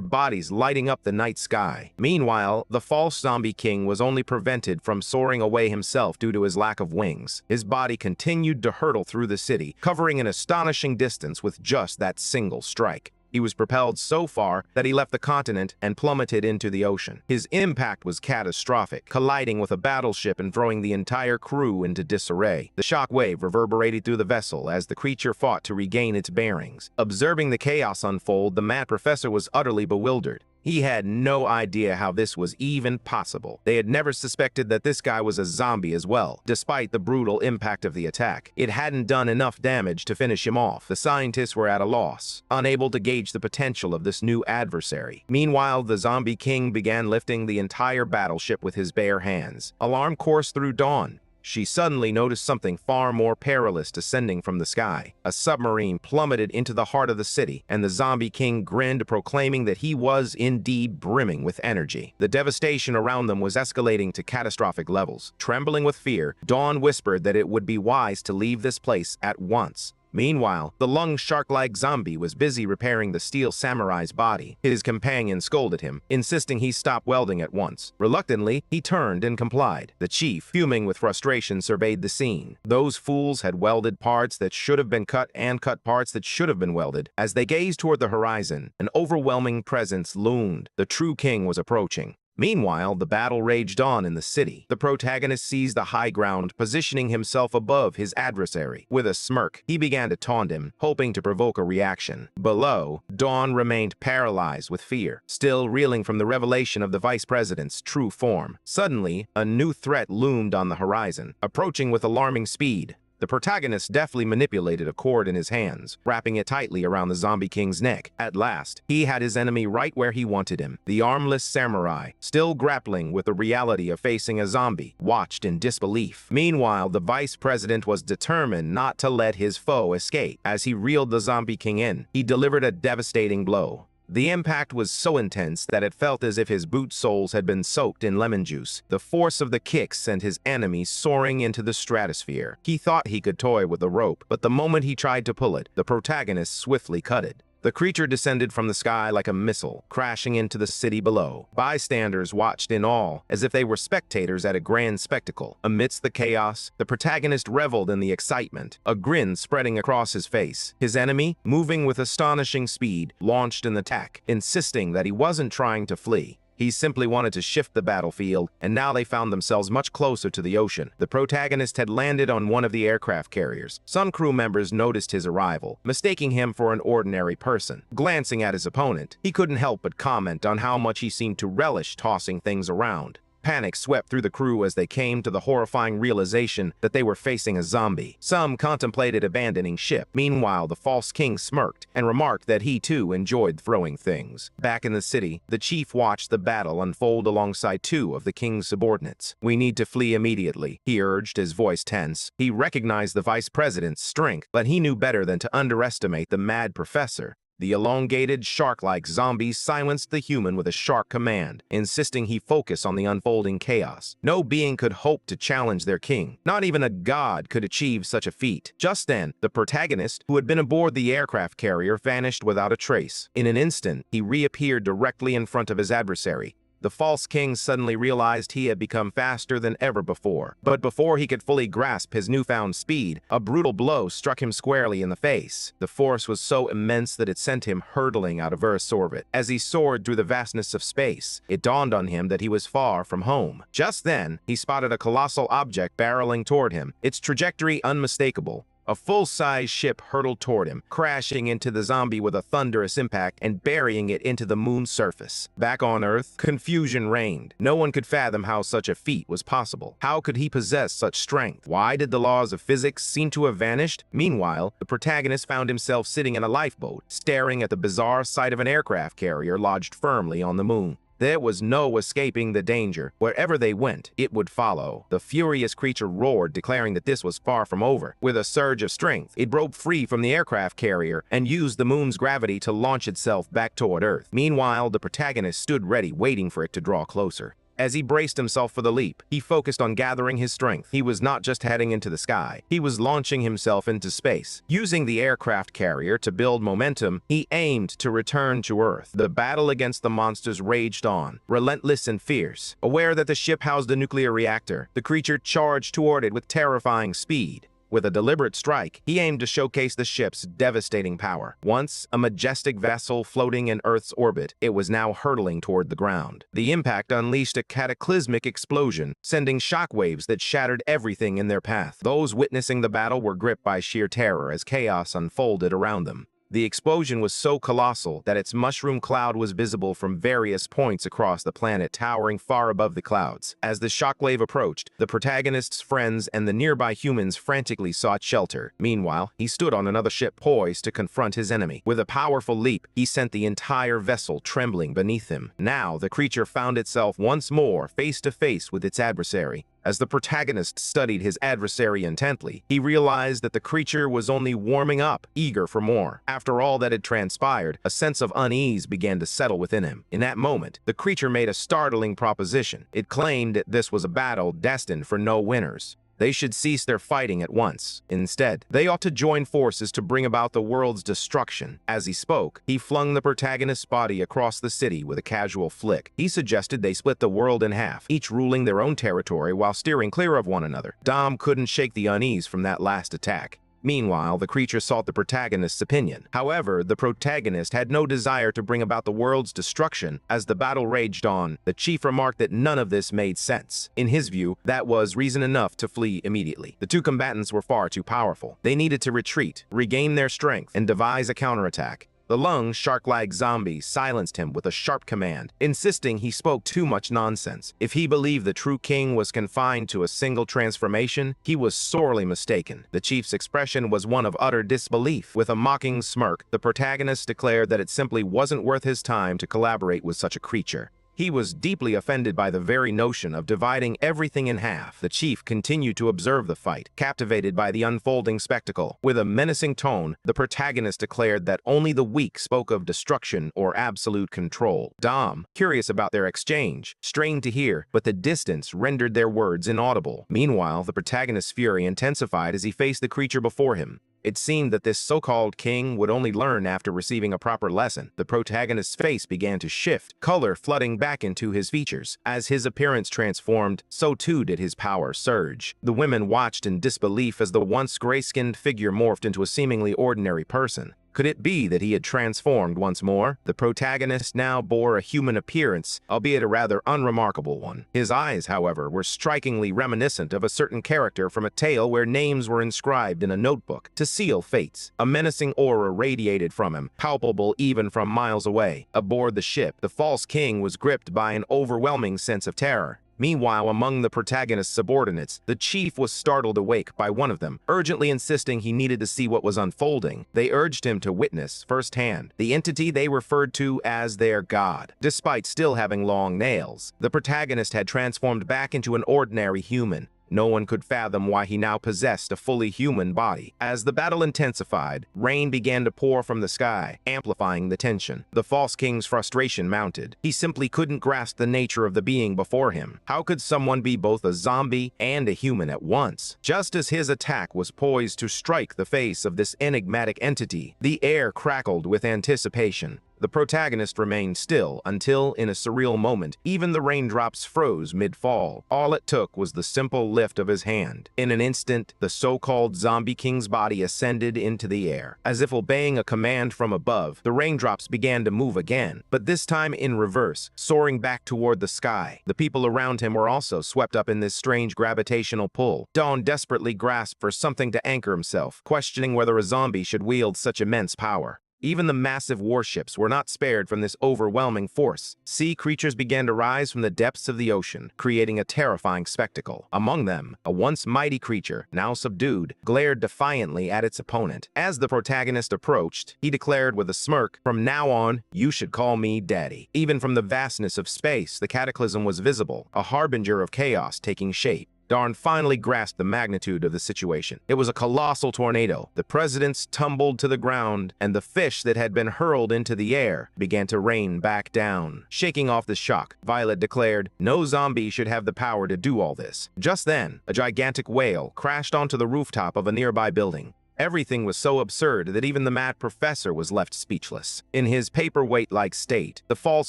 bodies lighting up the night sky. Meanwhile, the false Zombie King was only prevented from soaring away himself due to his lack of wings. His body continued to hurtle through the city, covering an astonishing distance with just that single strike. He was propelled so far that he left the continent and plummeted into the ocean. His impact was catastrophic, colliding with a battleship and throwing the entire crew into disarray. The shock wave reverberated through the vessel as the creature fought to regain its bearings. Observing the chaos unfold, the mad professor was utterly bewildered. He had no idea how this was even possible. They had never suspected that this guy was a zombie as well. Despite the brutal impact of the attack, it hadn't done enough damage to finish him off. The scientists were at a loss, unable to gauge the potential of this new adversary. Meanwhile, the Zombie King began lifting the entire battleship with his bare hands. Alarm coursed through Dawn. She suddenly noticed something far more perilous descending from the sky. A submarine plummeted into the heart of the city, and the Zombie King grinned, proclaiming that he was indeed brimming with energy. The devastation around them was escalating to catastrophic levels. Trembling with fear, Dawn whispered that it would be wise to leave this place at once. Meanwhile, the lung shark-like zombie was busy repairing the steel samurai's body. His companion scolded him, insisting he stop welding at once. Reluctantly, he turned and complied. The chief, fuming with frustration, surveyed the scene. Those fools had welded parts that should have been cut and cut parts that should have been welded. As they gazed toward the horizon, an overwhelming presence loomed. The true king was approaching. Meanwhile, the battle raged on in the city. The protagonist seized the high ground, positioning himself above his adversary. With a smirk, he began to taunt him, hoping to provoke a reaction. Below, Dawn remained paralyzed with fear, still reeling from the revelation of the vice president's true form. Suddenly, a new threat loomed on the horizon, approaching with alarming speed. The protagonist deftly manipulated a cord in his hands, wrapping it tightly around the zombie king's neck. At last, he had his enemy right where he wanted him. The armless samurai, still grappling with the reality of facing a zombie, watched in disbelief. Meanwhile, the vice president was determined not to let his foe escape. As he reeled the zombie king in, he delivered a devastating blow. The impact was so intense that it felt as if his boot soles had been soaked in lemon juice. The force of the kick sent his enemy soaring into the stratosphere. He thought he could toy with the rope, but the moment he tried to pull it, the protagonist swiftly cut it. The creature descended from the sky like a missile, crashing into the city below. Bystanders watched in awe, as if they were spectators at a grand spectacle. Amidst the chaos, the protagonist reveled in the excitement, a grin spreading across his face. His enemy, moving with astonishing speed, launched an attack, insisting that he wasn't trying to flee. He simply wanted to shift the battlefield, and now they found themselves much closer to the ocean. The protagonist had landed on one of the aircraft carriers. Some crew members noticed his arrival, mistaking him for an ordinary person. Glancing at his opponent, he couldn't help but comment on how much he seemed to relish tossing things around. Panic swept through the crew as they came to the horrifying realization that they were facing a zombie. Some contemplated abandoning ship. Meanwhile, the false king smirked and remarked that he too enjoyed throwing things. Back in the city, the chief watched the battle unfold alongside two of the king's subordinates. "We need to flee immediately," he urged, his voice tense. He recognized the vice president's strength, but he knew better than to underestimate the mad professor. The elongated, shark-like zombies silenced the human with a sharp command, insisting he focus on the unfolding chaos. No being could hope to challenge their king. Not even a god could achieve such a feat. Just then, the protagonist, who had been aboard the aircraft carrier, vanished without a trace. In an instant, he reappeared directly in front of his adversary. The false king suddenly realized he had become faster than ever before. But before he could fully grasp his newfound speed, a brutal blow struck him squarely in the face. The force was so immense that it sent him hurtling out of Earth's orbit. As he soared through the vastness of space, it dawned on him that he was far from home. Just then, he spotted a colossal object barreling toward him, its trajectory unmistakable. A full-size ship hurtled toward him, crashing into the zombie with a thunderous impact and burying it into the moon's surface. Back on Earth, confusion reigned. No one could fathom how such a feat was possible. How could he possess such strength? Why did the laws of physics seem to have vanished? Meanwhile, the protagonist found himself sitting in a lifeboat, staring at the bizarre sight of an aircraft carrier lodged firmly on the moon. There was no escaping the danger. Wherever they went, it would follow. The furious creature roared, declaring that this was far from over. With a surge of strength, it broke free from the aircraft carrier and used the moon's gravity to launch itself back toward Earth. Meanwhile, the protagonist stood ready, waiting for it to draw closer. As he braced himself for the leap, he focused on gathering his strength. He was not just heading into the sky, he was launching himself into space. Using the aircraft carrier to build momentum, he aimed to return to Earth. The battle against the monsters raged on, relentless and fierce. Aware that the ship housed a nuclear reactor, the creature charged toward it with terrifying speed. With a deliberate strike, he aimed to showcase the ship's devastating power. Once a majestic vessel floating in Earth's orbit, it was now hurtling toward the ground. The impact unleashed a cataclysmic explosion, sending shockwaves that shattered everything in their path. Those witnessing the battle were gripped by sheer terror as chaos unfolded around them. The explosion was so colossal that its mushroom cloud was visible from various points across the planet, towering far above the clouds. As the shockwave approached, the protagonist's friends and the nearby humans frantically sought shelter. Meanwhile, he stood on another ship poised to confront his enemy. With a powerful leap, he sent the entire vessel trembling beneath him. Now, the creature found itself once more face to face with its adversary. As the protagonist studied his adversary intently, he realized that the creature was only warming up, eager for more. After all that had transpired, a sense of unease began to settle within him. In that moment, the creature made a startling proposition. It claimed that this was a battle destined for no winners. They should cease their fighting at once. Instead, they ought to join forces to bring about the world's destruction. As he spoke, he flung the protagonist's body across the city with a casual flick. He suggested they split the world in half, each ruling their own territory while steering clear of one another. Dom couldn't shake the unease from that last attack. Meanwhile, the creature sought the protagonist's opinion. However, the protagonist had no desire to bring about the world's destruction. As the battle raged on, the chief remarked that none of this made sense. In his view, that was reason enough to flee immediately. The two combatants were far too powerful. They needed to retreat, regain their strength, and devise a counterattack. The lung, shark-like zombie silenced him with a sharp command, insisting he spoke too much nonsense. If he believed the true king was confined to a single transformation, he was sorely mistaken. The chief's expression was one of utter disbelief. With a mocking smirk, the protagonist declared that it simply wasn't worth his time to collaborate with such a creature. He was deeply offended by the very notion of dividing everything in half. The chief continued to observe the fight, captivated by the unfolding spectacle. With a menacing tone, the protagonist declared that only the weak spoke of destruction or absolute control. Dom, curious about their exchange, strained to hear, but the distance rendered their words inaudible. Meanwhile, the protagonist's fury intensified as he faced the creature before him. It seemed that this so-called king would only learn after receiving a proper lesson. The protagonist's face began to shift, color flooding back into his features. As his appearance transformed, so too did his power surge. The women watched in disbelief as the once gray-skinned figure morphed into a seemingly ordinary person. Could it be that he had transformed once more? The protagonist now bore a human appearance, albeit a rather unremarkable one. His eyes, however, were strikingly reminiscent of a certain character from a tale where names were inscribed in a notebook to seal fates. A menacing aura radiated from him, palpable even from miles away. Aboard the ship, the false king was gripped by an overwhelming sense of terror. Meanwhile, among the protagonist's subordinates, the chief was startled awake by one of them, urgently insisting he needed to see what was unfolding. They urged him to witness firsthand the entity they referred to as their god. Despite still having long nails, the protagonist had transformed back into an ordinary human. No one could fathom why he now possessed a fully human body. As the battle intensified, rain began to pour from the sky, amplifying the tension. The false king's frustration mounted. He simply couldn't grasp the nature of the being before him. How could someone be both a zombie and a human at once? Just as his attack was poised to strike the face of this enigmatic entity, the air crackled with anticipation. The protagonist remained still until, in a surreal moment, even the raindrops froze mid-fall. All it took was the simple lift of his hand. In an instant, the so-called zombie king's body ascended into the air. As if obeying a command from above, the raindrops began to move again, but this time in reverse, soaring back toward the sky. The people around him were also swept up in this strange gravitational pull. Dawn desperately grasped for something to anchor himself, questioning whether a zombie should wield such immense power. Even the massive warships were not spared from this overwhelming force. Sea creatures began to rise from the depths of the ocean, creating a terrifying spectacle. Among them, a once mighty creature, now subdued, glared defiantly at its opponent. As the protagonist approached, he declared with a smirk, "From now on, you should call me Daddy." Even from the vastness of space, the cataclysm was visible, a harbinger of chaos taking shape. Darn finally grasped the magnitude of the situation. It was a colossal tornado. The presidents tumbled to the ground, and the fish that had been hurled into the air began to rain back down. Shaking off the shock, Violet declared, "No zombie should have the power to do all this." Just then, a gigantic whale crashed onto the rooftop of a nearby building. Everything was so absurd that even the mad professor was left speechless. In his paperweight-like state, the false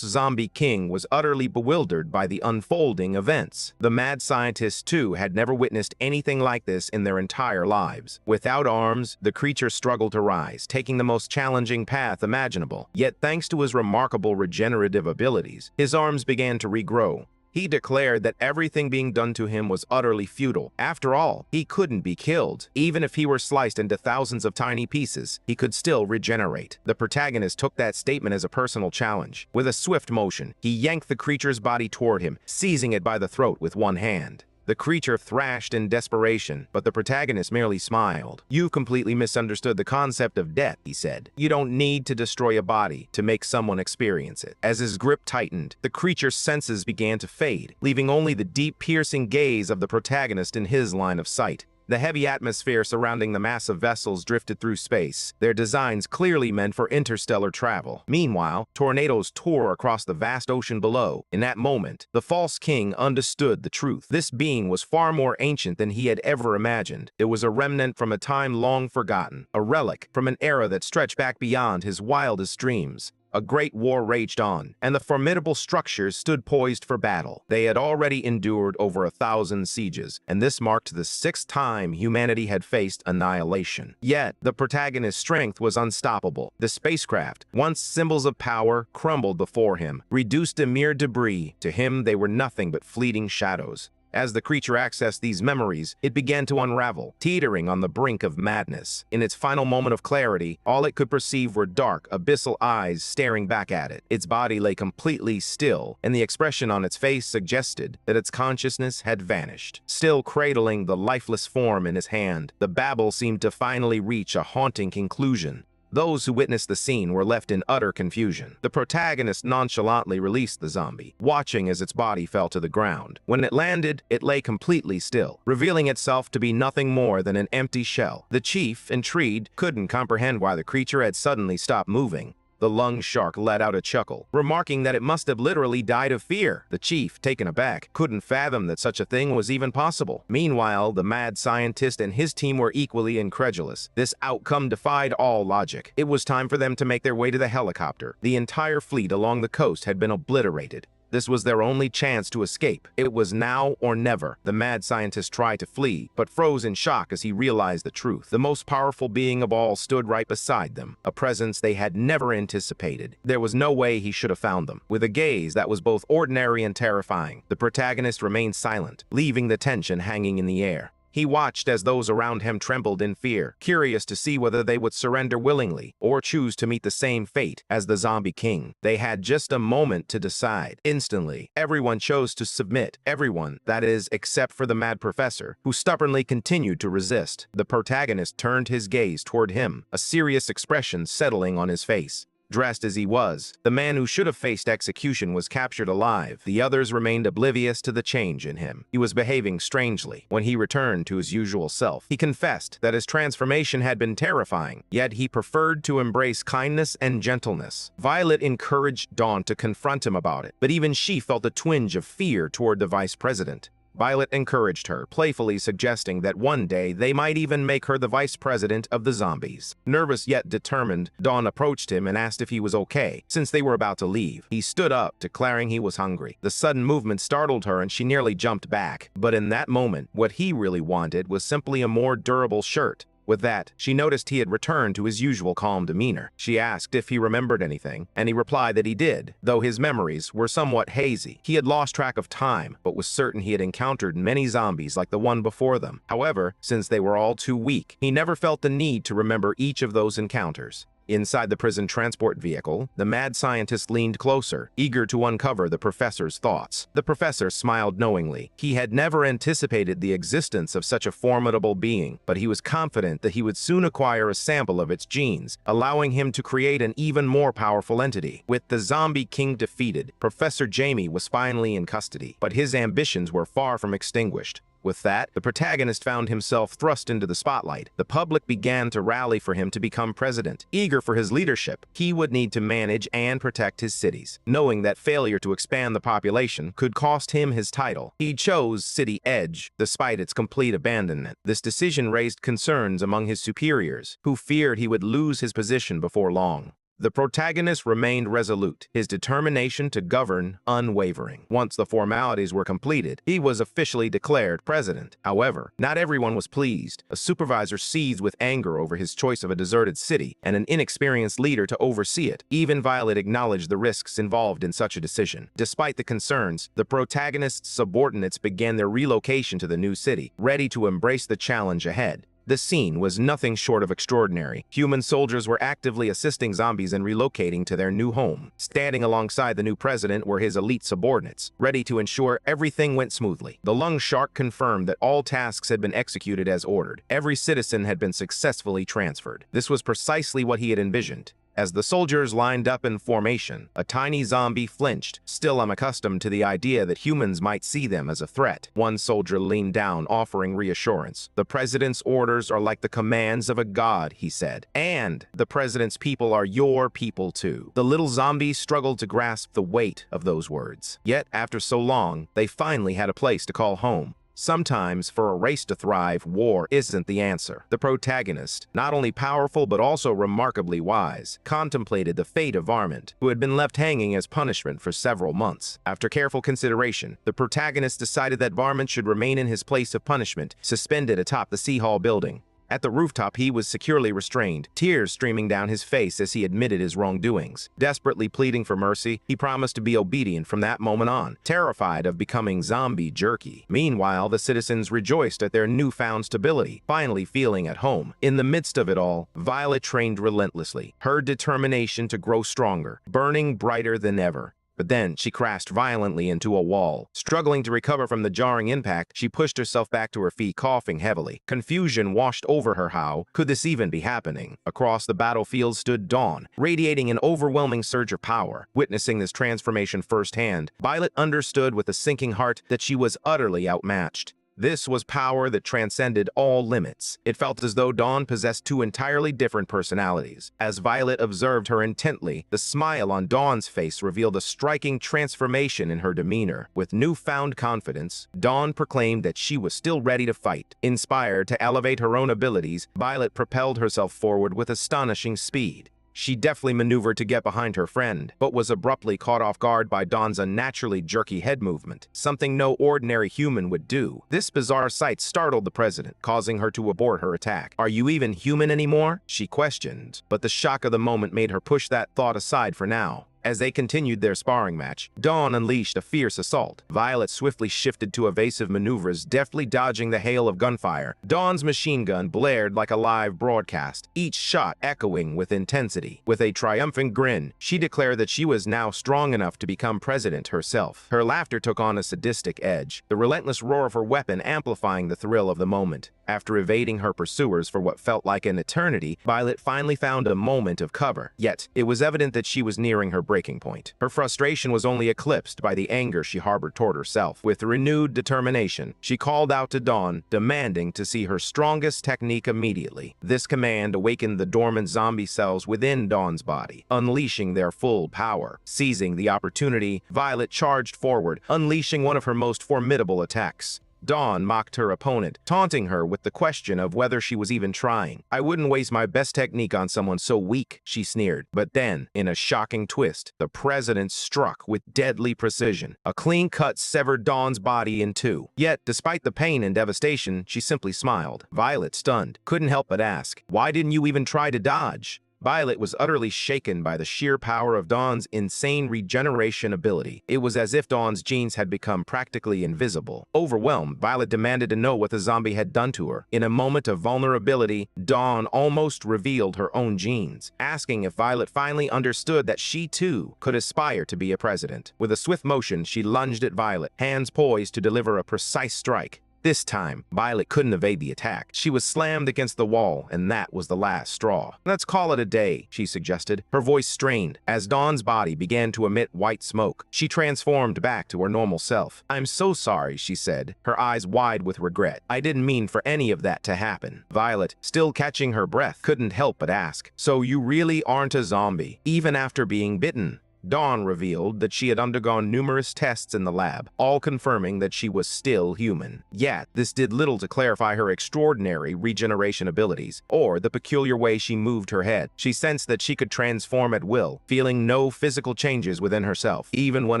zombie king was utterly bewildered by the unfolding events. The mad scientists, too, had never witnessed anything like this in their entire lives. Without arms, the creature struggled to rise, taking the most challenging path imaginable. Yet, thanks to his remarkable regenerative abilities, his arms began to regrow. He declared that everything being done to him was utterly futile. After all, he couldn't be killed. Even if he were sliced into thousands of tiny pieces, he could still regenerate. The protagonist took that statement as a personal challenge. With a swift motion, he yanked the creature's body toward him, seizing it by the throat with one hand. The creature thrashed in desperation, but the protagonist merely smiled. "You've completely misunderstood the concept of death," he said. "You don't need to destroy a body to make someone experience it." As his grip tightened, the creature's senses began to fade, leaving only the deep, piercing gaze of the protagonist in his line of sight. The heavy atmosphere surrounding the massive vessels drifted through space, their designs clearly meant for interstellar travel. Meanwhile, tornadoes tore across the vast ocean below. In that moment, the false king understood the truth. This being was far more ancient than he had ever imagined. It was a remnant from a time long forgotten, a relic from an era that stretched back beyond his wildest dreams. A great war raged on, and the formidable structures stood poised for battle. They had already endured over 1,000 sieges, and this marked the 6th time humanity had faced annihilation. Yet, the protagonist's strength was unstoppable. The spacecraft, once symbols of power, crumbled before him, reduced to mere debris. To him, they were nothing but fleeting shadows. As the creature accessed these memories, it began to unravel, teetering on the brink of madness. In its final moment of clarity, all it could perceive were dark, abyssal eyes staring back at it. Its body lay completely still, and the expression on its face suggested that its consciousness had vanished. Still cradling the lifeless form in his hand, the babble seemed to finally reach a haunting conclusion. Those who witnessed the scene were left in utter confusion. The protagonist nonchalantly released the zombie, watching as its body fell to the ground. When it landed, it lay completely still, revealing itself to be nothing more than an empty shell. The chief, intrigued, couldn't comprehend why the creature had suddenly stopped moving. The lung shark let out a chuckle, remarking that it must have literally died of fear. The chief, taken aback, couldn't fathom that such a thing was even possible. Meanwhile, the mad scientist and his team were equally incredulous. This outcome defied all logic. It was time for them to make their way to the helicopter. The entire fleet along the coast had been obliterated. This was their only chance to escape. It was now or never. The mad scientist tried to flee, but froze in shock as he realized the truth. The most powerful being of all stood right beside them, a presence they had never anticipated. There was no way he should have found them. With a gaze that was both ordinary and terrifying, the protagonist remained silent, leaving the tension hanging in the air. He watched as those around him trembled in fear, curious to see whether they would surrender willingly or choose to meet the same fate as the zombie king. They had just a moment to decide. Instantly, everyone chose to submit. Everyone, that is, except for the mad professor, who stubbornly continued to resist. The protagonist turned his gaze toward him, a serious expression settling on his face. Dressed as he was, the man who should have faced execution was captured alive. The others remained oblivious to the change in him. He was behaving strangely. When he returned to his usual self, he confessed that his transformation had been terrifying, yet he preferred to embrace kindness and gentleness. Violet encouraged Dawn to confront him about it, but even she felt a twinge of fear toward the vice president. Violet encouraged her, playfully suggesting that one day they might even make her the vice president of the zombies. Nervous yet determined, Dawn approached him and asked if he was okay, since they were about to leave. He stood up, declaring he was hungry. The sudden movement startled her and she nearly jumped back. But in that moment, what he really wanted was simply a more durable shirt. With that, she noticed he had returned to his usual calm demeanor. She asked if he remembered anything, and he replied that he did, though his memories were somewhat hazy. He had lost track of time, but was certain he had encountered many zombies like the one before them. However, since they were all too weak, he never felt the need to remember each of those encounters. Inside the prison transport vehicle, the mad scientist leaned closer, eager to uncover the professor's thoughts. The professor smiled knowingly. He had never anticipated the existence of such a formidable being, but he was confident that he would soon acquire a sample of its genes, allowing him to create an even more powerful entity. With the zombie king defeated, Professor Jamie was finally in custody, but his ambitions were far from extinguished. With that, the protagonist found himself thrust into the spotlight. The public began to rally for him to become president. Eager for his leadership, he would need to manage and protect his cities. Knowing that failure to expand the population could cost him his title, he chose City Edge, despite its complete abandonment. This decision raised concerns among his superiors, who feared he would lose his position before long. The protagonist remained resolute, his determination to govern unwavering. Once the formalities were completed, he was officially declared president. However, not everyone was pleased. A supervisor seethed with anger over his choice of a deserted city and an inexperienced leader to oversee it. Even Violet acknowledged the risks involved in such a decision. Despite the concerns, the protagonist's subordinates began their relocation to the new city, ready to embrace the challenge ahead. The scene was nothing short of extraordinary. Human soldiers were actively assisting zombies in relocating to their new home. Standing alongside the new president were his elite subordinates, ready to ensure everything went smoothly. The lung shark confirmed that all tasks had been executed as ordered. Every citizen had been successfully transferred. This was precisely what he had envisioned. As the soldiers lined up in formation, a tiny zombie flinched, still unaccustomed to the idea that humans might see them as a threat. One soldier leaned down, offering reassurance. "The president's orders are like the commands of a god," he said. "And the president's people are your people too." The little zombie struggled to grasp the weight of those words. Yet, after so long, they finally had a place to call home. Sometimes, for a race to thrive, war isn't the answer. The protagonist, not only powerful but also remarkably wise, contemplated the fate of Varmint, who had been left hanging as punishment for several months. After careful consideration, the protagonist decided that Varmint should remain in his place of punishment, suspended atop the Sea Hall building. At the rooftop, he was securely restrained, tears streaming down his face as he admitted his wrongdoings. Desperately pleading for mercy, he promised to be obedient from that moment on, terrified of becoming zombie jerky. Meanwhile, the citizens rejoiced at their newfound stability, finally feeling at home. In the midst of it all, Violet trained relentlessly, her determination to grow stronger, burning brighter than ever. But then she crashed violently into a wall. Struggling to recover from the jarring impact, she pushed herself back to her feet, coughing heavily. Confusion washed over her. How could this even be happening? Across the battlefield stood Dawn, radiating an overwhelming surge of power. Witnessing this transformation firsthand, Violet understood with a sinking heart that she was utterly outmatched. This was power that transcended all limits. It felt as though Dawn possessed two entirely different personalities. As Violet observed her intently, the smile on Dawn's face revealed a striking transformation in her demeanor. With newfound confidence, Dawn proclaimed that she was still ready to fight. Inspired to elevate her own abilities, Violet propelled herself forward with astonishing speed. She deftly maneuvered to get behind her friend, but was abruptly caught off guard by Dawn's unnaturally jerky head movement, something no ordinary human would do. This bizarre sight startled the president, causing her to abort her attack. "Are you even human anymore?" she questioned, but the shock of the moment made her push that thought aside for now. As they continued their sparring match, Dawn unleashed a fierce assault. Violet swiftly shifted to evasive maneuvers, deftly dodging the hail of gunfire. Dawn's machine gun blared like a live broadcast, each shot echoing with intensity. With a triumphant grin, she declared that she was now strong enough to become president herself. Her laughter took on a sadistic edge, the relentless roar of her weapon amplifying the thrill of the moment. After evading her pursuers for what felt like an eternity, Violet finally found a moment of cover. Yet, it was evident that she was nearing her breaking point. Her frustration was only eclipsed by the anger she harbored toward herself. With renewed determination, she called out to Dawn, demanding to see her strongest technique immediately. This command awakened the dormant zombie cells within Dawn's body, unleashing their full power. Seizing the opportunity, Violet charged forward, unleashing one of her most formidable attacks. Dawn mocked her opponent, taunting her with the question of whether she was even trying. "I wouldn't waste my best technique on someone so weak," she sneered. But then, in a shocking twist, the president struck with deadly precision. A clean cut severed Dawn's body in two. Yet, despite the pain and devastation, she simply smiled. Violet, stunned, couldn't help but ask, "Why didn't you even try to dodge?" Violet was utterly shaken by the sheer power of Dawn's insane regeneration ability. It was as if Dawn's genes had become practically invisible. Overwhelmed, Violet demanded to know what the zombie had done to her. In a moment of vulnerability, Dawn almost revealed her own genes, asking if Violet finally understood that she too could aspire to be a president. With a swift motion, she lunged at Violet, hands poised to deliver a precise strike. This time, Violet couldn't evade the attack. She was slammed against the wall, and that was the last straw. "Let's call it a day," she suggested, her voice strained. As Dawn's body began to emit white smoke, she transformed back to her normal self. "I'm so sorry," she said, her eyes wide with regret. "I didn't mean for any of that to happen." Violet, still catching her breath, couldn't help but ask, "So you really aren't a zombie, even after being bitten?" Dawn revealed that she had undergone numerous tests in the lab, all confirming that she was still human. Yet, this did little to clarify her extraordinary regeneration abilities, or the peculiar way she moved her head. She sensed that she could transform at will, feeling no physical changes within herself. Even when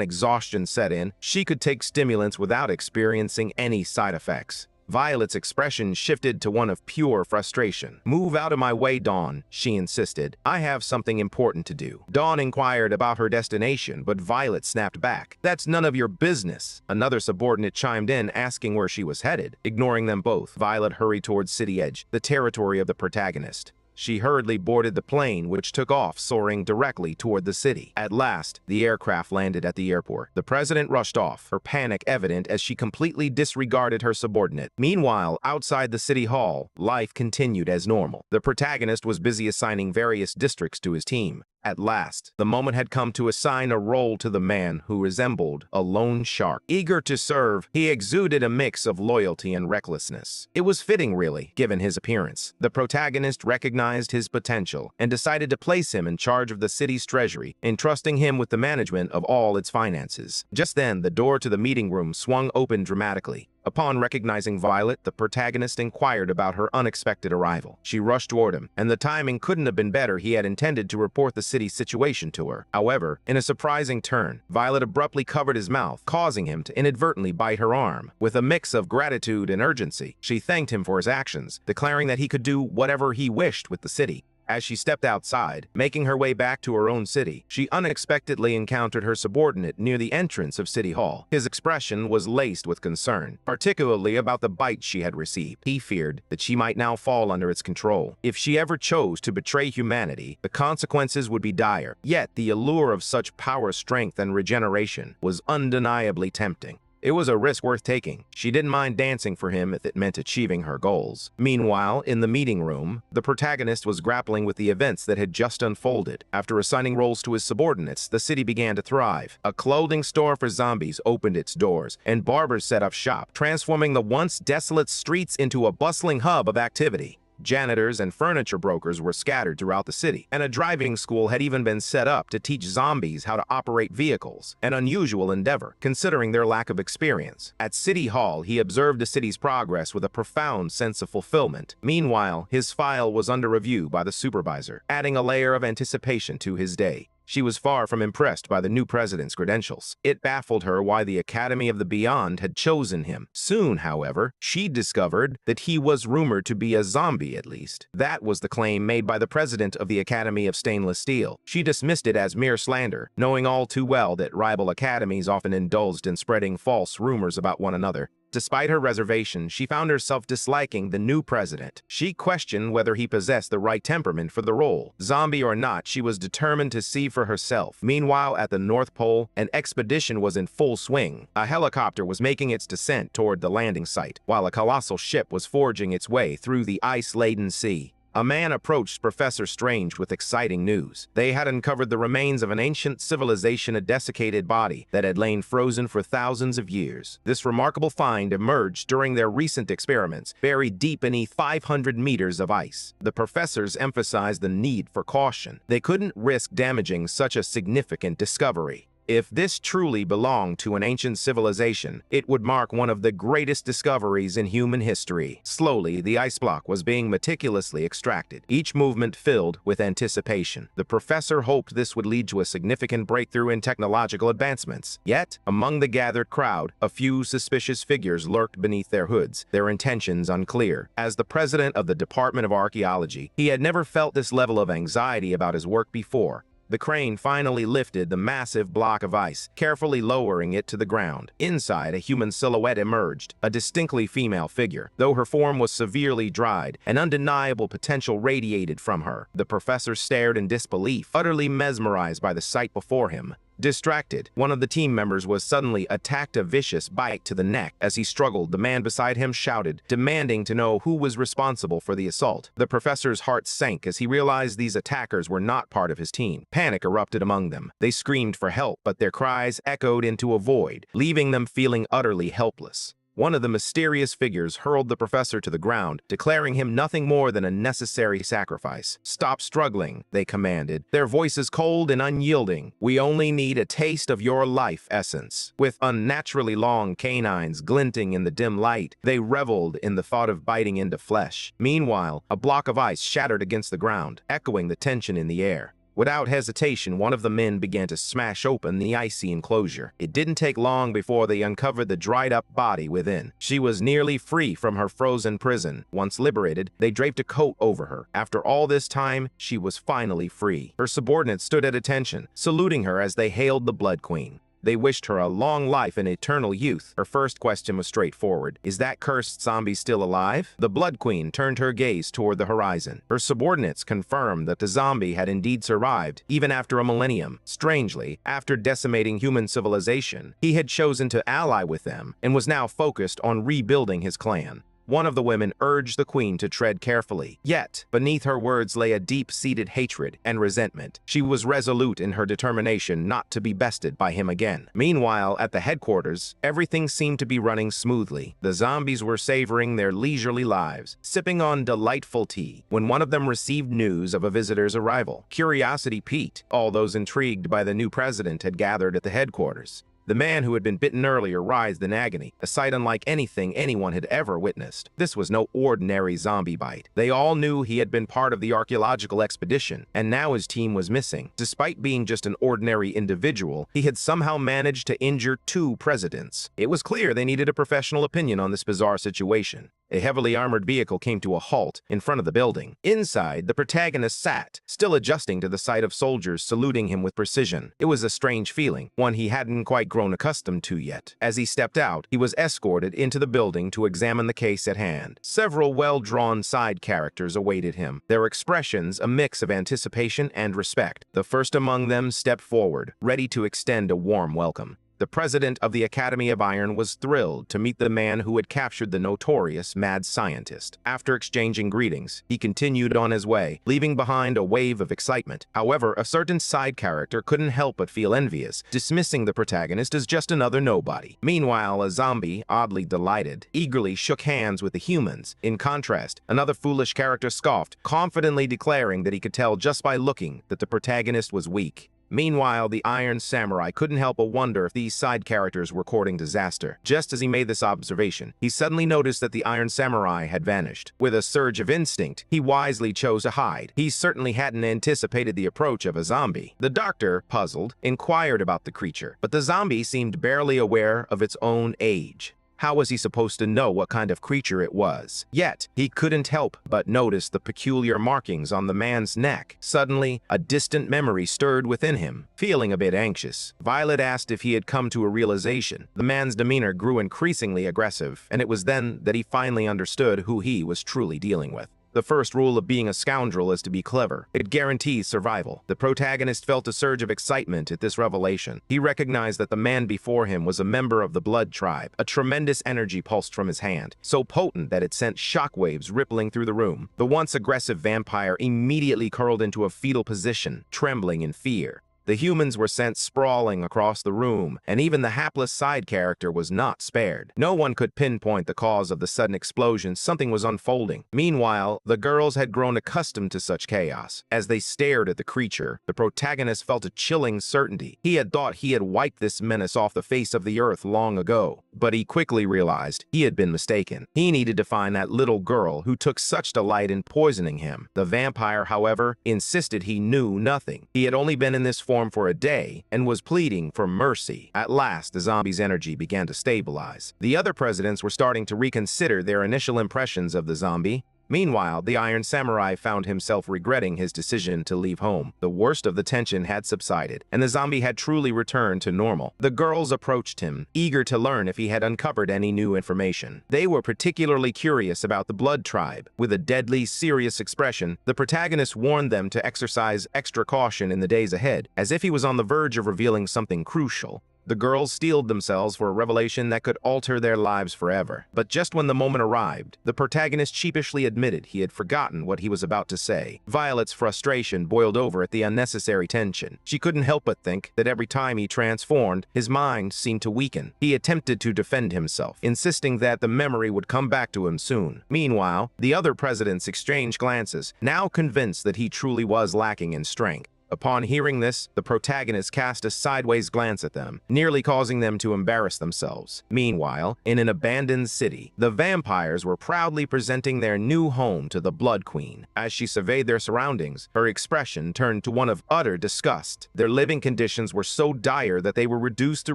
exhaustion set in, she could take stimulants without experiencing any side effects. Violet's expression shifted to one of pure frustration. "Move out of my way, Dawn," she insisted. "I have something important to do." Dawn inquired about her destination, but Violet snapped back. "That's none of your business." Another subordinate chimed in, asking where she was headed. Ignoring them both, Violet hurried towards City Edge, the territory of the protagonist. She hurriedly boarded the plane, which took off, soaring directly toward the city. At last, the aircraft landed at the airport. The president rushed off, her panic evident as she completely disregarded her subordinate. Meanwhile, outside the city hall, life continued as normal. The protagonist was busy assigning various districts to his team. At last, the moment had come to assign a role to the man who resembled a lone shark. Eager to serve, he exuded a mix of loyalty and recklessness. It was fitting, really, given his appearance. The protagonist recognized his potential and decided to place him in charge of the city's treasury, entrusting him with the management of all its finances. Just then, the door to the meeting room swung open dramatically. Upon recognizing Violet, the protagonist inquired about her unexpected arrival. She rushed toward him, and the timing couldn't have been better. He had intended to report the city's situation to her. However, in a surprising turn, Violet abruptly covered his mouth, causing him to inadvertently bite her arm. With a mix of gratitude and urgency, she thanked him for his actions, declaring that he could do whatever he wished with the city. As she stepped outside, making her way back to her own city, she unexpectedly encountered her subordinate near the entrance of City Hall. His expression was laced with concern, particularly about the bite she had received. He feared that she might now fall under its control. If she ever chose to betray humanity, the consequences would be dire. Yet the allure of such power, strength, and regeneration was undeniably tempting. It was a risk worth taking. She didn't mind dancing for him if it meant achieving her goals. Meanwhile, in the meeting room, the protagonist was grappling with the events that had just unfolded. After assigning roles to his subordinates, the city began to thrive. A clothing store for zombies opened its doors, and barbers set up shop, transforming the once desolate streets into a bustling hub of activity. Janitors and furniture brokers were scattered throughout the city, and a driving school had even been set up to teach zombies how to operate vehicles, an unusual endeavor, considering their lack of experience. At City Hall, he observed the city's progress with a profound sense of fulfillment. Meanwhile, his file was under review by the supervisor, adding a layer of anticipation to his day. She was far from impressed by the new president's credentials. It baffled her why the Academy of the Beyond had chosen him. Soon, however, she discovered that he was rumored to be a zombie at least. That was the claim made by the president of the Academy of Stainless Steel. She dismissed it as mere slander, knowing all too well that rival academies often indulged in spreading false rumors about one another. Despite her reservation, she found herself disliking the new president. She questioned whether he possessed the right temperament for the role. Zombie or not, she was determined to see for herself. Meanwhile, at the North Pole, an expedition was in full swing. A helicopter was making its descent toward the landing site, while a colossal ship was forging its way through the ice-laden sea. A man approached Professor Strange with exciting news. They had uncovered the remains of an ancient civilization, a desiccated body that had lain frozen for thousands of years. This remarkable find emerged during their recent experiments, buried deep beneath 500 meters of ice. The professors emphasized the need for caution. They couldn't risk damaging such a significant discovery. If this truly belonged to an ancient civilization, it would mark one of the greatest discoveries in human history. Slowly, the ice block was being meticulously extracted, each movement filled with anticipation. The professor hoped this would lead to a significant breakthrough in technological advancements. Yet, among the gathered crowd, a few suspicious figures lurked beneath their hoods, their intentions unclear. As the president of the Department of Archaeology, he had never felt this level of anxiety about his work before. The crane finally lifted the massive block of ice, carefully lowering it to the ground. Inside, a human silhouette emerged, a distinctly female figure. Though her form was severely dried, an undeniable potential radiated from her. The professor stared in disbelief, utterly mesmerized by the sight before him. Distracted, one of the team members was suddenly attacked, a vicious bite to the neck. As he struggled, the man beside him shouted, demanding to know who was responsible for the assault. The professor's heart sank as he realized these attackers were not part of his team. Panic erupted among them. They screamed for help, but their cries echoed into a void, leaving them feeling utterly helpless. One of the mysterious figures hurled the professor to the ground, declaring him nothing more than a necessary sacrifice. "Stop struggling," they commanded, their voices cold and unyielding. "We only need a taste of your life essence." With unnaturally long canines glinting in the dim light, they reveled in the thought of biting into flesh. Meanwhile, a block of ice shattered against the ground, echoing the tension in the air. Without hesitation, one of the men began to smash open the icy enclosure. It didn't take long before they uncovered the dried-up body within. She was nearly free from her frozen prison. Once liberated, they draped a coat over her. After all this time, she was finally free. Her subordinates stood at attention, saluting her as they hailed the Blood Queen. They wished her a long life and eternal youth. Her first question was straightforward. "Is that cursed zombie still alive?" The Blood Queen turned her gaze toward the horizon. Her subordinates confirmed that the zombie had indeed survived, even after a millennium. Strangely, after decimating human civilization, he had chosen to ally with them and was now focused on rebuilding his clan. One of the women urged the queen to tread carefully. Yet, beneath her words lay a deep-seated hatred and resentment. She was resolute in her determination not to be bested by him again. Meanwhile, at the headquarters, everything seemed to be running smoothly. The zombies were savoring their leisurely lives, sipping on delightful tea, when one of them received news of a visitor's arrival. Curiosity piqued. All those intrigued by the new president had gathered at the headquarters. The man who had been bitten earlier writhed in agony, a sight unlike anything anyone had ever witnessed. This was no ordinary zombie bite. They all knew he had been part of the archaeological expedition, and now his team was missing. Despite being just an ordinary individual, he had somehow managed to injure 2 presidents. It was clear they needed a professional opinion on this bizarre situation. A heavily armored vehicle came to a halt in front of the building. Inside, the protagonist sat, still adjusting to the sight of soldiers saluting him with precision. It was a strange feeling, one he hadn't quite grown accustomed to yet. As he stepped out, he was escorted into the building to examine the case at hand. Several well-drawn side characters awaited him, their expressions a mix of anticipation and respect. The first among them stepped forward, ready to extend a warm welcome. The president of the Academy of Iron was thrilled to meet the man who had captured the notorious mad scientist. After exchanging greetings, he continued on his way, leaving behind a wave of excitement. However, a certain side character couldn't help but feel envious, dismissing the protagonist as just another nobody. Meanwhile, a zombie, oddly delighted, eagerly shook hands with the humans. In contrast, another foolish character scoffed, confidently declaring that he could tell just by looking that the protagonist was weak. Meanwhile, the Iron Samurai couldn't help but wonder if these side characters were courting disaster. Just as he made this observation, he suddenly noticed that the Iron Samurai had vanished. With a surge of instinct, he wisely chose to hide. He certainly hadn't anticipated the approach of a zombie. The doctor, puzzled, inquired about the creature, but the zombie seemed barely aware of its own age. How was he supposed to know what kind of creature it was? Yet, he couldn't help but notice the peculiar markings on the man's neck. Suddenly, a distant memory stirred within him. Feeling a bit anxious, Violet asked if he had come to a realization. The man's demeanor grew increasingly aggressive, and it was then that he finally understood who he was truly dealing with. The first rule of being a scoundrel is to be clever. It guarantees survival. The protagonist felt a surge of excitement at this revelation. He recognized that the man before him was a member of the Blood Tribe. A tremendous energy pulsed from his hand, so potent that it sent shockwaves rippling through the room. The once aggressive vampire immediately curled into a fetal position, trembling in fear. The humans were sent sprawling across the room, and even the hapless side character was not spared. No one could pinpoint the cause of the sudden explosion. Something was unfolding. Meanwhile, the girls had grown accustomed to such chaos. As they stared at the creature, the protagonist felt a chilling certainty. He had thought he had wiped this menace off the face of the earth long ago, but he quickly realized he had been mistaken. He needed to find that little girl who took such delight in poisoning him. The vampire, however, insisted he knew nothing. He had only been in this form for a day and was pleading for mercy. At last, the zombie's energy began to stabilize. The other presidents were starting to reconsider their initial impressions of the zombie. Meanwhile, the Iron Samurai found himself regretting his decision to leave home. The worst of the tension had subsided, and the zombie had truly returned to normal. The girls approached him, eager to learn if he had uncovered any new information. They were particularly curious about the Blood Tribe. With a deadly, serious expression, the protagonist warned them to exercise extra caution in the days ahead, as if he was on the verge of revealing something crucial. The girls steeled themselves for a revelation that could alter their lives forever. But just when the moment arrived, the protagonist sheepishly admitted he had forgotten what he was about to say. Violet's frustration boiled over at the unnecessary tension. She couldn't help but think that every time he transformed, his mind seemed to weaken. He attempted to defend himself, insisting that the memory would come back to him soon. Meanwhile, the other presidents exchanged glances, now convinced that he truly was lacking in strength. Upon hearing this, the protagonist cast a sideways glance at them, nearly causing them to embarrass themselves. Meanwhile, in an abandoned city, the vampires were proudly presenting their new home to the Blood Queen. As she surveyed their surroundings, her expression turned to one of utter disgust. Their living conditions were so dire that they were reduced to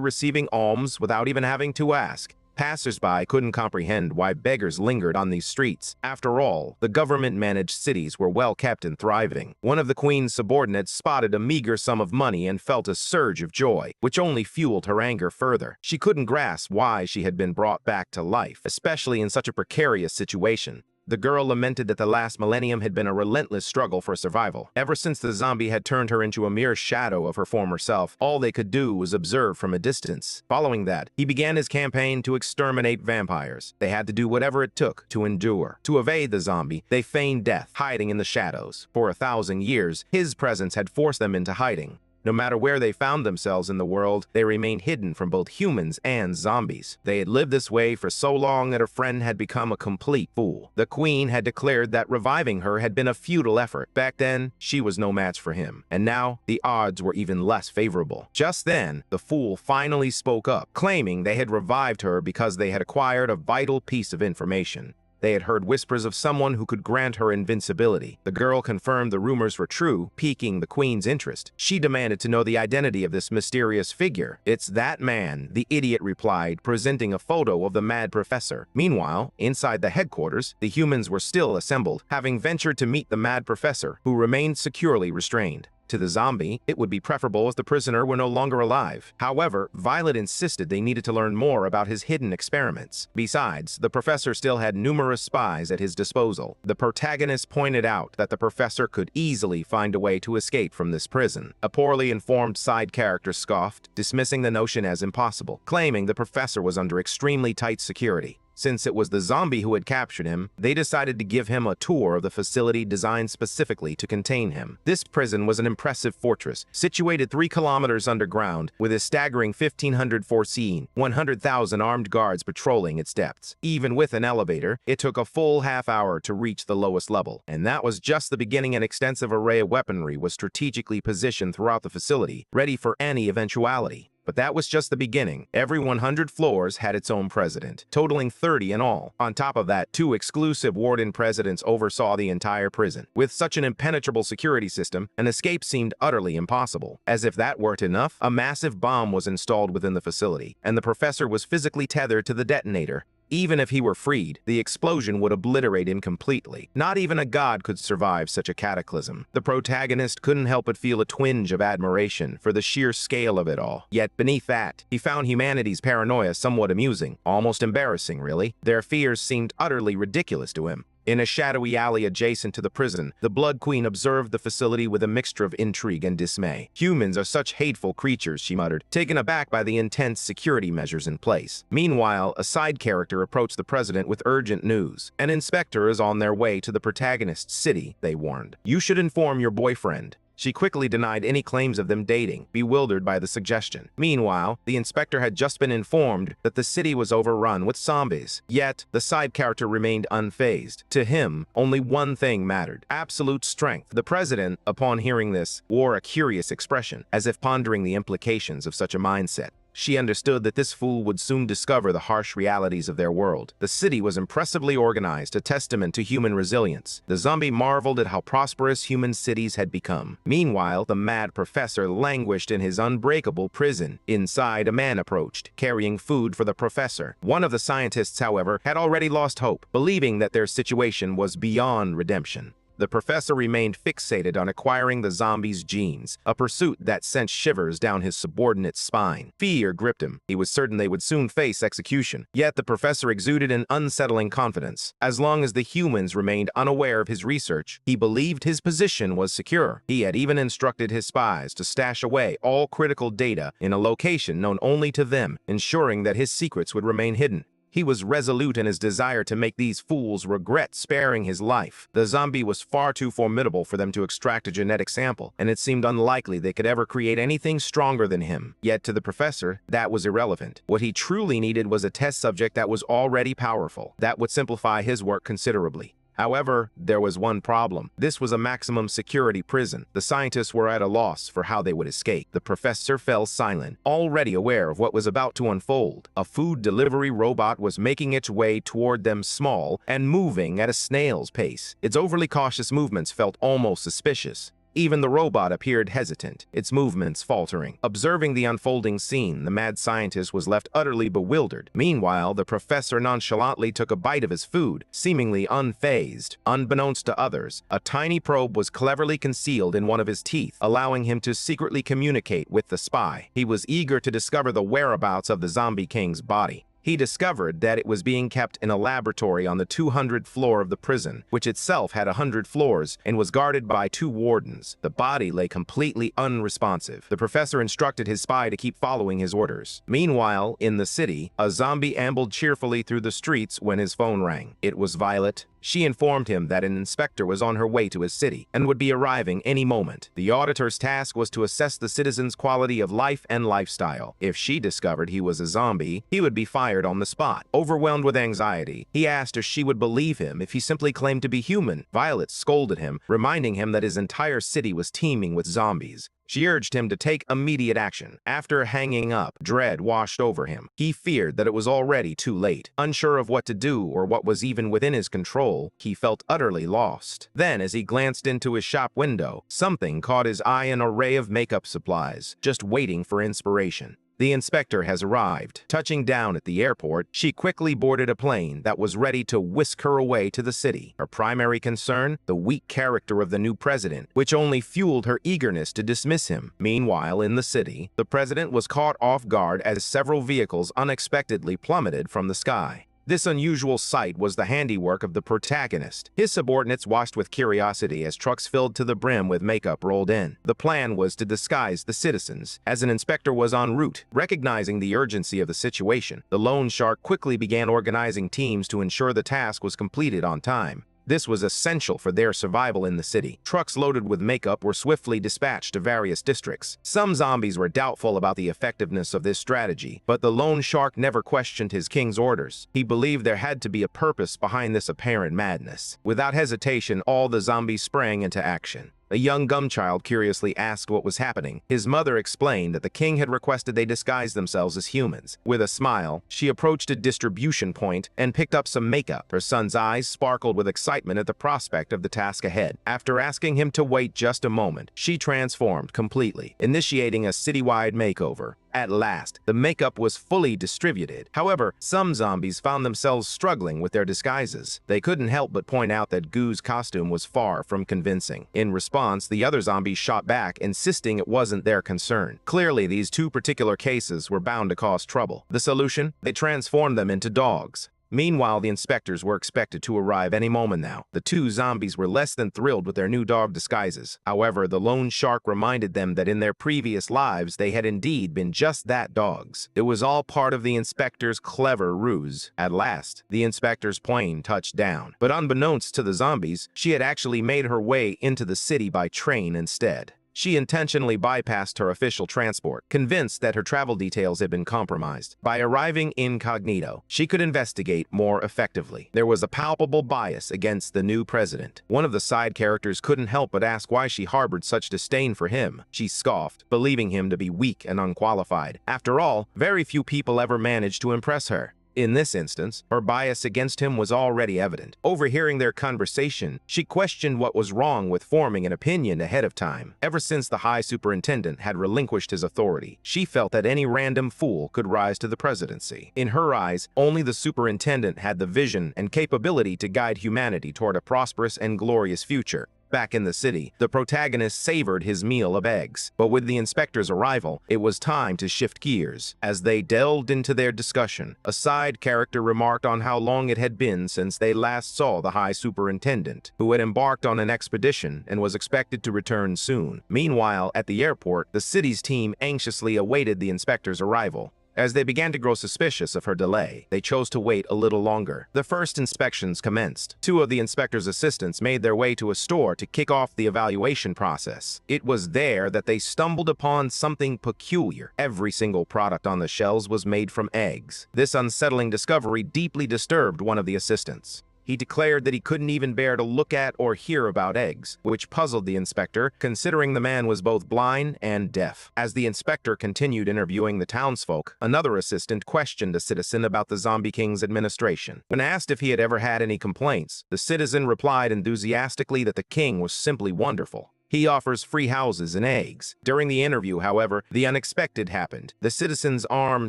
receiving alms without even having to ask. Passers-by couldn't comprehend why beggars lingered on these streets. After all, the government-managed cities were well kept and thriving. One of the queen's subordinates spotted a meager sum of money and felt a surge of joy, which only fueled her anger further. She couldn't grasp why she had been brought back to life, especially in such a precarious situation. The girl lamented that the last millennium had been a relentless struggle for survival. Ever since the zombie had turned her into a mere shadow of her former self, all they could do was observe from a distance. Following that, he began his campaign to exterminate vampires. They had to do whatever it took to endure. To evade the zombie, they feigned death, hiding in the shadows. For 1,000 years, his presence had forced them into hiding. No matter where they found themselves in the world, they remained hidden from both humans and zombies. They had lived this way for so long that her friend had become a complete fool. The queen had declared that reviving her had been a futile effort. Back then, she was no match for him, and now the odds were even less favorable. Just then, the fool finally spoke up, claiming they had revived her because they had acquired a vital piece of information. They had heard whispers of someone who could grant her invincibility. The girl confirmed the rumors were true, piquing the queen's interest. She demanded to know the identity of this mysterious figure. "It's that man," the idiot replied, presenting a photo of the mad professor. Meanwhile, inside the headquarters, the humans were still assembled, having ventured to meet the mad professor, who remained securely restrained. To the zombie, it would be preferable if the prisoner were no longer alive. However, Violet insisted they needed to learn more about his hidden experiments. Besides, the professor still had numerous spies at his disposal. The protagonist pointed out that the professor could easily find a way to escape from this prison. A poorly informed side character scoffed, dismissing the notion as impossible, claiming the professor was under extremely tight security. Since it was the zombie who had captured him, they decided to give him a tour of the facility designed specifically to contain him. This prison was an impressive fortress, situated 3 kilometers underground, with a staggering 1,500 foreseen, 100,000 armed guards patrolling its depths. Even with an elevator, it took a full half-hour to reach the lowest level. And that was just the beginning. An extensive array of weaponry was strategically positioned throughout the facility, ready for any eventuality. But that was just the beginning. Every 100 floors had its own president, totaling 30 in all. On top of that, 2 exclusive warden presidents oversaw the entire prison. With such an impenetrable security system, an escape seemed utterly impossible. As if that weren't enough, a massive bomb was installed within the facility, and the professor was physically tethered to the detonator. Even if he were freed, the explosion would obliterate him completely. Not even a god could survive such a cataclysm. The protagonist couldn't help but feel a twinge of admiration for the sheer scale of it all. Yet beneath that, he found humanity's paranoia somewhat amusing, almost embarrassing, really. Their fears seemed utterly ridiculous to him. In a shadowy alley adjacent to the prison, the Blood Queen observed the facility with a mixture of intrigue and dismay. "Humans are such hateful creatures," she muttered, taken aback by the intense security measures in place. Meanwhile, a side character approached the president with urgent news. "An inspector is on their way to the protagonist's city," they warned. "You should inform your boyfriend." She quickly denied any claims of them dating, bewildered by the suggestion. Meanwhile, the inspector had just been informed that the city was overrun with zombies. Yet, the side character remained unfazed. To him, only one thing mattered: absolute strength. The president, upon hearing this, wore a curious expression, as if pondering the implications of such a mindset. She understood that this fool would soon discover the harsh realities of their world. The city was impressively organized, a testament to human resilience. The zombie marveled at how prosperous human cities had become. Meanwhile, the mad professor languished in his unbreakable prison. Inside, a man approached, carrying food for the professor. One of the scientists, however, had already lost hope, believing that their situation was beyond redemption. The professor remained fixated on acquiring the zombie's genes, a pursuit that sent shivers down his subordinate's spine. Fear gripped him. He was certain they would soon face execution. Yet the professor exuded an unsettling confidence. As long as the humans remained unaware of his research, he believed his position was secure. He had even instructed his spies to stash away all critical data in a location known only to them, ensuring that his secrets would remain hidden. He was resolute in his desire to make these fools regret sparing his life. The zombie was far too formidable for them to extract a genetic sample, and it seemed unlikely they could ever create anything stronger than him. Yet to the professor, that was irrelevant. What he truly needed was a test subject that was already powerful. That would simplify his work considerably. However, there was one problem. This was a maximum security prison. The scientists were at a loss for how they would escape. The professor fell silent, already aware of what was about to unfold. A food delivery robot was making its way toward them, small and moving at a snail's pace. Its overly cautious movements felt almost suspicious. Even the robot appeared hesitant, its movements faltering. Observing the unfolding scene, the mad scientist was left utterly bewildered. Meanwhile, the professor nonchalantly took a bite of his food, seemingly unfazed. Unbeknownst to others, a tiny probe was cleverly concealed in one of his teeth, allowing him to secretly communicate with the spy. He was eager to discover the whereabouts of the zombie king's body. He discovered that it was being kept in a laboratory on the 200th floor of the prison, which itself had 100 floors and was guarded by 2 wardens. The body lay completely unresponsive. The professor instructed his spy to keep following his orders. Meanwhile, in the city, a zombie ambled cheerfully through the streets when his phone rang. It was Violet. She informed him that an inspector was on her way to his city and would be arriving any moment. The auditor's task was to assess the citizen's quality of life and lifestyle. If she discovered he was a zombie, he would be fired on the spot. Overwhelmed with anxiety, he asked if she would believe him if he simply claimed to be human. Violet scolded him, reminding him that his entire city was teeming with zombies. She urged him to take immediate action. After hanging up, dread washed over him. He feared that it was already too late. Unsure of what to do or what was even within his control, he felt utterly lost. Then, as he glanced into his shop window, something caught his eye: an array of makeup supplies, just waiting for inspiration. The inspector has arrived. Touching down at the airport, she quickly boarded a plane that was ready to whisk her away to the city. Her primary concern, the weak character of the new president, which only fueled her eagerness to dismiss him. Meanwhile, in the city, the president was caught off guard as several vehicles unexpectedly plummeted from the sky. This unusual sight was the handiwork of the protagonist. His subordinates watched with curiosity as trucks filled to the brim with makeup rolled in. The plan was to disguise the citizens, as an inspector was en route. Recognizing the urgency of the situation, the loan shark quickly began organizing teams to ensure the task was completed on time. This was essential for their survival in the city. Trucks loaded with makeup were swiftly dispatched to various districts. Some zombies were doubtful about the effectiveness of this strategy, but the loan shark never questioned his king's orders. He believed there had to be a purpose behind this apparent madness. Without hesitation, all the zombies sprang into action. A young gumchild curiously asked what was happening. His mother explained that the king had requested they disguise themselves as humans. With a smile, she approached a distribution point and picked up some makeup. Her son's eyes sparkled with excitement at the prospect of the task ahead. After asking him to wait just a moment, she transformed completely, initiating a citywide makeover. At last, the makeup was fully distributed. However, some zombies found themselves struggling with their disguises. They couldn't help but point out that Goo's costume was far from convincing. In response, the other zombies shot back, insisting it wasn't their concern. Clearly, these two particular cases were bound to cause trouble. The solution? They transformed them into dogs. Meanwhile, the inspectors were expected to arrive any moment now. The two zombies were less than thrilled with their new dog disguises. However, the loan shark reminded them that in their previous lives, they had indeed been just that, dogs. It was all part of the inspector's clever ruse. At last, the inspector's plane touched down. But unbeknownst to the zombies, she had actually made her way into the city by train instead. She intentionally bypassed her official transport, convinced that her travel details had been compromised. By arriving incognito, she could investigate more effectively. There was a palpable bias against the new president. One of the side characters couldn't help but ask why she harbored such disdain for him. She scoffed, believing him to be weak and unqualified. After all, very few people ever managed to impress her. In this instance, her bias against him was already evident. Overhearing their conversation, she questioned what was wrong with forming an opinion ahead of time. Ever since the High Superintendent had relinquished his authority, she felt that any random fool could rise to the presidency. In her eyes, only the superintendent had the vision and capability to guide humanity toward a prosperous and glorious future. Back in the city, the protagonist savored his meal of eggs. But with the inspector's arrival, it was time to shift gears. As they delved into their discussion, a side character remarked on how long it had been since they last saw the High Superintendent, who had embarked on an expedition and was expected to return soon. Meanwhile, at the airport, the city's team anxiously awaited the inspector's arrival. As they began to grow suspicious of her delay, they chose to wait a little longer. The first inspections commenced. Two of the inspector's assistants made their way to a store to kick off the evaluation process. It was there that they stumbled upon something peculiar. Every single product on the shelves was made from eggs. This unsettling discovery deeply disturbed one of the assistants. He declared that he couldn't even bear to look at or hear about eggs, which puzzled the inspector, considering the man was both blind and deaf. As the inspector continued interviewing the townsfolk, another assistant questioned a citizen about the Zombie King's administration. When asked if he had ever had any complaints, the citizen replied enthusiastically that the king was simply wonderful. He offers free houses and eggs. During the interview, however, the unexpected happened. The citizen's arm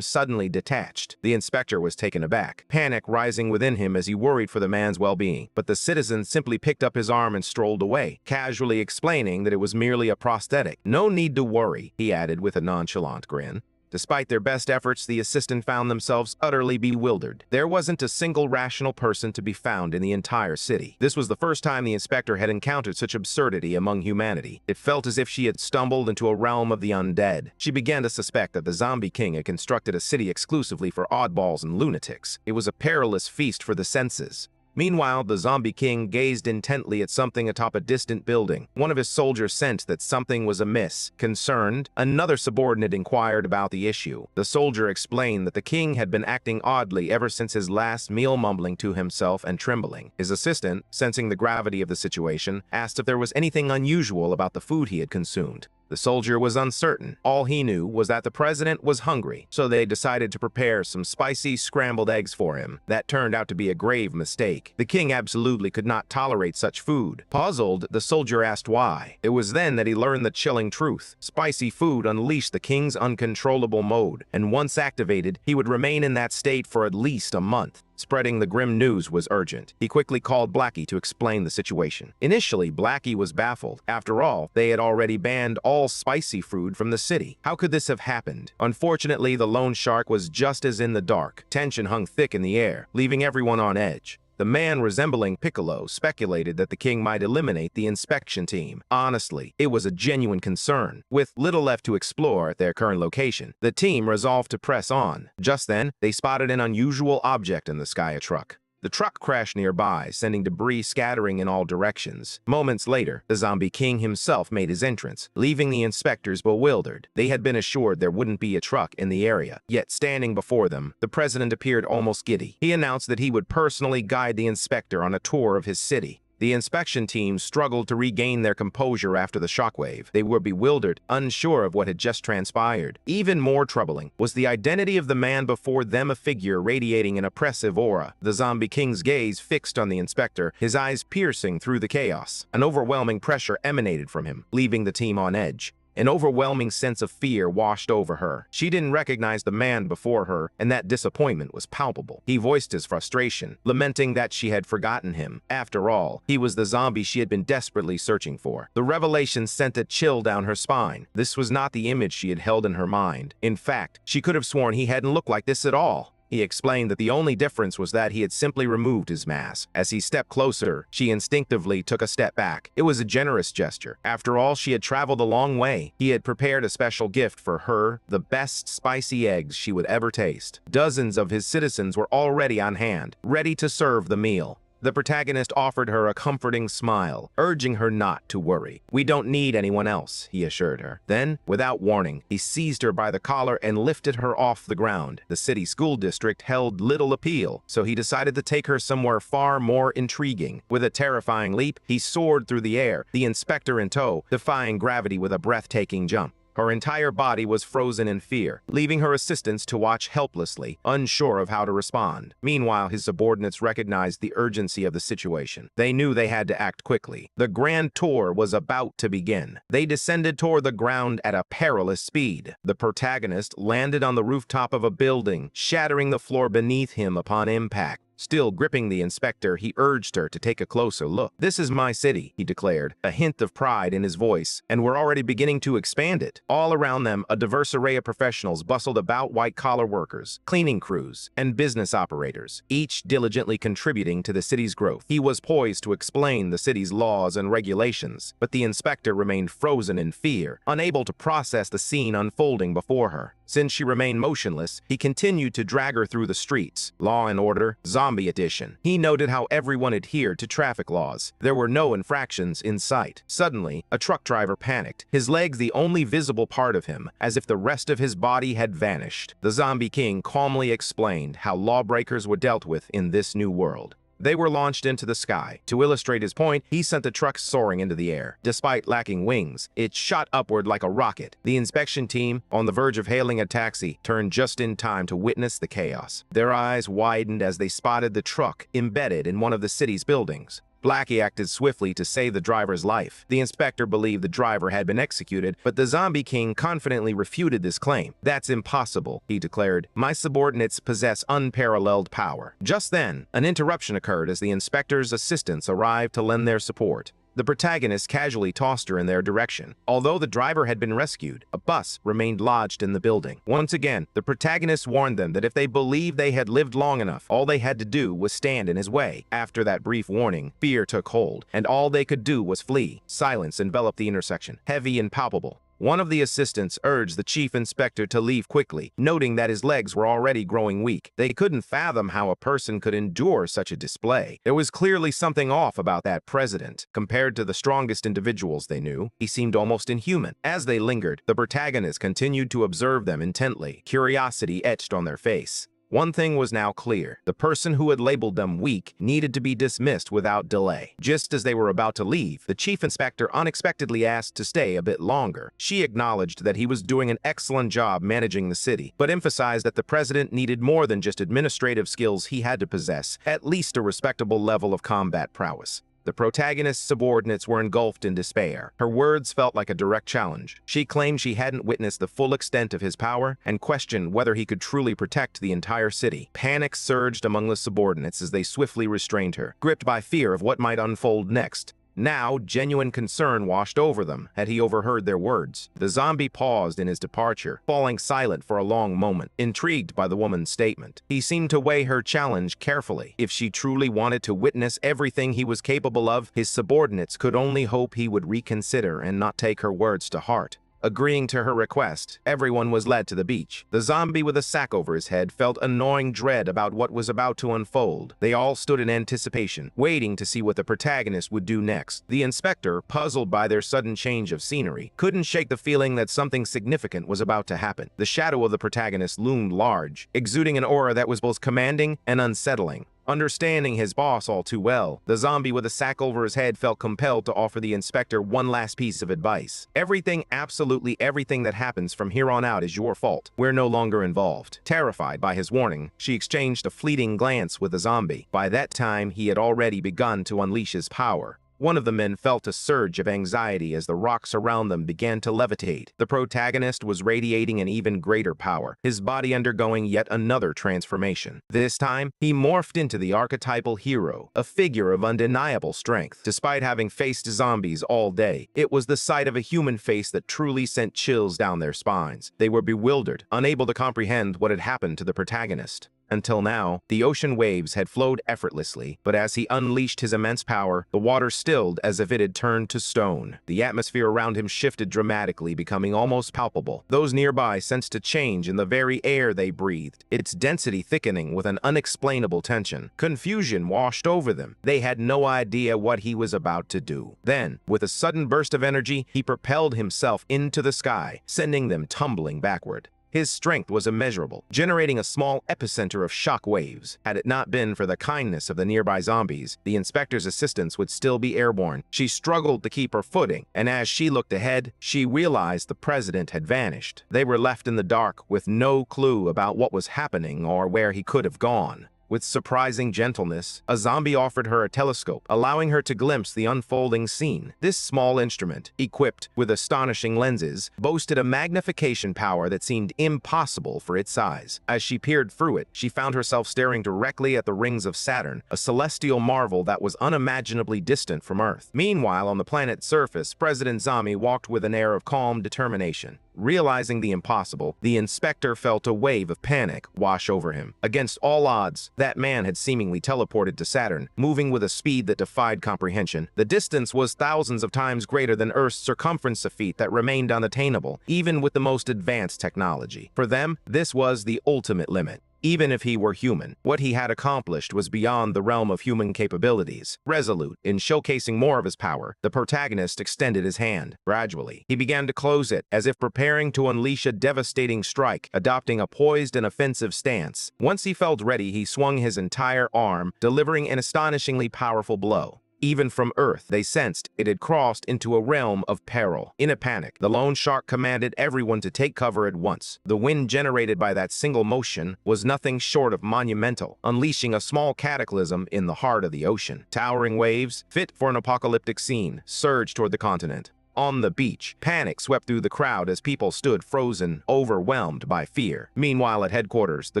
suddenly detached. The inspector was taken aback, panic rising within him as he worried for the man's well-being. But the citizen simply picked up his arm and strolled away, casually explaining that it was merely a prosthetic. "No need to worry," he added with a nonchalant grin. Despite their best efforts, the assistant found themselves utterly bewildered. There wasn't a single rational person to be found in the entire city. This was the first time the inspector had encountered such absurdity among humanity. It felt as if she had stumbled into a realm of the undead. She began to suspect that the Zombie King had constructed a city exclusively for oddballs and lunatics. It was a perilous feast for the senses. Meanwhile, the zombie king gazed intently at something atop a distant building. One of his soldiers sensed that something was amiss. Concerned, another subordinate inquired about the issue. The soldier explained that the king had been acting oddly ever since his last meal, mumbling to himself and trembling. His assistant, sensing the gravity of the situation, asked if there was anything unusual about the food he had consumed. The soldier was uncertain. All he knew was that the president was hungry, so they decided to prepare some spicy scrambled eggs for him. That turned out to be a grave mistake. The king absolutely could not tolerate such food. Puzzled, the soldier asked why. It was then that he learned the chilling truth. Spicy food unleashed the king's uncontrollable mode, and once activated, he would remain in that state for at least a month. Spreading the grim news was urgent. He quickly called Blackie to explain the situation. Initially, Blackie was baffled. After all, they had already banned all spicy food from the city. How could this have happened? Unfortunately, the lone shark was just as in the dark. Tension hung thick in the air, leaving everyone on edge. The man resembling Piccolo speculated that the king might eliminate the inspection team. Honestly, it was a genuine concern. With little left to explore at their current location, the team resolved to press on. Just then, they spotted an unusual object in the sky, a truck. The truck crashed nearby, sending debris scattering in all directions. Moments later, the zombie king himself made his entrance, leaving the inspectors bewildered. They had been assured there wouldn't be a truck in the area. Yet, standing before them, the president appeared almost giddy. He announced that he would personally guide the inspector on a tour of his city. The inspection team struggled to regain their composure after the shockwave. They were bewildered, unsure of what had just transpired. Even more troubling was the identity of the man before them, a figure radiating an oppressive aura. The zombie king's gaze fixed on the inspector, his eyes piercing through the chaos. An overwhelming pressure emanated from him, leaving the team on edge. An overwhelming sense of fear washed over her. She didn't recognize the man before her, and that disappointment was palpable. He voiced his frustration, lamenting that she had forgotten him. After all, he was the zombie she had been desperately searching for. The revelation sent a chill down her spine. This was not the image she had held in her mind. In fact, she could have sworn he hadn't looked like this at all. He explained that the only difference was that he had simply removed his mask. As he stepped closer, she instinctively took a step back. It was a generous gesture. After all, she had traveled a long way. He had prepared a special gift for her, the best spicy eggs she would ever taste. Dozens of his citizens were already on hand, ready to serve the meal. The protagonist offered her a comforting smile, urging her not to worry. "We don't need anyone else," he assured her. Then, without warning, he seized her by the collar and lifted her off the ground. The city school district held little appeal, so he decided to take her somewhere far more intriguing. With a terrifying leap, he soared through the air, the inspector in tow, defying gravity with a breathtaking jump. Her entire body was frozen in fear, leaving her assistants to watch helplessly, unsure of how to respond. Meanwhile, his subordinates recognized the urgency of the situation. They knew they had to act quickly. The grand tour was about to begin. They descended toward the ground at a perilous speed. The protagonist landed on the rooftop of a building, shattering the floor beneath him upon impact. Still gripping the inspector, he urged her to take a closer look. "This is my city," he declared, a hint of pride in his voice, "and we're already beginning to expand it." All around them, a diverse array of professionals bustled about: white-collar workers, cleaning crews, and business operators, each diligently contributing to the city's growth. He was poised to explain the city's laws and regulations, but the inspector remained frozen in fear, unable to process the scene unfolding before her. Since she remained motionless, he continued to drag her through the streets. Law and order, zombie edition. He noted how everyone adhered to traffic laws. There were no infractions in sight. Suddenly, a truck driver panicked, his legs the only visible part of him, as if the rest of his body had vanished. The zombie king calmly explained how lawbreakers were dealt with in this new world. They were launched into the sky. To illustrate his point, he sent the truck soaring into the air. Despite lacking wings, it shot upward like a rocket. The inspection team, on the verge of hailing a taxi, turned just in time to witness the chaos. Their eyes widened as they spotted the truck embedded in one of the city's buildings. Blackie acted swiftly to save the driver's life. The inspector believed the driver had been executed, but the zombie king confidently refuted this claim. "That's impossible," he declared. "My subordinates possess unparalleled power." Just then, an interruption occurred as the inspector's assistants arrived to lend their support. The protagonist casually tossed her in their direction. Although the driver had been rescued, a bus remained lodged in the building. Once again, the protagonist warned them that if they believed they had lived long enough, all they had to do was stand in his way. After that brief warning, fear took hold, and all they could do was flee. Silence enveloped the intersection, heavy and palpable. One of the assistants urged the chief inspector to leave quickly, noting that his legs were already growing weak. They couldn't fathom how a person could endure such a display. There was clearly something off about that president. Compared to the strongest individuals they knew, he seemed almost inhuman. As they lingered, the protagonist continued to observe them intently, curiosity etched on their face. One thing was now clear. The person who had labeled them weak needed to be dismissed without delay. Just as they were about to leave, the chief inspector unexpectedly asked to stay a bit longer. She acknowledged that he was doing an excellent job managing the city, but emphasized that the president needed more than just administrative skills he had to possess, at least a respectable level of combat prowess. The protagonist's subordinates were engulfed in despair. Her words felt like a direct challenge. She claimed she hadn't witnessed the full extent of his power and questioned whether he could truly protect the entire city. Panic surged among the subordinates as they swiftly restrained her, gripped by fear of what might unfold next. Now, genuine concern washed over them had he overheard their words. The zombie paused in his departure, falling silent for a long moment, intrigued by the woman's statement. He seemed to weigh her challenge carefully. If she truly wanted to witness everything he was capable of, his subordinates could only hope he would reconsider and not take her words to heart. Agreeing to her request, everyone was led to the beach. The zombie with a sack over his head felt a gnawing dread about what was about to unfold. They all stood in anticipation, waiting to see what the protagonist would do next. The inspector, puzzled by their sudden change of scenery, couldn't shake the feeling that something significant was about to happen. The shadow of the protagonist loomed large, exuding an aura that was both commanding and unsettling. Understanding his boss all too well, the zombie with a sack over his head felt compelled to offer the inspector one last piece of advice. Absolutely everything that happens from here on out is your fault. We're no longer involved. Terrified by his warning, she exchanged a fleeting glance with the zombie. By that time, he had already begun to unleash his power. One of the men felt a surge of anxiety as the rocks around them began to levitate. The protagonist was radiating an even greater power, his body undergoing yet another transformation. This time, he morphed into the archetypal hero, a figure of undeniable strength. Despite having faced zombies all day, it was the sight of a human face that truly sent chills down their spines. They were bewildered, unable to comprehend what had happened to the protagonist. Until now, the ocean waves had flowed effortlessly, but as he unleashed his immense power, the water stilled as if it had turned to stone. The atmosphere around him shifted dramatically, becoming almost palpable. Those nearby sensed a change in the very air they breathed, its density thickening with an unexplainable tension. Confusion washed over them. They had no idea what he was about to do. Then, with a sudden burst of energy, he propelled himself into the sky, sending them tumbling backward. His strength was immeasurable, generating a small epicenter of shock waves. Had it not been for the kindness of the nearby zombies, the inspector's assistants would still be airborne. She struggled to keep her footing, and as she looked ahead, she realized the president had vanished. They were left in the dark with no clue about what was happening or where he could have gone. With surprising gentleness, a zombie offered her a telescope, allowing her to glimpse the unfolding scene. This small instrument, equipped with astonishing lenses, boasted a magnification power that seemed impossible for its size. As she peered through it, she found herself staring directly at the rings of Saturn, a celestial marvel that was unimaginably distant from Earth. Meanwhile, on the planet's surface, President Zombie walked with an air of calm determination. Realizing the impossible, the inspector felt a wave of panic wash over him. Against all odds, that man had seemingly teleported to Saturn, moving with a speed that defied comprehension. The distance was thousands of times greater than Earth's circumference, a feat that remained unattainable, even with the most advanced technology. For them, this was the ultimate limit. Even if he were human, what he had accomplished was beyond the realm of human capabilities. Resolute in showcasing more of his power, the protagonist extended his hand. Gradually, he began to close it, as if preparing to unleash a devastating strike, adopting a poised and offensive stance. Once he felt ready, he swung his entire arm, delivering an astonishingly powerful blow. Even from Earth, they sensed it had crossed into a realm of peril. In a panic, the lone shark commanded everyone to take cover at once. The wind generated by that single motion was nothing short of monumental, unleashing a small cataclysm in the heart of the ocean. Towering waves, fit for an apocalyptic scene, surged toward the continent. On the beach, panic swept through the crowd as people stood frozen, overwhelmed by fear. Meanwhile, at headquarters, the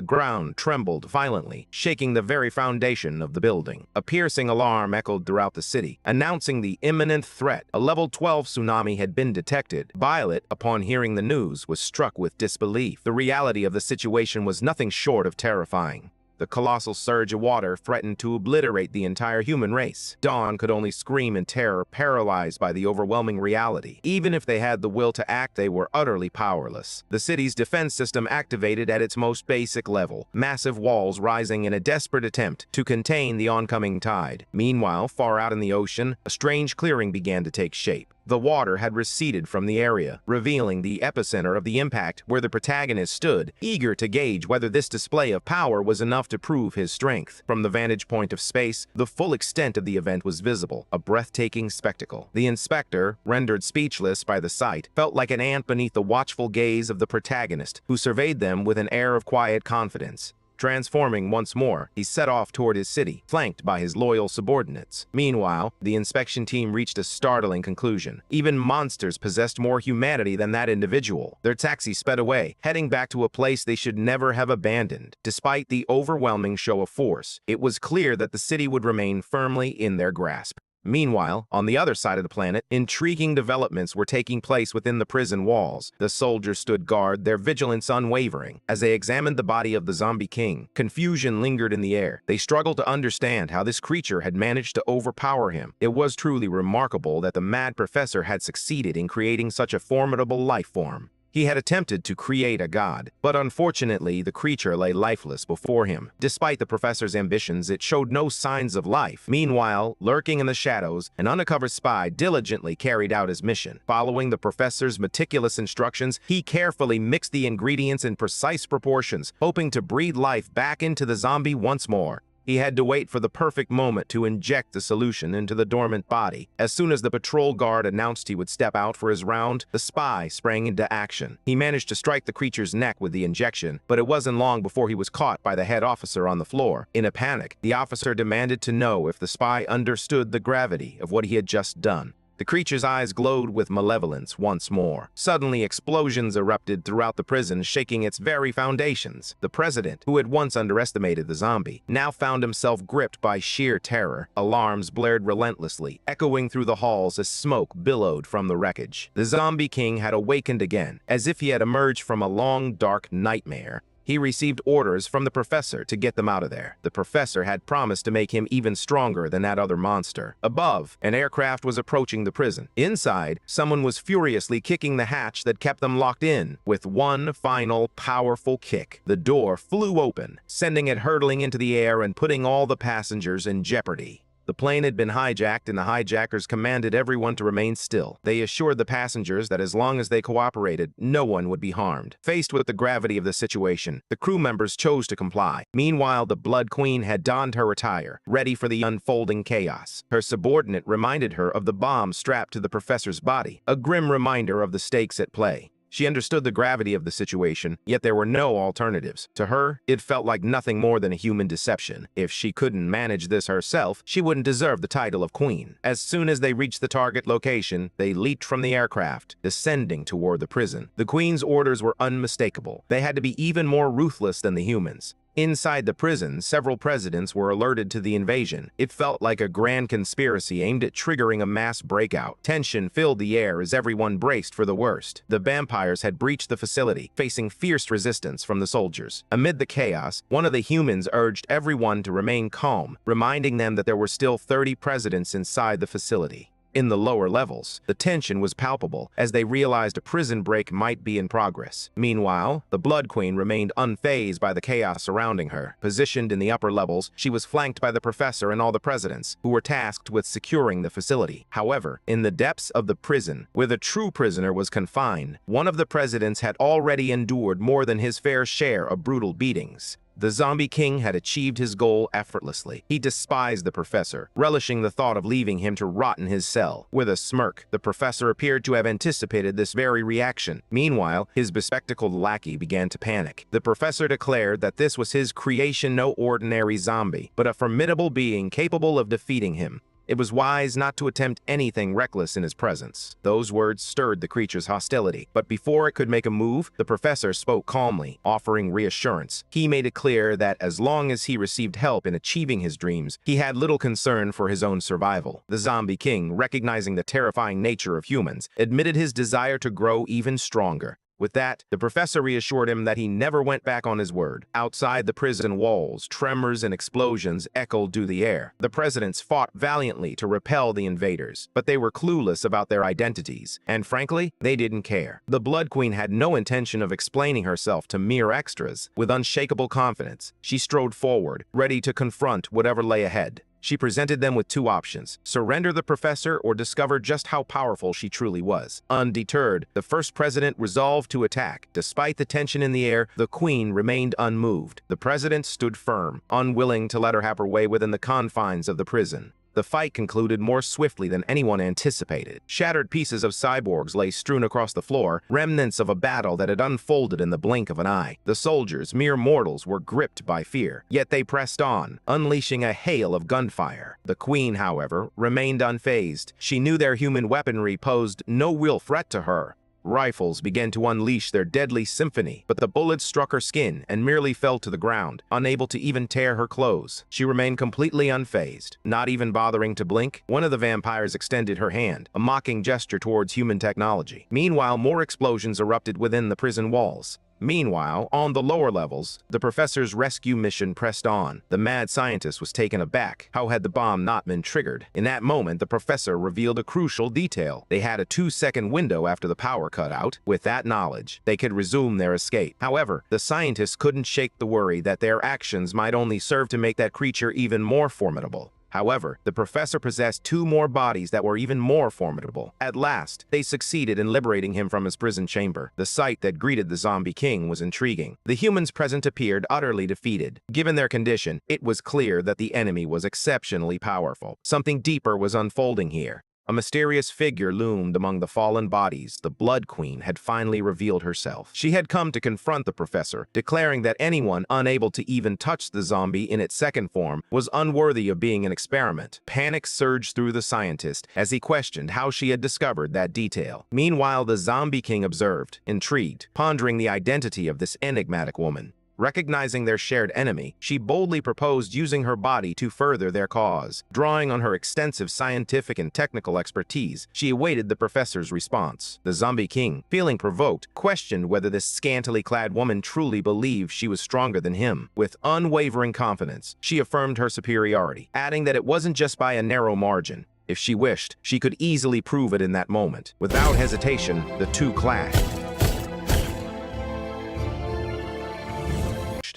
ground trembled violently, shaking the very foundation of the building. A piercing alarm echoed throughout the city, announcing the imminent threat. A level 12 tsunami had been detected. Violet, upon hearing the news, was struck with disbelief. The reality of the situation was nothing short of terrifying. The colossal surge of water threatened to obliterate the entire human race. Dawn could only scream in terror, paralyzed by the overwhelming reality. Even if they had the will to act, they were utterly powerless. The city's defense system activated at its most basic level, massive walls rising in a desperate attempt to contain the oncoming tide. Meanwhile, far out in the ocean, a strange clearing began to take shape. The water had receded from the area, revealing the epicenter of the impact where the protagonist stood, eager to gauge whether this display of power was enough to prove his strength. From the vantage point of space, the full extent of the event was visible, a breathtaking spectacle. The inspector, rendered speechless by the sight, felt like an ant beneath the watchful gaze of the protagonist, who surveyed them with an air of quiet confidence. Transforming once more, he set off toward his city, flanked by his loyal subordinates. Meanwhile, the inspection team reached a startling conclusion. Even monsters possessed more humanity than that individual. Their taxi sped away, heading back to a place they should never have abandoned. Despite the overwhelming show of force, it was clear that the city would remain firmly in their grasp. Meanwhile, on the other side of the planet, intriguing developments were taking place within the prison walls. The soldiers stood guard, their vigilance unwavering. As they examined the body of the zombie king, confusion lingered in the air. They struggled to understand how this creature had managed to overpower him. It was truly remarkable that the mad professor had succeeded in creating such a formidable life form. He had attempted to create a god, but unfortunately the creature lay lifeless before him. Despite the professor's ambitions, it showed no signs of life. Meanwhile, lurking in the shadows, an undercover spy diligently carried out his mission. Following the professor's meticulous instructions, he carefully mixed the ingredients in precise proportions, hoping to breathe life back into the zombie once more. He had to wait for the perfect moment to inject the solution into the dormant body. As soon as the patrol guard announced he would step out for his round, the spy sprang into action. He managed to strike the creature's neck with the injection, but it wasn't long before he was caught by the head officer on the floor. In a panic, the officer demanded to know if the spy understood the gravity of what he had just done. The creature's eyes glowed with malevolence once more. Suddenly, explosions erupted throughout the prison, shaking its very foundations. The president, who had once underestimated the zombie, now found himself gripped by sheer terror. Alarms blared relentlessly, echoing through the halls as smoke billowed from the wreckage. The zombie king had awakened again, as if he had emerged from a long, dark nightmare. He received orders from the professor to get them out of there. The professor had promised to make him even stronger than that other monster. Above, an aircraft was approaching the prison. Inside, someone was furiously kicking the hatch that kept them locked in. With one final, powerful kick, the door flew open, sending it hurtling into the air and putting all the passengers in jeopardy. The plane had been hijacked, and the hijackers commanded everyone to remain still. They assured the passengers that as long as they cooperated, no one would be harmed. Faced with the gravity of the situation, the crew members chose to comply. Meanwhile, the Blood Queen had donned her attire, ready for the unfolding chaos. Her subordinate reminded her of the bomb strapped to the professor's body, a grim reminder of the stakes at play. She understood the gravity of the situation, yet there were no alternatives. To her, it felt like nothing more than a human deception. If she couldn't manage this herself, she wouldn't deserve the title of queen. As soon as they reached the target location, they leaped from the aircraft, descending toward the prison. The queen's orders were unmistakable. They had to be even more ruthless than the humans. Inside the prison, several presidents were alerted to the invasion. It felt like a grand conspiracy aimed at triggering a mass breakout. Tension filled the air as everyone braced for the worst. The vampires had breached the facility, facing fierce resistance from the soldiers. Amid the chaos, one of the humans urged everyone to remain calm, reminding them that there were still 30 presidents inside the facility. In the lower levels, the tension was palpable as they realized a prison break might be in progress. Meanwhile, the Blood Queen remained unfazed by the chaos surrounding her. Positioned in the upper levels, she was flanked by the professor and all the presidents, who were tasked with securing the facility. However, in the depths of the prison, where the true prisoner was confined, one of the presidents had already endured more than his fair share of brutal beatings. The zombie king had achieved his goal effortlessly. He despised the professor, relishing the thought of leaving him to rot in his cell. With a smirk, the professor appeared to have anticipated this very reaction. Meanwhile, his bespectacled lackey began to panic. The professor declared that this was his creation, no ordinary zombie, but a formidable being capable of defeating him. It was wise not to attempt anything reckless in his presence. Those words stirred the creature's hostility, but before it could make a move, the professor spoke calmly, offering reassurance. He made it clear that as long as he received help in achieving his dreams, he had little concern for his own survival. The zombie king, recognizing the terrifying nature of humans, admitted his desire to grow even stronger. With that, the professor reassured him that he never went back on his word. Outside the prison walls, tremors and explosions echoed through the air. The presidents fought valiantly to repel the invaders, but they were clueless about their identities, and frankly, they didn't care. The Blood Queen had no intention of explaining herself to mere extras. With unshakable confidence, she strode forward, ready to confront whatever lay ahead. She presented them with two options: surrender the professor or discover just how powerful she truly was. Undeterred, the first president resolved to attack. Despite the tension in the air, the queen remained unmoved. The president stood firm, unwilling to let her have her way within the confines of the prison. The fight concluded more swiftly than anyone anticipated. Shattered pieces of cyborgs lay strewn across the floor, remnants of a battle that had unfolded in the blink of an eye. The soldiers, mere mortals, were gripped by fear, yet they pressed on, unleashing a hail of gunfire. The queen, however, remained unfazed. She knew their human weaponry posed no real threat to her. Rifles began to unleash their deadly symphony, but the bullets struck her skin and merely fell to the ground, unable to even tear her clothes. She remained completely unfazed, not even bothering to blink. One of the vampires extended her hand, a mocking gesture towards human technology. Meanwhile, more explosions erupted within the prison walls. Meanwhile, on the lower levels, the professor's rescue mission pressed on. The mad scientist was taken aback. How had the bomb not been triggered? In that moment, the professor revealed a crucial detail. They had a 2-second window after the power cut out. With that knowledge, they could resume their escape. However, the scientists couldn't shake the worry that their actions might only serve to make that creature even more formidable. However, the professor possessed 2 more bodies that were even more formidable. At last, they succeeded in liberating him from his prison chamber. The sight that greeted the zombie king was intriguing. The humans present appeared utterly defeated. Given their condition, it was clear that the enemy was exceptionally powerful. Something deeper was unfolding here. A mysterious figure loomed among the fallen bodies. The Blood Queen had finally revealed herself. She had come to confront the professor, declaring that anyone unable to even touch the zombie in its second form was unworthy of being an experiment. Panic surged through the scientist as he questioned how she had discovered that detail. Meanwhile, the zombie king observed, intrigued, pondering the identity of this enigmatic woman. Recognizing their shared enemy, she boldly proposed using her body to further their cause. Drawing on her extensive scientific and technical expertise, she awaited the professor's response. The zombie king, feeling provoked, questioned whether this scantily clad woman truly believed she was stronger than him. With unwavering confidence, she affirmed her superiority, adding that it wasn't just by a narrow margin. If she wished, she could easily prove it in that moment. Without hesitation, the two clashed.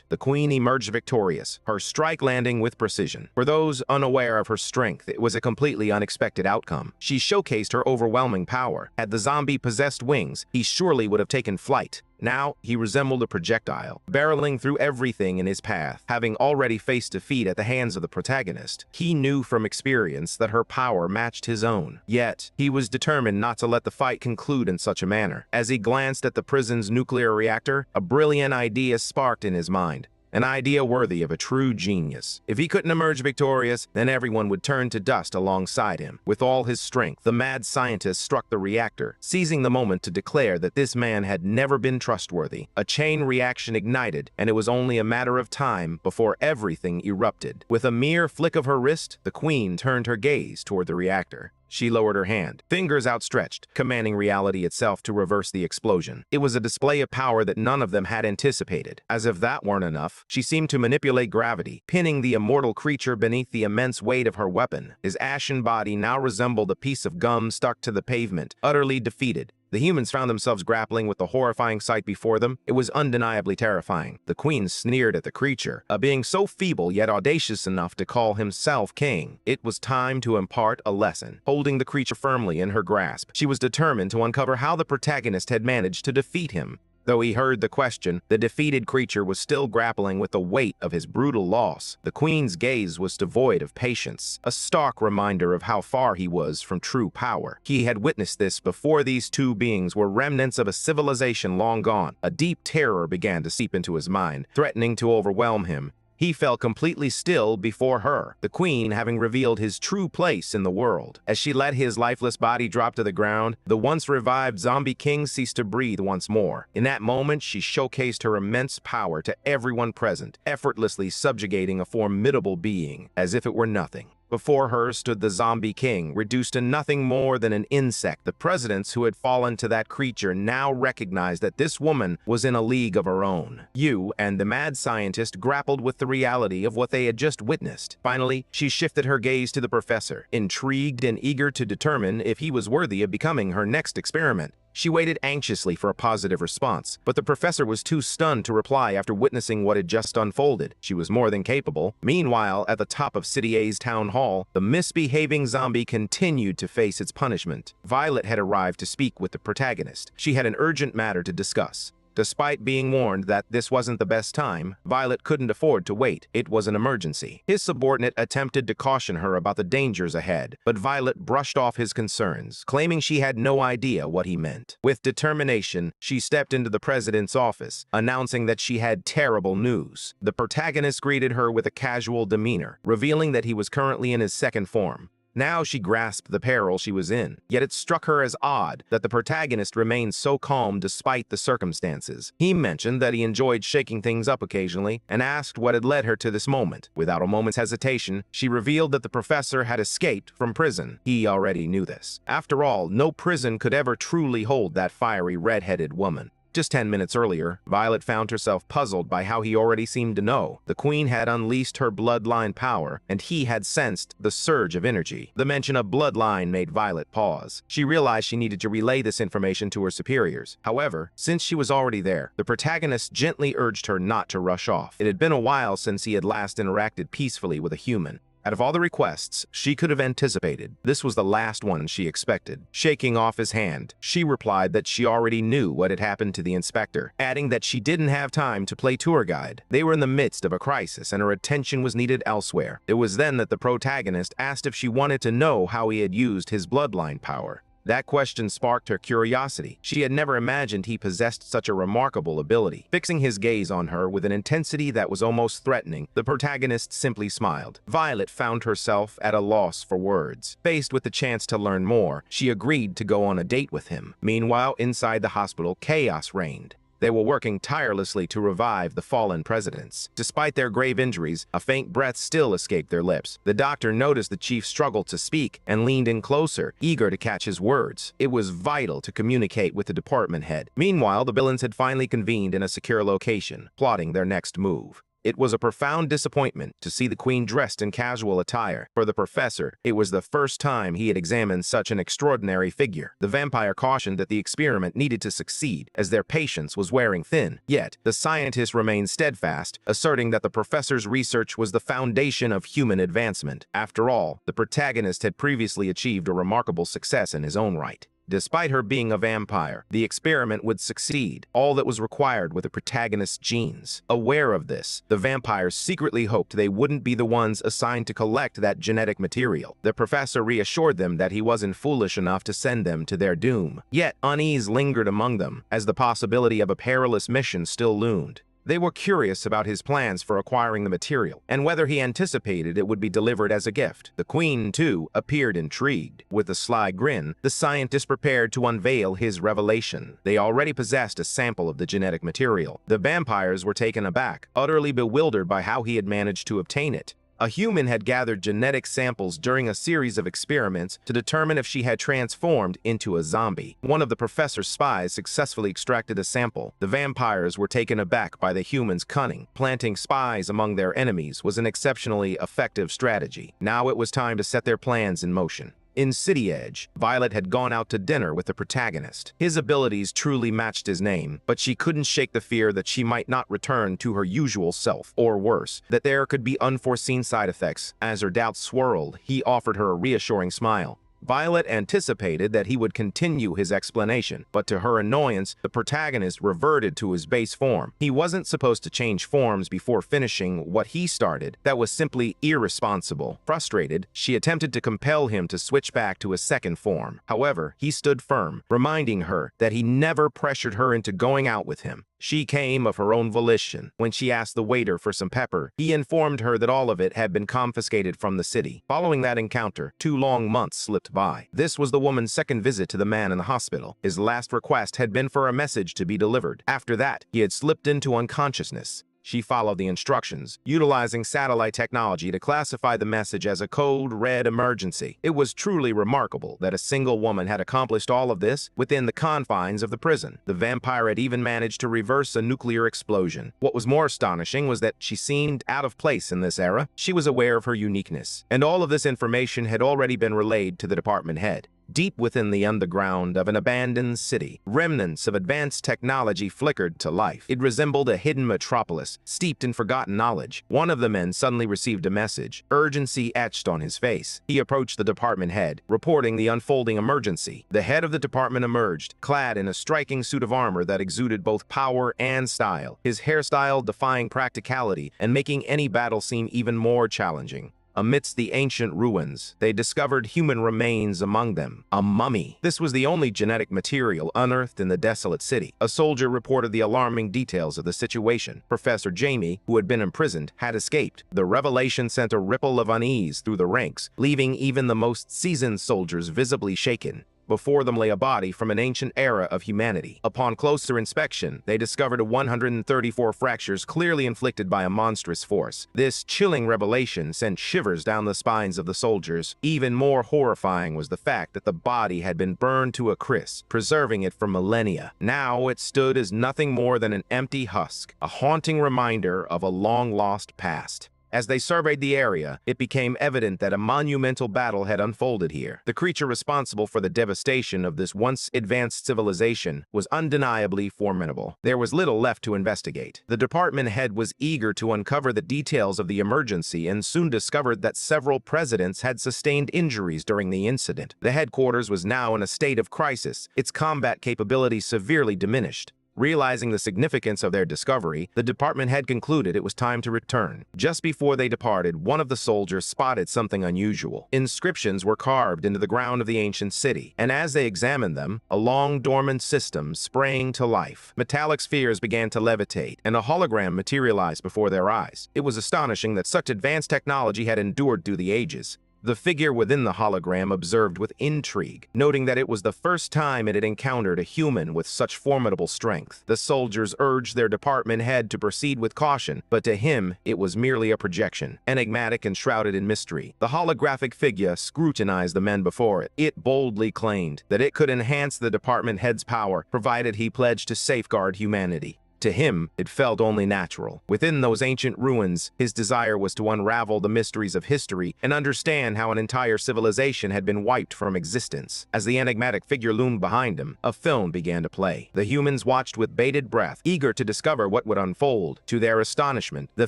The queen emerged victorious, her strike landing with precision. For those unaware of her strength, it was a completely unexpected outcome. She showcased her overwhelming power. Had the zombie possessed wings, he surely would have taken flight. Now, he resembled a projectile, barreling through everything in his path. Having already faced defeat at the hands of the protagonist, he knew from experience that her power matched his own. Yet, he was determined not to let the fight conclude in such a manner. As he glanced at the prison's nuclear reactor, a brilliant idea sparked in his mind. An idea worthy of a true genius. If he couldn't emerge victorious, then everyone would turn to dust alongside him. With all his strength, the mad scientist struck the reactor, seizing the moment to declare that this man had never been trustworthy. A chain reaction ignited, and it was only a matter of time before everything erupted. With a mere flick of her wrist, the queen turned her gaze toward the reactor. She lowered her hand, fingers outstretched, commanding reality itself to reverse the explosion. It was a display of power that none of them had anticipated. As if that weren't enough, she seemed to manipulate gravity, pinning the immortal creature beneath the immense weight of her weapon. His ashen body now resembled a piece of gum stuck to the pavement, utterly defeated. The humans found themselves grappling with the horrifying sight before them. It was undeniably terrifying. The queen sneered at the creature, a being so feeble yet audacious enough to call himself king. It was time to impart a lesson. Holding the creature firmly in her grasp, she was determined to uncover how the protagonist had managed to defeat him. Though he heard the question, the defeated creature was still grappling with the weight of his brutal loss. The queen's gaze was devoid of patience, a stark reminder of how far he was from true power. He had witnessed this before. These two beings were remnants of a civilization long gone. A deep terror began to seep into his mind, threatening to overwhelm him. He fell completely still before her, the queen having revealed his true place in the world. As she let his lifeless body drop to the ground, the once revived zombie king ceased to breathe once more. In that moment, she showcased her immense power to everyone present, effortlessly subjugating a formidable being as if it were nothing. Before her stood the zombie king, reduced to nothing more than an insect. The presidents who had fallen to that creature now recognized that this woman was in a league of her own. Yu and the mad scientist grappled with the reality of what they had just witnessed. Finally, she shifted her gaze to the professor, intrigued and eager to determine if he was worthy of becoming her next experiment. She waited anxiously for a positive response, but the professor was too stunned to reply after witnessing what had just unfolded. She was more than capable. Meanwhile, at the top of City A's town hall, the misbehaving zombie continued to face its punishment. Violet had arrived to speak with the protagonist. She had an urgent matter to discuss. Despite being warned that this wasn't the best time, Violet couldn't afford to wait. It was an emergency. His subordinate attempted to caution her about the dangers ahead, but Violet brushed off his concerns, claiming she had no idea what he meant. With determination, she stepped into the president's office, announcing that she had terrible news. The protagonist greeted her with a casual demeanor, revealing that he was currently in his second form. Now she grasped the peril she was in, yet it struck her as odd that the protagonist remained so calm despite the circumstances. He mentioned that he enjoyed shaking things up occasionally and asked what had led her to this moment. Without a moment's hesitation, she revealed that the professor had escaped from prison. He already knew this. After all, no prison could ever truly hold that fiery red-headed woman. Just 10 minutes earlier, Violet found herself puzzled by how he already seemed to know. The queen had unleashed her bloodline power, and he had sensed the surge of energy. The mention of bloodline made Violet pause. She realized she needed to relay this information to her superiors. However, since she was already there, the protagonist gently urged her not to rush off. It had been a while since he had last interacted peacefully with a human. Out of all the requests she could have anticipated, this was the last one she expected. Shaking off his hand, she replied that she already knew what had happened to the inspector, adding that she didn't have time to play tour guide. They were in the midst of a crisis and her attention was needed elsewhere. It was then that the protagonist asked if she wanted to know how he had used his bloodline power. That question sparked her curiosity. She had never imagined he possessed such a remarkable ability. Fixing his gaze on her with an intensity that was almost threatening, the protagonist simply smiled. Violet found herself at a loss for words. Faced with the chance to learn more, she agreed to go on a date with him. Meanwhile, inside the hospital, chaos reigned. They were working tirelessly to revive the fallen presidents. Despite their grave injuries, a faint breath still escaped their lips. The doctor noticed the chief struggled to speak and leaned in closer, eager to catch his words. It was vital to communicate with the department head. Meanwhile, the villains had finally convened in a secure location, plotting their next move. It was a profound disappointment to see the queen dressed in casual attire. For the professor, it was the first time he had examined such an extraordinary figure. The vampire cautioned that the experiment needed to succeed, as their patience was wearing thin. Yet, the scientist remained steadfast, asserting that the professor's research was the foundation of human advancement. After all, the protagonist had previously achieved a remarkable success in his own right. Despite her being a vampire, the experiment would succeed. All that was required were the protagonist's genes. Aware of this, the vampires secretly hoped they wouldn't be the ones assigned to collect that genetic material. The professor reassured them that he wasn't foolish enough to send them to their doom. Yet, unease lingered among them, as the possibility of a perilous mission still loomed. They were curious about his plans for acquiring the material, and whether he anticipated it would be delivered as a gift. The queen, too, appeared intrigued. With a sly grin, the scientist prepared to unveil his revelation. They already possessed a sample of the genetic material. The vampires were taken aback, utterly bewildered by how he had managed to obtain it. A human had gathered genetic samples during a series of experiments to determine if she had transformed into a zombie. One of the professor's spies successfully extracted a sample. The vampires were taken aback by the human's cunning. Planting spies among their enemies was an exceptionally effective strategy. Now it was time to set their plans in motion. In City Edge, Violet had gone out to dinner with the protagonist. His abilities truly matched his name, but she couldn't shake the fear that she might not return to her usual self, or worse, that there could be unforeseen side effects. As her doubts swirled, he offered her a reassuring smile. Violet anticipated that he would continue his explanation, but to her annoyance, the protagonist reverted to his base form. He wasn't supposed to change forms before finishing what he started. That was simply irresponsible. Frustrated, she attempted to compel him to switch back to a second form. However, he stood firm, reminding her that he never pressured her into going out with him. She came of her own volition. When she asked the waiter for some pepper, he informed her that all of it had been confiscated from the city. Following that encounter, 2 long months slipped by. This was the woman's second visit to the man in the hospital. His last request had been for a message to be delivered. After that, he had slipped into unconsciousness. She followed the instructions, utilizing satellite technology to classify the message as a code red emergency. It was truly remarkable that a single woman had accomplished all of this within the confines of the prison. The vampire had even managed to reverse a nuclear explosion. What was more astonishing was that she seemed out of place in this era. She was aware of her uniqueness, and all of this information had already been relayed to the department head. Deep within the underground of an abandoned city, remnants of advanced technology flickered to life. It resembled a hidden metropolis, steeped in forgotten knowledge. One of the men suddenly received a message, urgency etched on his face. He approached the department head, reporting the unfolding emergency. The head of the department emerged, clad in a striking suit of armor that exuded both power and style, his hairstyle defying practicality and making any battle seem even more challenging. Amidst the ancient ruins, they discovered human remains among them, a mummy. This was the only genetic material unearthed in the desolate city. A soldier reported the alarming details of the situation. Professor Jamie, who had been imprisoned, had escaped. The revelation sent a ripple of unease through the ranks, leaving even the most seasoned soldiers visibly shaken. Before them lay a body from an ancient era of humanity. Upon closer inspection, they discovered 134 fractures clearly inflicted by a monstrous force. This chilling revelation sent shivers down the spines of the soldiers. Even more horrifying was the fact that the body had been burned to a crisp, preserving it for millennia. Now it stood as nothing more than an empty husk, a haunting reminder of a long-lost past. As they surveyed the area, it became evident that a monumental battle had unfolded here. The creature responsible for the devastation of this once advanced civilization was undeniably formidable. There was little left to investigate. The department head was eager to uncover the details of the emergency and soon discovered that several presidents had sustained injuries during the incident. The headquarters was now in a state of crisis, its combat capabilities severely diminished. Realizing the significance of their discovery, the department head concluded it was time to return. Just before they departed, one of the soldiers spotted something unusual. Inscriptions were carved into the ground of the ancient city, and as they examined them, a long-dormant system sprang to life. Metallic spheres began to levitate, and a hologram materialized before their eyes. It was astonishing that such advanced technology had endured through the ages. The figure within the hologram observed with intrigue, noting that it was the first time it had encountered a human with such formidable strength. The soldiers urged their department head to proceed with caution, but to him, it was merely a projection, enigmatic and shrouded in mystery. The holographic figure scrutinized the men before it. It boldly claimed that it could enhance the department head's power, provided he pledged to safeguard humanity. To him, it felt only natural. Within those ancient ruins, his desire was to unravel the mysteries of history and understand how an entire civilization had been wiped from existence. As the enigmatic figure loomed behind him, a film began to play. The humans watched with bated breath, eager to discover what would unfold. To their astonishment, the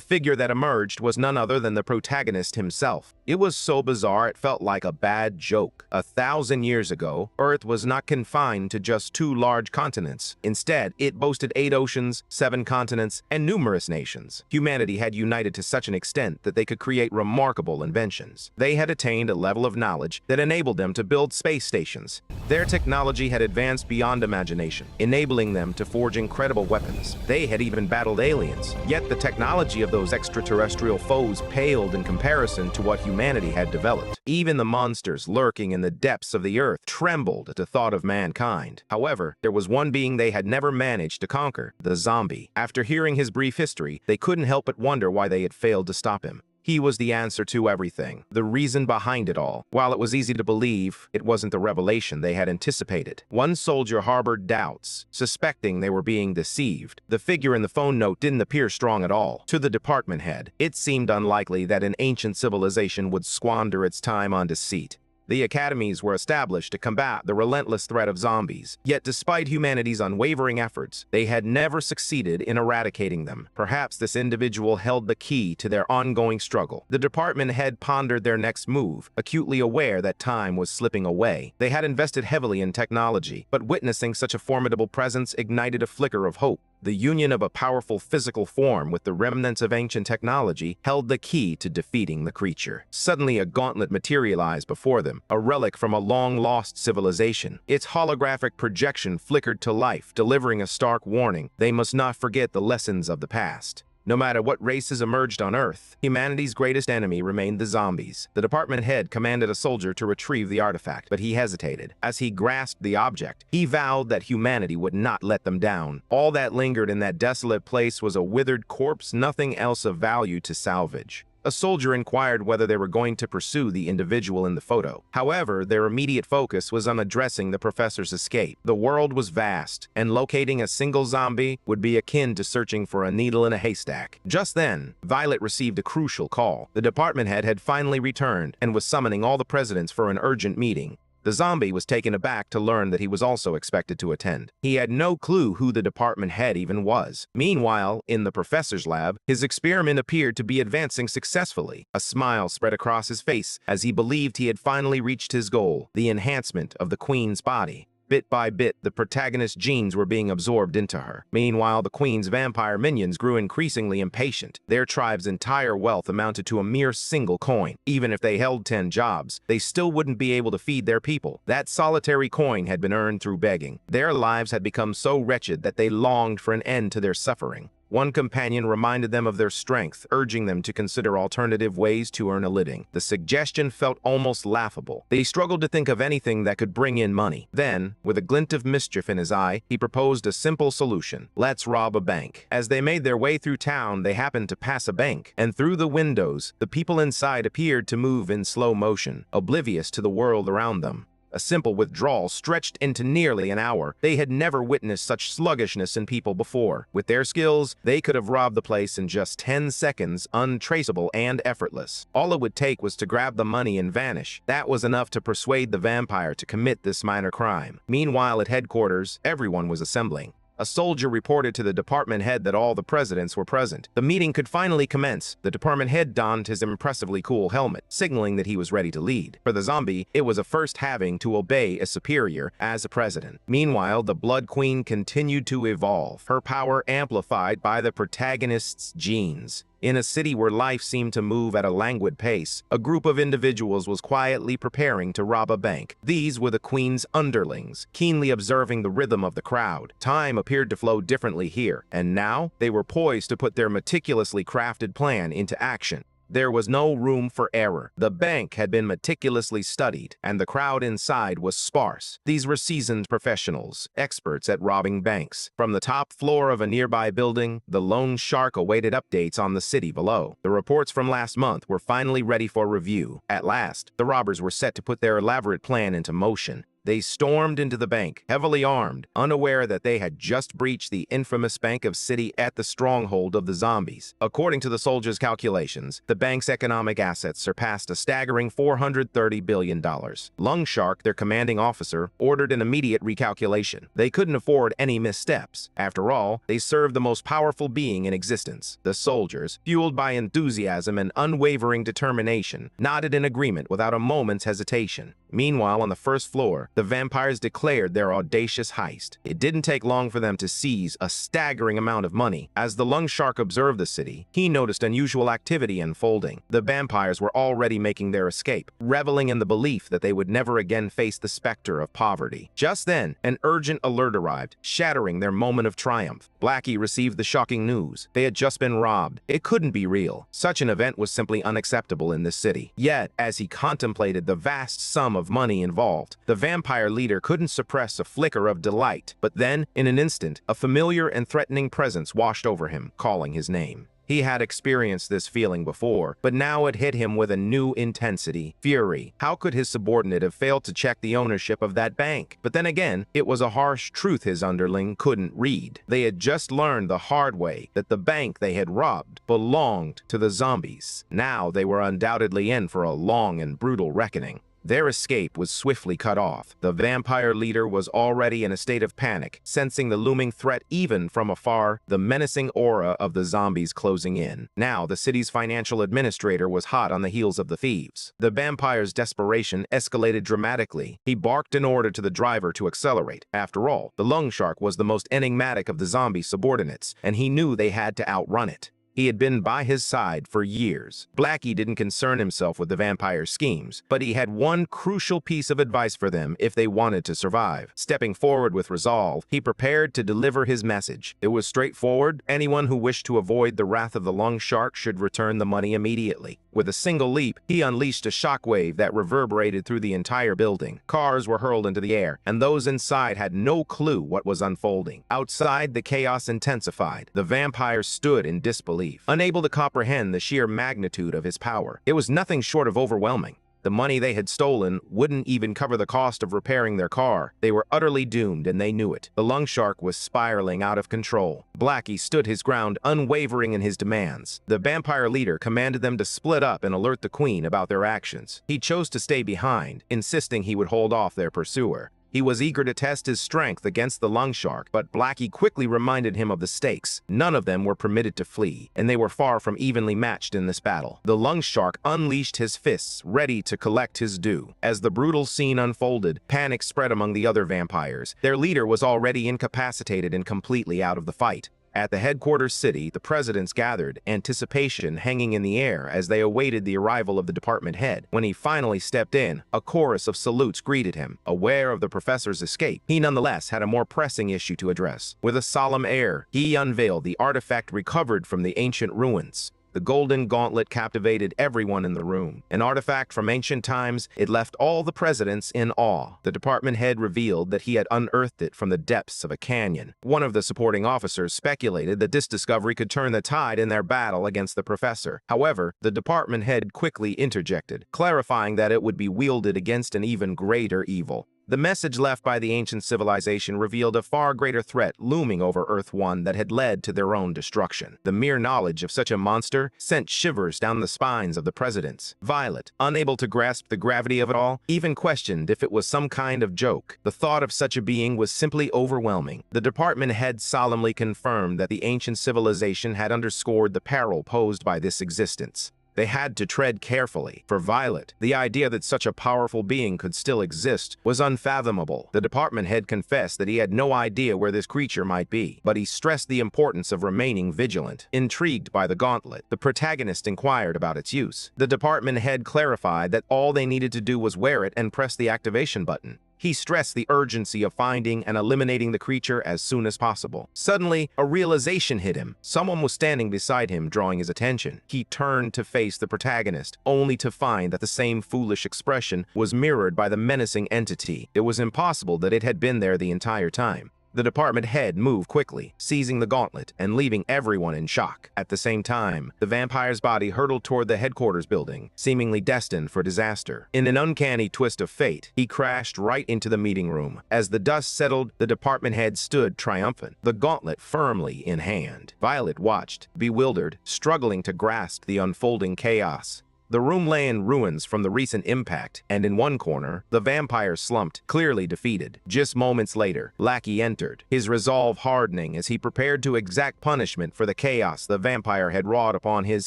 figure that emerged was none other than the protagonist himself. It was so bizarre it felt like a bad joke. 1,000 years ago, Earth was not confined to just 2 large continents. Instead, it boasted 8 oceans, 7 continents, and numerous nations. Humanity had united to such an extent that they could create remarkable inventions. They had attained a level of knowledge that enabled them to build space stations. Their technology had advanced beyond imagination, enabling them to forge incredible weapons. They had even battled aliens. Yet the technology of those extraterrestrial foes paled in comparison to what humanity had developed. Even the monsters lurking in the depths of the earth trembled at the thought of mankind. However, there was one being they had never managed to conquer, the zombie. After hearing his brief history, they couldn't help but wonder why they had failed to stop him. He was the answer to everything, the reason behind it all. While it was easy to believe, it wasn't the revelation they had anticipated. One soldier harbored doubts, suspecting they were being deceived. The figure in the phone note didn't appear strong at all. To the department head, it seemed unlikely that an ancient civilization would squander its time on deceit. The academies were established to combat the relentless threat of zombies. Yet despite humanity's unwavering efforts, they had never succeeded in eradicating them. Perhaps this individual held the key to their ongoing struggle. The department head pondered their next move, acutely aware that time was slipping away. They had invested heavily in technology, but witnessing such a formidable presence ignited a flicker of hope. The union of a powerful physical form with the remnants of ancient technology held the key to defeating the creature. Suddenly, a gauntlet materialized before them, a relic from a long-lost civilization. Its holographic projection flickered to life, delivering a stark warning. They must not forget the lessons of the past. No matter what races emerged on Earth, humanity's greatest enemy remained the zombies. The department head commanded a soldier to retrieve the artifact, but he hesitated. As he grasped the object, he vowed that humanity would not let them down. All that lingered in that desolate place was a withered corpse, nothing else of value to salvage. A soldier inquired whether they were going to pursue the individual in the photo. However, their immediate focus was on addressing the professor's escape. The world was vast, and locating a single zombie would be akin to searching for a needle in a haystack. Just then, Violet received a crucial call. The department head had finally returned and was summoning all the presidents for an urgent meeting. The zombie was taken aback to learn that he was also expected to attend. He had no clue who the department head even was. Meanwhile, in the professor's lab, his experiment appeared to be advancing successfully. A smile spread across his face as he believed he had finally reached his goal, the enhancement of the queen's body. Bit by bit, the protagonist's genes were being absorbed into her. Meanwhile, the queen's vampire minions grew increasingly impatient. Their tribe's entire wealth amounted to a mere single coin. Even if they held 10 jobs, they still wouldn't be able to feed their people. That solitary coin had been earned through begging. Their lives had become so wretched that they longed for an end to their suffering. One companion reminded them of their strength, urging them to consider alternative ways to earn a living. The suggestion felt almost laughable. They struggled to think of anything that could bring in money. Then, with a glint of mischief in his eye, he proposed a simple solution. Let's rob a bank. As they made their way through town, they happened to pass a bank, and through the windows, the people inside appeared to move in slow motion, oblivious to the world around them. A simple withdrawal stretched into nearly an hour. They had never witnessed such sluggishness in people before. With their skills, they could have robbed the place in just 10 seconds, untraceable and effortless. All it would take was to grab the money and vanish. That was enough to persuade the vampire to commit this minor crime. Meanwhile, at headquarters, everyone was assembling. A soldier reported to the department head that all the presidents were present. The meeting could finally commence. The department head donned his impressively cool helmet, signaling that he was ready to lead. For the zombie, it was a first having to obey a superior as a president. Meanwhile, the Blood Queen continued to evolve, her power amplified by the protagonist's genes. In a city where life seemed to move at a languid pace, a group of individuals was quietly preparing to rob a bank. These were the Queen's underlings, keenly observing the rhythm of the crowd. Time appeared to flow differently here, and now they were poised to put their meticulously crafted plan into action. There was no room for error. The bank had been meticulously studied, and the crowd inside was sparse. These were seasoned professionals, experts at robbing banks. From the top floor of a nearby building, the lone shark awaited updates on the city below. The reports from last month were finally ready for review. At last, the robbers were set to put their elaborate plan into motion. They stormed into the bank, heavily armed, unaware that they had just breached the infamous Bank of City at the stronghold of the zombies. According to the soldiers' calculations, the bank's economic assets surpassed a staggering $430 billion. Longshark, their commanding officer, ordered an immediate recalculation. They couldn't afford any missteps. After all, they served the most powerful being in existence. The soldiers, fueled by enthusiasm and unwavering determination, nodded in agreement without a moment's hesitation. Meanwhile, on the first floor, the vampires declared their audacious heist. It didn't take long for them to seize a staggering amount of money. As the Longshark observed the city, he noticed unusual activity unfolding. The vampires were already making their escape, reveling in the belief that they would never again face the specter of poverty. Just then, an urgent alert arrived, shattering their moment of triumph. Blackie received the shocking news. They had just been robbed. It couldn't be real. Such an event was simply unacceptable in this city. Yet, as he contemplated the vast sum of money involved, the vampire leader couldn't suppress a flicker of delight. But then, in an instant, a familiar and threatening presence washed over him, calling his name. He had experienced this feeling before, but now it hit him with a new intensity, fury. How could his subordinate have failed to check the ownership of that bank? But then again, it was a harsh truth his underling couldn't read. They had just learned the hard way that the bank they had robbed belonged to the zombies. Now they were undoubtedly in for a long and brutal reckoning. Their escape was swiftly cut off. The vampire leader was already in a state of panic, sensing the looming threat even from afar, the menacing aura of the zombies closing in. Now, the city's financial administrator was hot on the heels of the thieves. The vampire's desperation escalated dramatically. He barked an order to the driver to accelerate. After all, the Longshark was the most enigmatic of the zombie subordinates, and he knew they had to outrun it. He had been by his side for years. Blackie didn't concern himself with the vampire's schemes, but he had one crucial piece of advice for them if they wanted to survive. Stepping forward with resolve, he prepared to deliver his message. It was straightforward. Anyone who wished to avoid the wrath of the long shark should return the money immediately. With a single leap, he unleashed a shockwave that reverberated through the entire building. Cars were hurled into the air, and those inside had no clue what was unfolding. Outside, the chaos intensified. The vampire stood in disbelief, unable to comprehend the sheer magnitude of his power. It was nothing short of overwhelming. The money they had stolen wouldn't even cover the cost of repairing their car. They were utterly doomed, and they knew it. The long shark was spiraling out of control. Blackie stood his ground, unwavering in his demands. The vampire leader commanded them to split up and alert the queen about their actions. He chose to stay behind, insisting he would hold off their pursuer. He was eager to test his strength against the long shark, but Blackie quickly reminded him of the stakes. None of them were permitted to flee, and they were far from evenly matched in this battle. The long shark unleashed his fists, ready to collect his due. As the brutal scene unfolded, panic spread among the other vampires. Their leader was already incapacitated and completely out of the fight. At the headquarters city, the presidents gathered, anticipation hanging in the air as they awaited the arrival of the department head. When he finally stepped in, a chorus of salutes greeted him. Aware of the professor's escape, he nonetheless had a more pressing issue to address. With a solemn air, he unveiled the artifact recovered from the ancient ruins. The golden gauntlet captivated everyone in the room. An artifact from ancient times, it left all the presidents in awe. The department head revealed that he had unearthed it from the depths of a canyon. One of the supporting officers speculated that this discovery could turn the tide in their battle against the professor. However, the department head quickly interjected, clarifying that it would be wielded against an even greater evil. The message left by the ancient civilization revealed a far greater threat looming over Earth One that had led to their own destruction. The mere knowledge of such a monster sent shivers down the spines of the presidents. Violet, unable to grasp the gravity of it all, even questioned if it was some kind of joke. The thought of such a being was simply overwhelming. The department head solemnly confirmed that the ancient civilization had underscored the peril posed by this existence. They had to tread carefully. For Violet, the idea that such a powerful being could still exist was unfathomable. The department head confessed that he had no idea where this creature might be, but he stressed the importance of remaining vigilant. Intrigued by the gauntlet, the protagonist inquired about its use. The department head clarified that all they needed to do was wear it and press the activation button. He stressed the urgency of finding and eliminating the creature as soon as possible. Suddenly, a realization hit him. Someone was standing beside him, drawing his attention. He turned to face the protagonist, only to find that the same foolish expression was mirrored by the menacing entity. It was impossible that it had been there the entire time. The department head moved quickly, seizing the gauntlet and leaving everyone in shock. At the same time, the vampire's body hurtled toward the headquarters building, seemingly destined for disaster. In an uncanny twist of fate, he crashed right into the meeting room. As the dust settled, the department head stood triumphant, the gauntlet firmly in hand. Violet watched, bewildered, struggling to grasp the unfolding chaos. The room lay in ruins from the recent impact, and in one corner, the vampire slumped, clearly defeated. Just moments later, Blackie entered, his resolve hardening as he prepared to exact punishment for the chaos the vampire had wrought upon his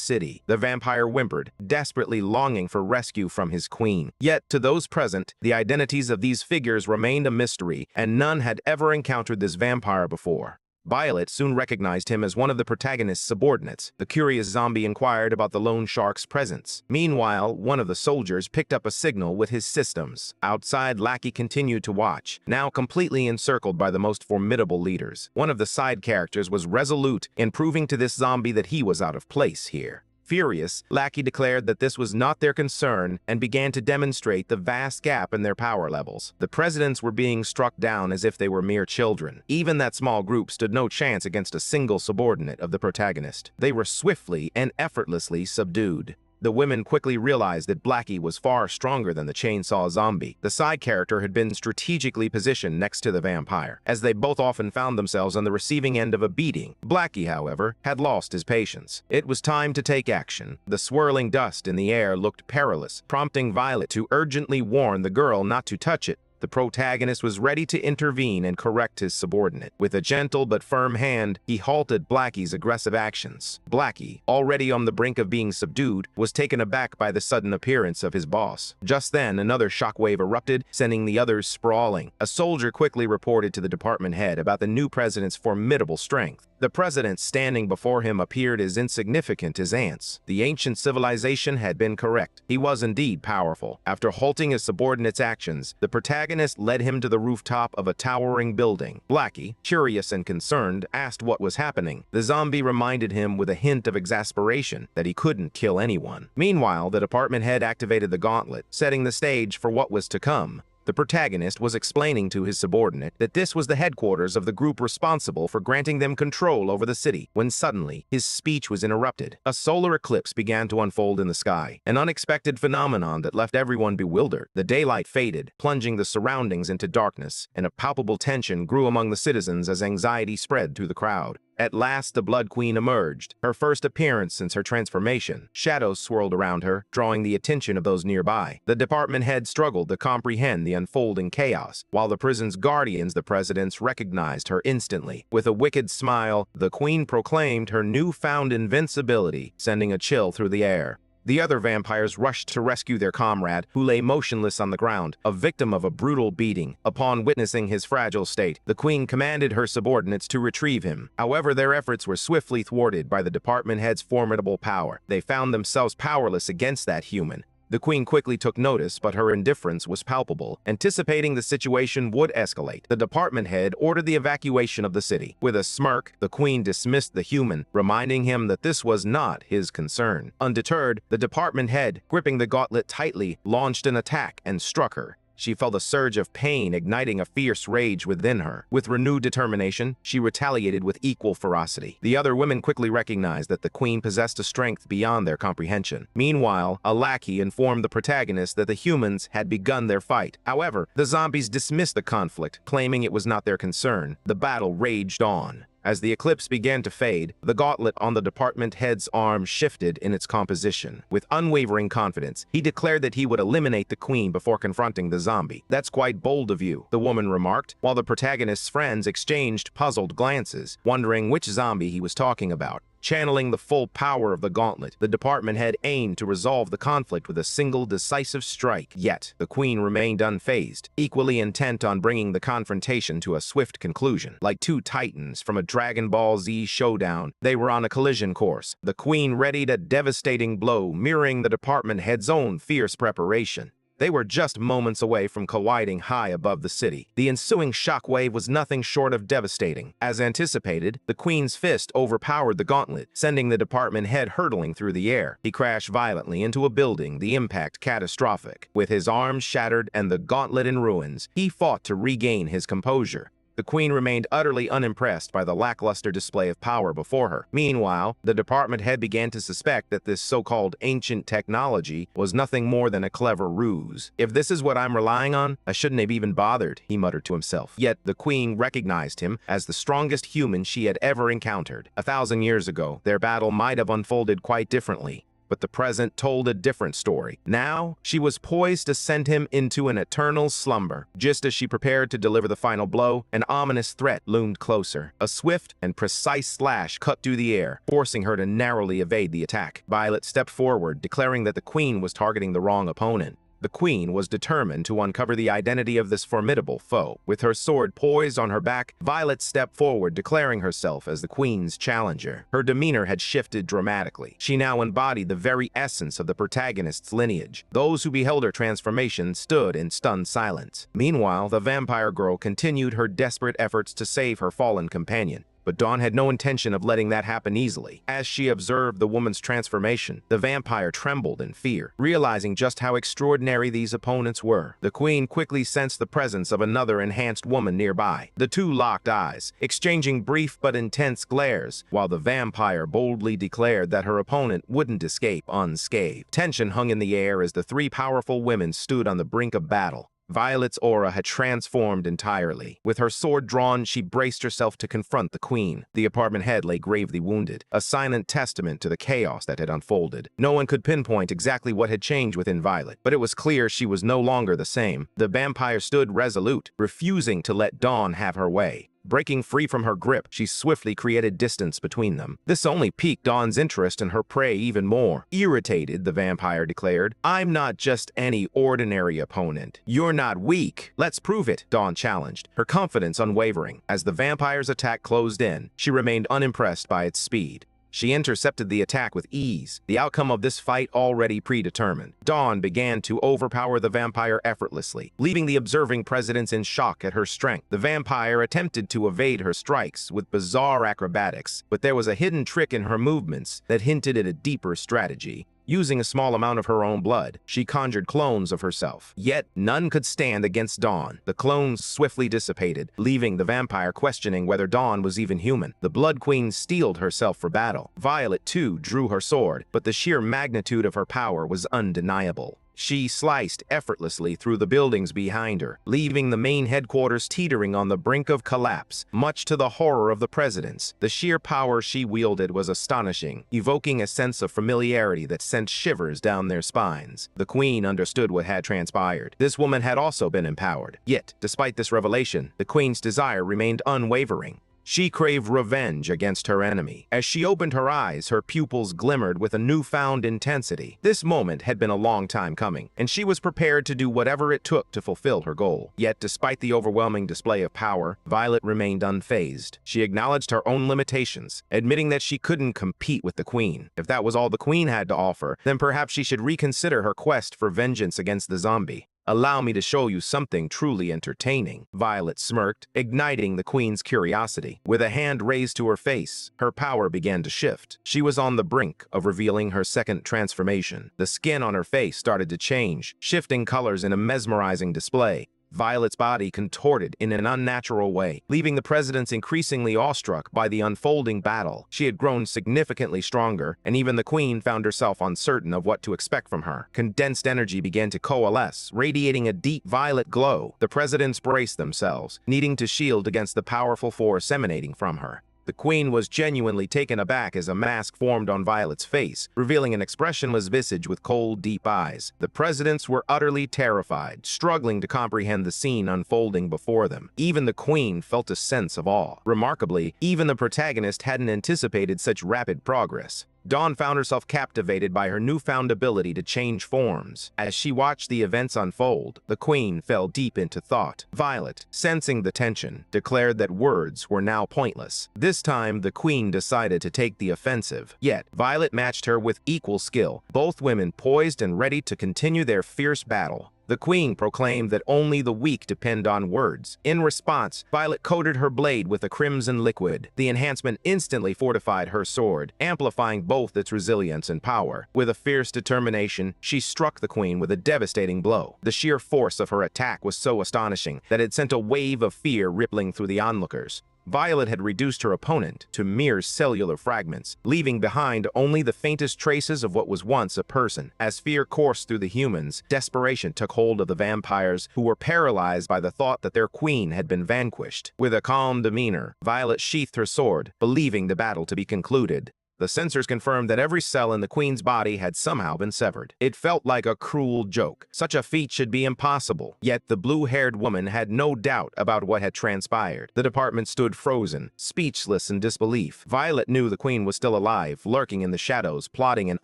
city. The vampire whimpered, desperately longing for rescue from his queen. Yet, to those present, the identities of these figures remained a mystery, and none had ever encountered this vampire before. Violet soon recognized him as one of the protagonist's subordinates. The curious zombie inquired about the lone shark's presence. Meanwhile, one of the soldiers picked up a signal with his systems. Outside, Blackie continued to watch, now completely encircled by the most formidable leaders. One of the side characters was resolute in proving to this zombie that he was out of place here. Furious, Blackie declared that this was not their concern and began to demonstrate the vast gap in their power levels. The presidents were being struck down as if they were mere children. Even that small group stood no chance against a single subordinate of the protagonist. They were swiftly and effortlessly subdued. The women quickly realized that Blackie was far stronger than the chainsaw zombie. The side character had been strategically positioned next to the vampire, as they both often found themselves on the receiving end of a beating. Blackie, however, had lost his patience. It was time to take action. The swirling dust in the air looked perilous, prompting Violet to urgently warn the girl not to touch it. The the protagonist was ready to intervene and correct his subordinate. With a gentle but firm hand, he halted Blackie's aggressive actions. Blackie, already on the brink of being subdued, was taken aback by the sudden appearance of his boss. Just then, another shockwave erupted, sending the others sprawling. A soldier quickly reported to the department head about the new president's formidable strength. The president standing before him appeared as insignificant as ants. The ancient civilization had been correct. He was indeed powerful. After halting his subordinate's actions, the protagonist led him to the rooftop of a towering building. Blackie, curious and concerned, asked what was happening. The zombie reminded him with a hint of exasperation that he couldn't kill anyone. Meanwhile, the department head activated the gauntlet, setting the stage for what was to come. The protagonist was explaining to his subordinate that this was the headquarters of the group responsible for granting them control over the city, when suddenly his speech was interrupted. A solar eclipse began to unfold in the sky, an unexpected phenomenon that left everyone bewildered. The daylight faded, plunging the surroundings into darkness, and a palpable tension grew among the citizens as anxiety spread through the crowd. At last, the Blood Queen emerged, her first appearance since her transformation. Shadows swirled around her, drawing the attention of those nearby. The department head struggled to comprehend the unfolding chaos, while the prison's guardians, the presidents, recognized her instantly. With a wicked smile, the Queen proclaimed her newfound invincibility, sending a chill through the air. The other vampires rushed to rescue their comrade, who lay motionless on the ground, a victim of a brutal beating. Upon witnessing his fragile state, the Queen commanded her subordinates to retrieve him. However, their efforts were swiftly thwarted by the department head's formidable power. They found themselves powerless against that human. The Queen quickly took notice, but her indifference was palpable. Anticipating the situation would escalate, the department head ordered the evacuation of the city. With a smirk, the Queen dismissed the human, reminding him that this was not his concern. Undeterred, the department head, gripping the gauntlet tightly, launched an attack and struck her. She felt a surge of pain, igniting a fierce rage within her. With renewed determination, she retaliated with equal ferocity. The other women quickly recognized that the Queen possessed a strength beyond their comprehension. Meanwhile, a lackey informed the protagonist that the humans had begun their fight. However, the zombies dismissed the conflict, claiming it was not their concern. The battle raged on. As the eclipse began to fade, the gauntlet on the department head's arm shifted in its composition. With unwavering confidence, he declared that he would eliminate the Queen before confronting the zombie. "That's quite bold of you," the woman remarked, while the protagonist's friends exchanged puzzled glances, wondering which zombie he was talking about. Channeling the full power of the gauntlet, the department head aimed to resolve the conflict with a single decisive strike. Yet, the Queen remained unfazed, equally intent on bringing the confrontation to a swift conclusion. Like two titans from a Dragon Ball Z showdown, they were on a collision course. The Queen readied a devastating blow, mirroring the department head's own fierce preparation. They were just moments away from colliding high above the city. The ensuing shockwave was nothing short of devastating. As anticipated, the Queen's fist overpowered the gauntlet, sending the department head hurtling through the air. He crashed violently into a building, the impact catastrophic. With his arms shattered and the gauntlet in ruins, he fought to regain his composure. The Queen remained utterly unimpressed by the lackluster display of power before her. Meanwhile, the department head began to suspect that this so-called ancient technology was nothing more than a clever ruse. "If this is what I'm relying on, I shouldn't have even bothered," he muttered to himself. Yet the Queen recognized him as the strongest human she had ever encountered. 1,000 years ago, their battle might have unfolded quite differently. But the present told a different story. Now, she was poised to send him into an eternal slumber. Just as she prepared to deliver the final blow, an ominous threat loomed closer. A swift and precise slash cut through the air, forcing her to narrowly evade the attack. Violet stepped forward, declaring that the Queen was targeting the wrong opponent. The Queen was determined to uncover the identity of this formidable foe. With her sword poised on her back, Violet stepped forward, declaring herself as the Queen's challenger. Her demeanor had shifted dramatically. She now embodied the very essence of the protagonist's lineage. Those who beheld her transformation stood in stunned silence. Meanwhile, the vampire girl continued her desperate efforts to save her fallen companion. But Dawn had no intention of letting that happen easily. As she observed the woman's transformation, the vampire trembled in fear, realizing just how extraordinary these opponents were. The Queen quickly sensed the presence of another enhanced woman nearby. The two locked eyes, exchanging brief but intense glares, while the vampire boldly declared that her opponent wouldn't escape unscathed. Tension hung in the air as the three powerful women stood on the brink of battle. Violet's aura had transformed entirely. With her sword drawn, she braced herself to confront the queen. The apartment head lay gravely wounded, a silent testament to the chaos that had unfolded. No one could pinpoint exactly what had changed within Violet, but it was clear she was no longer the same. The vampire stood resolute, refusing to let Dawn have her way. Breaking free from her grip, she swiftly created distance between them. This only piqued Dawn's interest in her prey even more. Irritated, the vampire declared, "I'm not just any ordinary opponent. You're not weak. Let's prove it," Dawn challenged, her confidence unwavering. As the vampire's attack closed in, she remained unimpressed by its speed. She intercepted the attack with ease, the outcome of this fight already predetermined. Dawn began to overpower the vampire effortlessly, leaving the observing presidents in shock at her strength. The vampire attempted to evade her strikes with bizarre acrobatics, but there was a hidden trick in her movements that hinted at a deeper strategy. Using a small amount of her own blood, she conjured clones of herself. Yet, none could stand against Dawn. The clones swiftly dissipated, leaving the vampire questioning whether Dawn was even human. The Blood Queen steeled herself for battle. Violet, too, drew her sword, but the sheer magnitude of her power was undeniable. She sliced effortlessly through the buildings behind her, leaving the main headquarters teetering on the brink of collapse, much to the horror of the presidents. The sheer power she wielded was astonishing, evoking a sense of familiarity that sent shivers down their spines. The queen understood what had transpired. This woman had also been empowered. Yet, despite this revelation, the queen's desire remained unwavering. She craved revenge against her enemy. As she opened her eyes, her pupils glimmered with a newfound intensity. This moment had been a long time coming, and she was prepared to do whatever it took to fulfill her goal. Yet, despite the overwhelming display of power, Violet remained unfazed. She acknowledged her own limitations, admitting that she couldn't compete with the queen. If that was all the queen had to offer, then perhaps she should reconsider her quest for vengeance against the zombie. "Allow me to show you something truly entertaining," Violet smirked, igniting the queen's curiosity. With a hand raised to her face, her power began to shift. She was on the brink of revealing her second transformation. The skin on her face started to change, shifting colors in a mesmerizing display. Violet's body contorted in an unnatural way, leaving the presidents increasingly awestruck by the unfolding battle. She had grown significantly stronger, and even the queen found herself uncertain of what to expect from her. Condensed energy began to coalesce, radiating a deep violet glow. The presidents braced themselves, needing to shield against the powerful force emanating from her. The queen was genuinely taken aback as a mask formed on Violet's face, revealing an expressionless visage with cold, deep eyes. The presidents were utterly terrified, struggling to comprehend the scene unfolding before them. Even the queen felt a sense of awe. Remarkably, even the protagonist hadn't anticipated such rapid progress. Dawn found herself captivated by her newfound ability to change forms. As she watched the events unfold, the queen fell deep into thought. Violet, sensing the tension, declared that words were now pointless. This time, the queen decided to take the offensive. Yet, Violet matched her with equal skill, both women poised and ready to continue their fierce battle. The queen proclaimed that only the weak depend on words. In response, Violet coated her blade with a crimson liquid. The enhancement instantly fortified her sword, amplifying both its resilience and power. With a fierce determination, she struck the queen with a devastating blow. The sheer force of her attack was so astonishing that it sent a wave of fear rippling through the onlookers. Violet had reduced her opponent to mere cellular fragments, leaving behind only the faintest traces of what was once a person. As fear coursed through the humans, desperation took hold of the vampires, who were paralyzed by the thought that their queen had been vanquished. With a calm demeanor, Violet sheathed her sword, believing the battle to be concluded. The sensors confirmed that every cell in the queen's body had somehow been severed. It felt like a cruel joke. Such a feat should be impossible. Yet the blue-haired woman had no doubt about what had transpired. The department stood frozen, speechless in disbelief. Violet knew the queen was still alive, lurking in the shadows, plotting an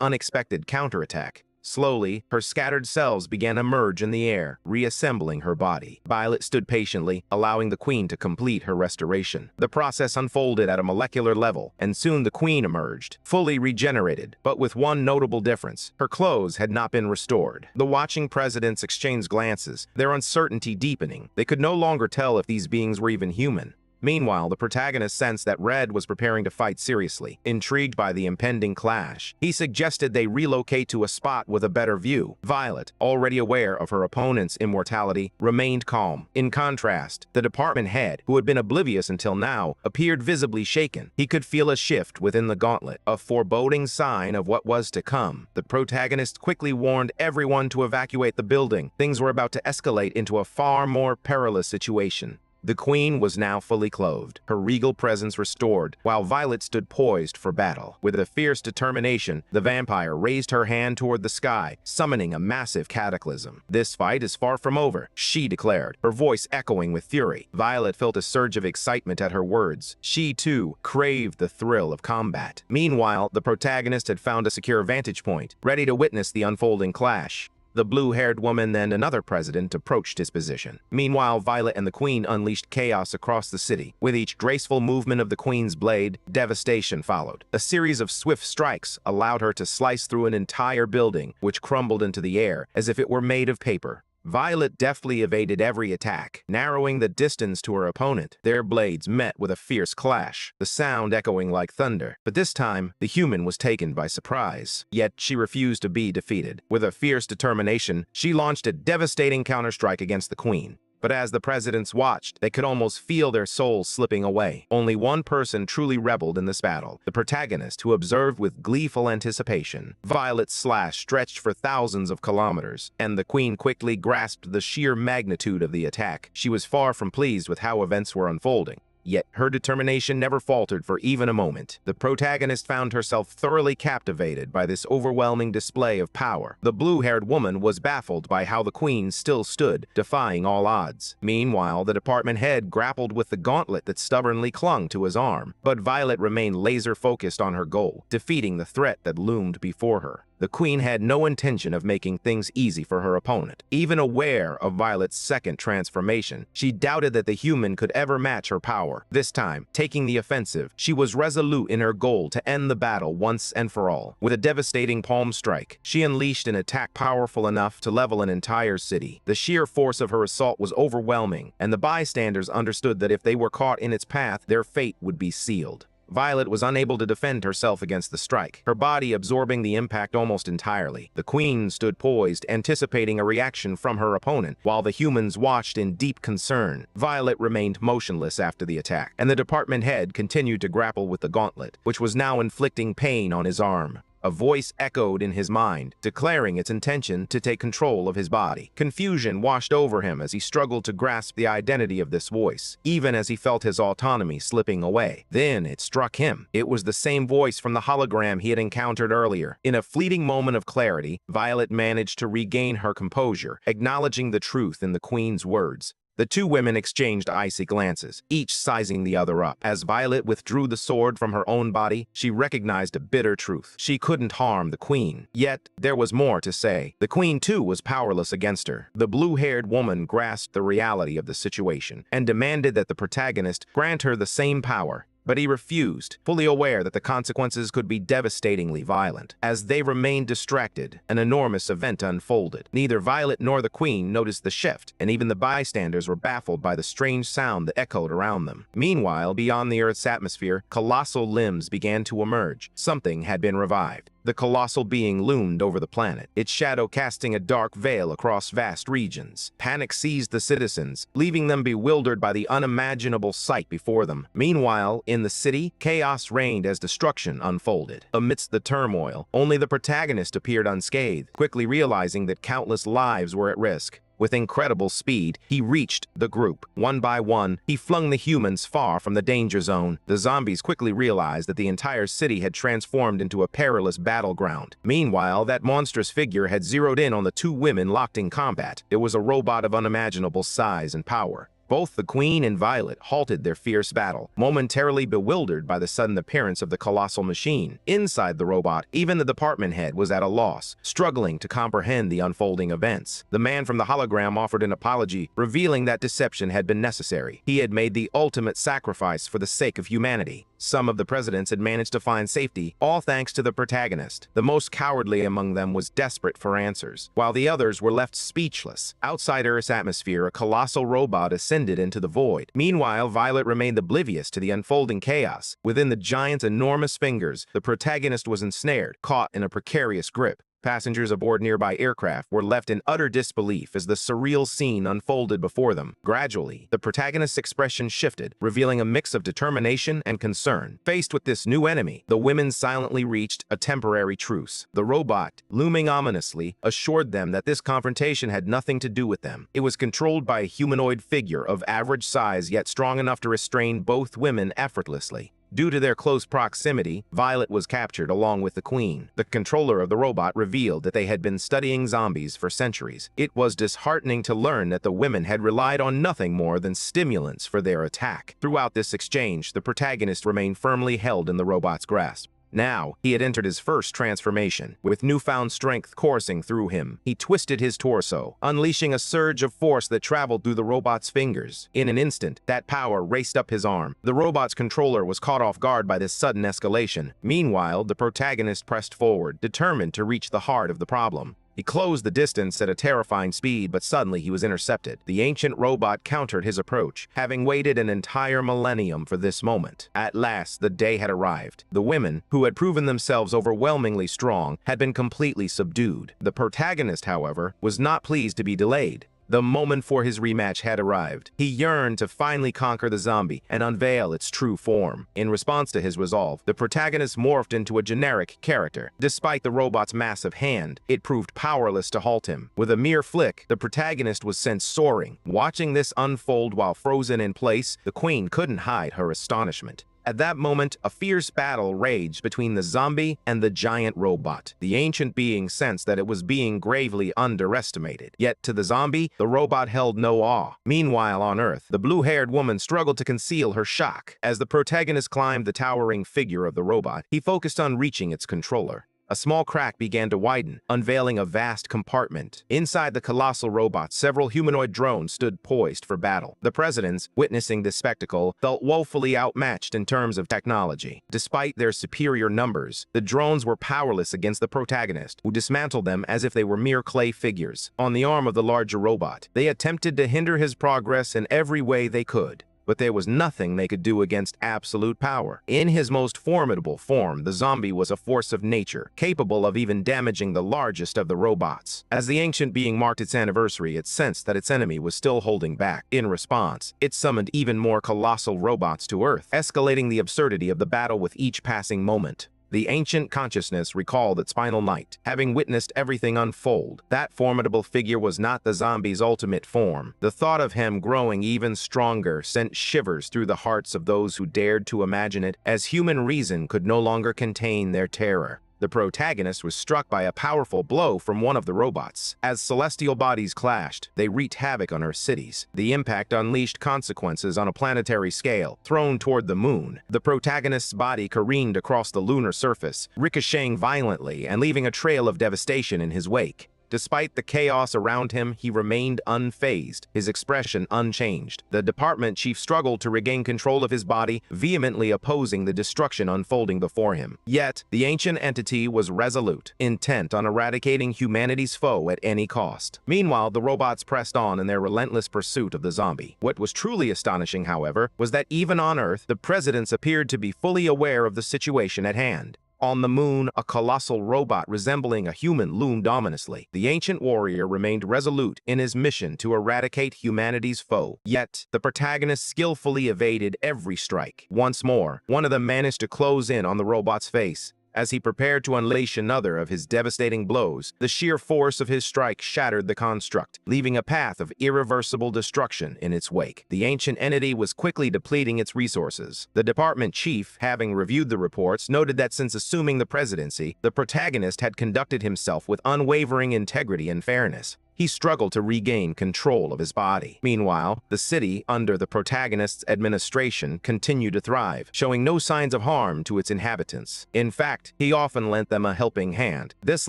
unexpected counterattack. Slowly, her scattered cells began to merge in the air, reassembling her body. Violet stood patiently, allowing the queen to complete her restoration. The process unfolded at a molecular level, and soon the queen emerged, fully regenerated, but with one notable difference. Her clothes had not been restored. The watching presidents exchanged glances, their uncertainty deepening. They could no longer tell if these beings were even human. Meanwhile, the protagonist sensed that Red was preparing to fight seriously. Intrigued by the impending clash, he suggested they relocate to a spot with a better view. Violet, already aware of her opponent's immortality, remained calm. In contrast, the department head, who had been oblivious until now, appeared visibly shaken. He could feel a shift within the gauntlet, a foreboding sign of what was to come. The protagonist quickly warned everyone to evacuate the building. Things were about to escalate into a far more perilous situation. The queen was now fully clothed, her regal presence restored, while Violet stood poised for battle. With a fierce determination, the vampire raised her hand toward the sky, summoning a massive cataclysm. "This fight is far from over," she declared, her voice echoing with fury. Violet felt a surge of excitement at her words. She, too, craved the thrill of combat. Meanwhile, the protagonist had found a secure vantage point, ready to witness the unfolding clash. The blue-haired woman and another president approached his position. Meanwhile, Violet and the Queen unleashed chaos across the city. With each graceful movement of the Queen's blade, devastation followed. A series of swift strikes allowed her to slice through an entire building, which crumbled into the air as if it were made of paper. Violet deftly evaded every attack, narrowing the distance to her opponent. Their blades met with a fierce clash, the sound echoing like thunder. But this time, the human was taken by surprise. Yet she refused to be defeated. With a fierce determination, she launched a devastating counterstrike against the Queen. But as the presidents watched, they could almost feel their souls slipping away. Only one person truly rebelled in this battle, the protagonist, who observed with gleeful anticipation. Violet's slash stretched for thousands of kilometers, and the Queen quickly grasped the sheer magnitude of the attack. She was far from pleased with how events were unfolding. Yet her determination never faltered for even a moment. The protagonist found herself thoroughly captivated by this overwhelming display of power. The blue-haired woman was baffled by how the Queen still stood, defying all odds. Meanwhile, the department head grappled with the gauntlet that stubbornly clung to his arm. But Violet remained laser-focused on her goal, defeating the threat that loomed before her. The Queen had no intention of making things easy for her opponent. Even aware of Violet's second transformation, she doubted that the human could ever match her power. This time, taking the offensive, she was resolute in her goal to end the battle once and for all. With a devastating palm strike, she unleashed an attack powerful enough to level an entire city. The sheer force of her assault was overwhelming, and the bystanders understood that if they were caught in its path, their fate would be sealed. Violet was unable to defend herself against the strike, her body absorbing the impact almost entirely. The Queen stood poised, anticipating a reaction from her opponent, while the humans watched in deep concern. Violet remained motionless after the attack, and the department head continued to grapple with the gauntlet, which was now inflicting pain on his arm. A voice echoed in his mind, declaring its intention to take control of his body. Confusion washed over him as he struggled to grasp the identity of this voice, even as he felt his autonomy slipping away. Then it struck him. It was the same voice from the hologram he had encountered earlier. In a fleeting moment of clarity, Violet managed to regain her composure, acknowledging the truth in the Queen's words. The two women exchanged icy glances, each sizing the other up. As Violet withdrew the sword from her own body, she recognized a bitter truth. She couldn't harm the Queen. Yet, there was more to say. The Queen, too, was powerless against her. The blue-haired woman grasped the reality of the situation and demanded that the protagonist grant her the same power. But he refused, fully aware that the consequences could be devastatingly violent. As they remained distracted, an enormous event unfolded. Neither Violet nor the Queen noticed the shift, and even the bystanders were baffled by the strange sound that echoed around them. Meanwhile, beyond the Earth's atmosphere, colossal limbs began to emerge. Something had been revived. The colossal being loomed over the planet, its shadow casting a dark veil across vast regions. Panic seized the citizens, leaving them bewildered by the unimaginable sight before them. Meanwhile, in the city, chaos reigned as destruction unfolded. Amidst the turmoil, only the protagonist appeared unscathed, quickly realizing that countless lives were at risk. With incredible speed, he reached the group. One by one, he flung the humans far from the danger zone. The zombies quickly realized that the entire city had transformed into a perilous battleground. Meanwhile, that monstrous figure had zeroed in on the two women locked in combat. It was a robot of unimaginable size and power. Both the Queen and Violet halted their fierce battle, momentarily bewildered by the sudden appearance of the colossal machine. Inside the robot, even the department head was at a loss, struggling to comprehend the unfolding events. The man from the hologram offered an apology, revealing that deception had been necessary. He had made the ultimate sacrifice for the sake of humanity. Some of the presidents had managed to find safety, all thanks to the protagonist. The most cowardly among them was desperate for answers, while the others were left speechless. Outside Earth's atmosphere, a colossal robot ascended descended into the void. Meanwhile, Violet remained oblivious to the unfolding chaos. Within the giant's enormous fingers, the protagonist was ensnared, caught in a precarious grip. Passengers aboard nearby aircraft were left in utter disbelief as the surreal scene unfolded before them. Gradually, the protagonist's expression shifted, revealing a mix of determination and concern. Faced with this new enemy, the women silently reached a temporary truce. The robot, looming ominously, assured them that this confrontation had nothing to do with them. It was controlled by a humanoid figure of average size yet strong enough to restrain both women effortlessly. Due to their close proximity, Violet was captured along with the Queen. The controller of the robot revealed that they had been studying zombies for centuries. It was disheartening to learn that the women had relied on nothing more than stimulants for their attack. Throughout this exchange, the protagonist remained firmly held in the robot's grasp. Now, he had entered his first transformation. With newfound strength coursing through him, he twisted his torso, unleashing a surge of force that traveled through the robot's fingers. In an instant, that power raced up his arm. The robot's controller was caught off guard by this sudden escalation. Meanwhile, the protagonist pressed forward, determined to reach the heart of the problem. He closed the distance at a terrifying speed, but suddenly he was intercepted. The ancient robot countered his approach, having waited an entire millennium for this moment. At last, the day had arrived. The women, who had proven themselves overwhelmingly strong, had been completely subdued. The protagonist, however, was not pleased to be delayed. The moment for his rematch had arrived. He yearned to finally conquer the zombie and unveil its true form. In response to his resolve, the protagonist morphed into a generic character. Despite the robot's massive hand, it proved powerless to halt him. With a mere flick, the protagonist was sent soaring. Watching this unfold while frozen in place, the Queen couldn't hide her astonishment. At that moment, a fierce battle raged between the zombie and the giant robot. The ancient being sensed that it was being gravely underestimated. Yet to the zombie, the robot held no awe. Meanwhile, on Earth, the blue-haired woman struggled to conceal her shock. As the protagonist climbed the towering figure of the robot, he focused on reaching its controller. A small crack began to widen, unveiling a vast compartment. Inside the colossal robot, several humanoid drones stood poised for battle. The presidents, witnessing this spectacle, felt woefully outmatched in terms of technology. Despite their superior numbers, the drones were powerless against the protagonist, who dismantled them as if they were mere clay figures. On the arm of the larger robot, they attempted to hinder his progress in every way they could. But there was nothing they could do against absolute power. In his most formidable form, the zombie was a force of nature, capable of even damaging the largest of the robots. As the ancient being marked its anniversary, it sensed that its enemy was still holding back. In response, it summoned even more colossal robots to Earth, escalating the absurdity of the battle with each passing moment. The ancient consciousness recalled its final night, having witnessed everything unfold. That formidable figure was not the zombie's ultimate form. The thought of him growing even stronger sent shivers through the hearts of those who dared to imagine it, as human reason could no longer contain their terror. The protagonist was struck by a powerful blow from one of the robots. As celestial bodies clashed, they wreaked havoc on Earth's cities. The impact unleashed consequences on a planetary scale. Thrown toward the moon, the protagonist's body careened across the lunar surface, ricocheting violently and leaving a trail of devastation in his wake. Despite the chaos around him, he remained unfazed, his expression unchanged. The department chief struggled to regain control of his body, vehemently opposing the destruction unfolding before him. Yet, the ancient entity was resolute, intent on eradicating humanity's foe at any cost. Meanwhile, the robots pressed on in their relentless pursuit of the zombie. What was truly astonishing, however, was that even on Earth, the presidents appeared to be fully aware of the situation at hand. On the moon, a colossal robot resembling a human loomed ominously. The ancient warrior remained resolute in his mission to eradicate humanity's foe. Yet, the protagonist skillfully evaded every strike. Once more, one of them managed to close in on the robot's face. As he prepared to unleash another of his devastating blows, the sheer force of his strike shattered the construct, leaving a path of irreversible destruction in its wake. The ancient entity was quickly depleting its resources. The department chief, having reviewed the reports, noted that since assuming the presidency, the protagonist had conducted himself with unwavering integrity and fairness. He struggled to regain control of his body. Meanwhile, the city, under the protagonist's administration, continued to thrive, showing no signs of harm to its inhabitants. In fact, he often lent them a helping hand. This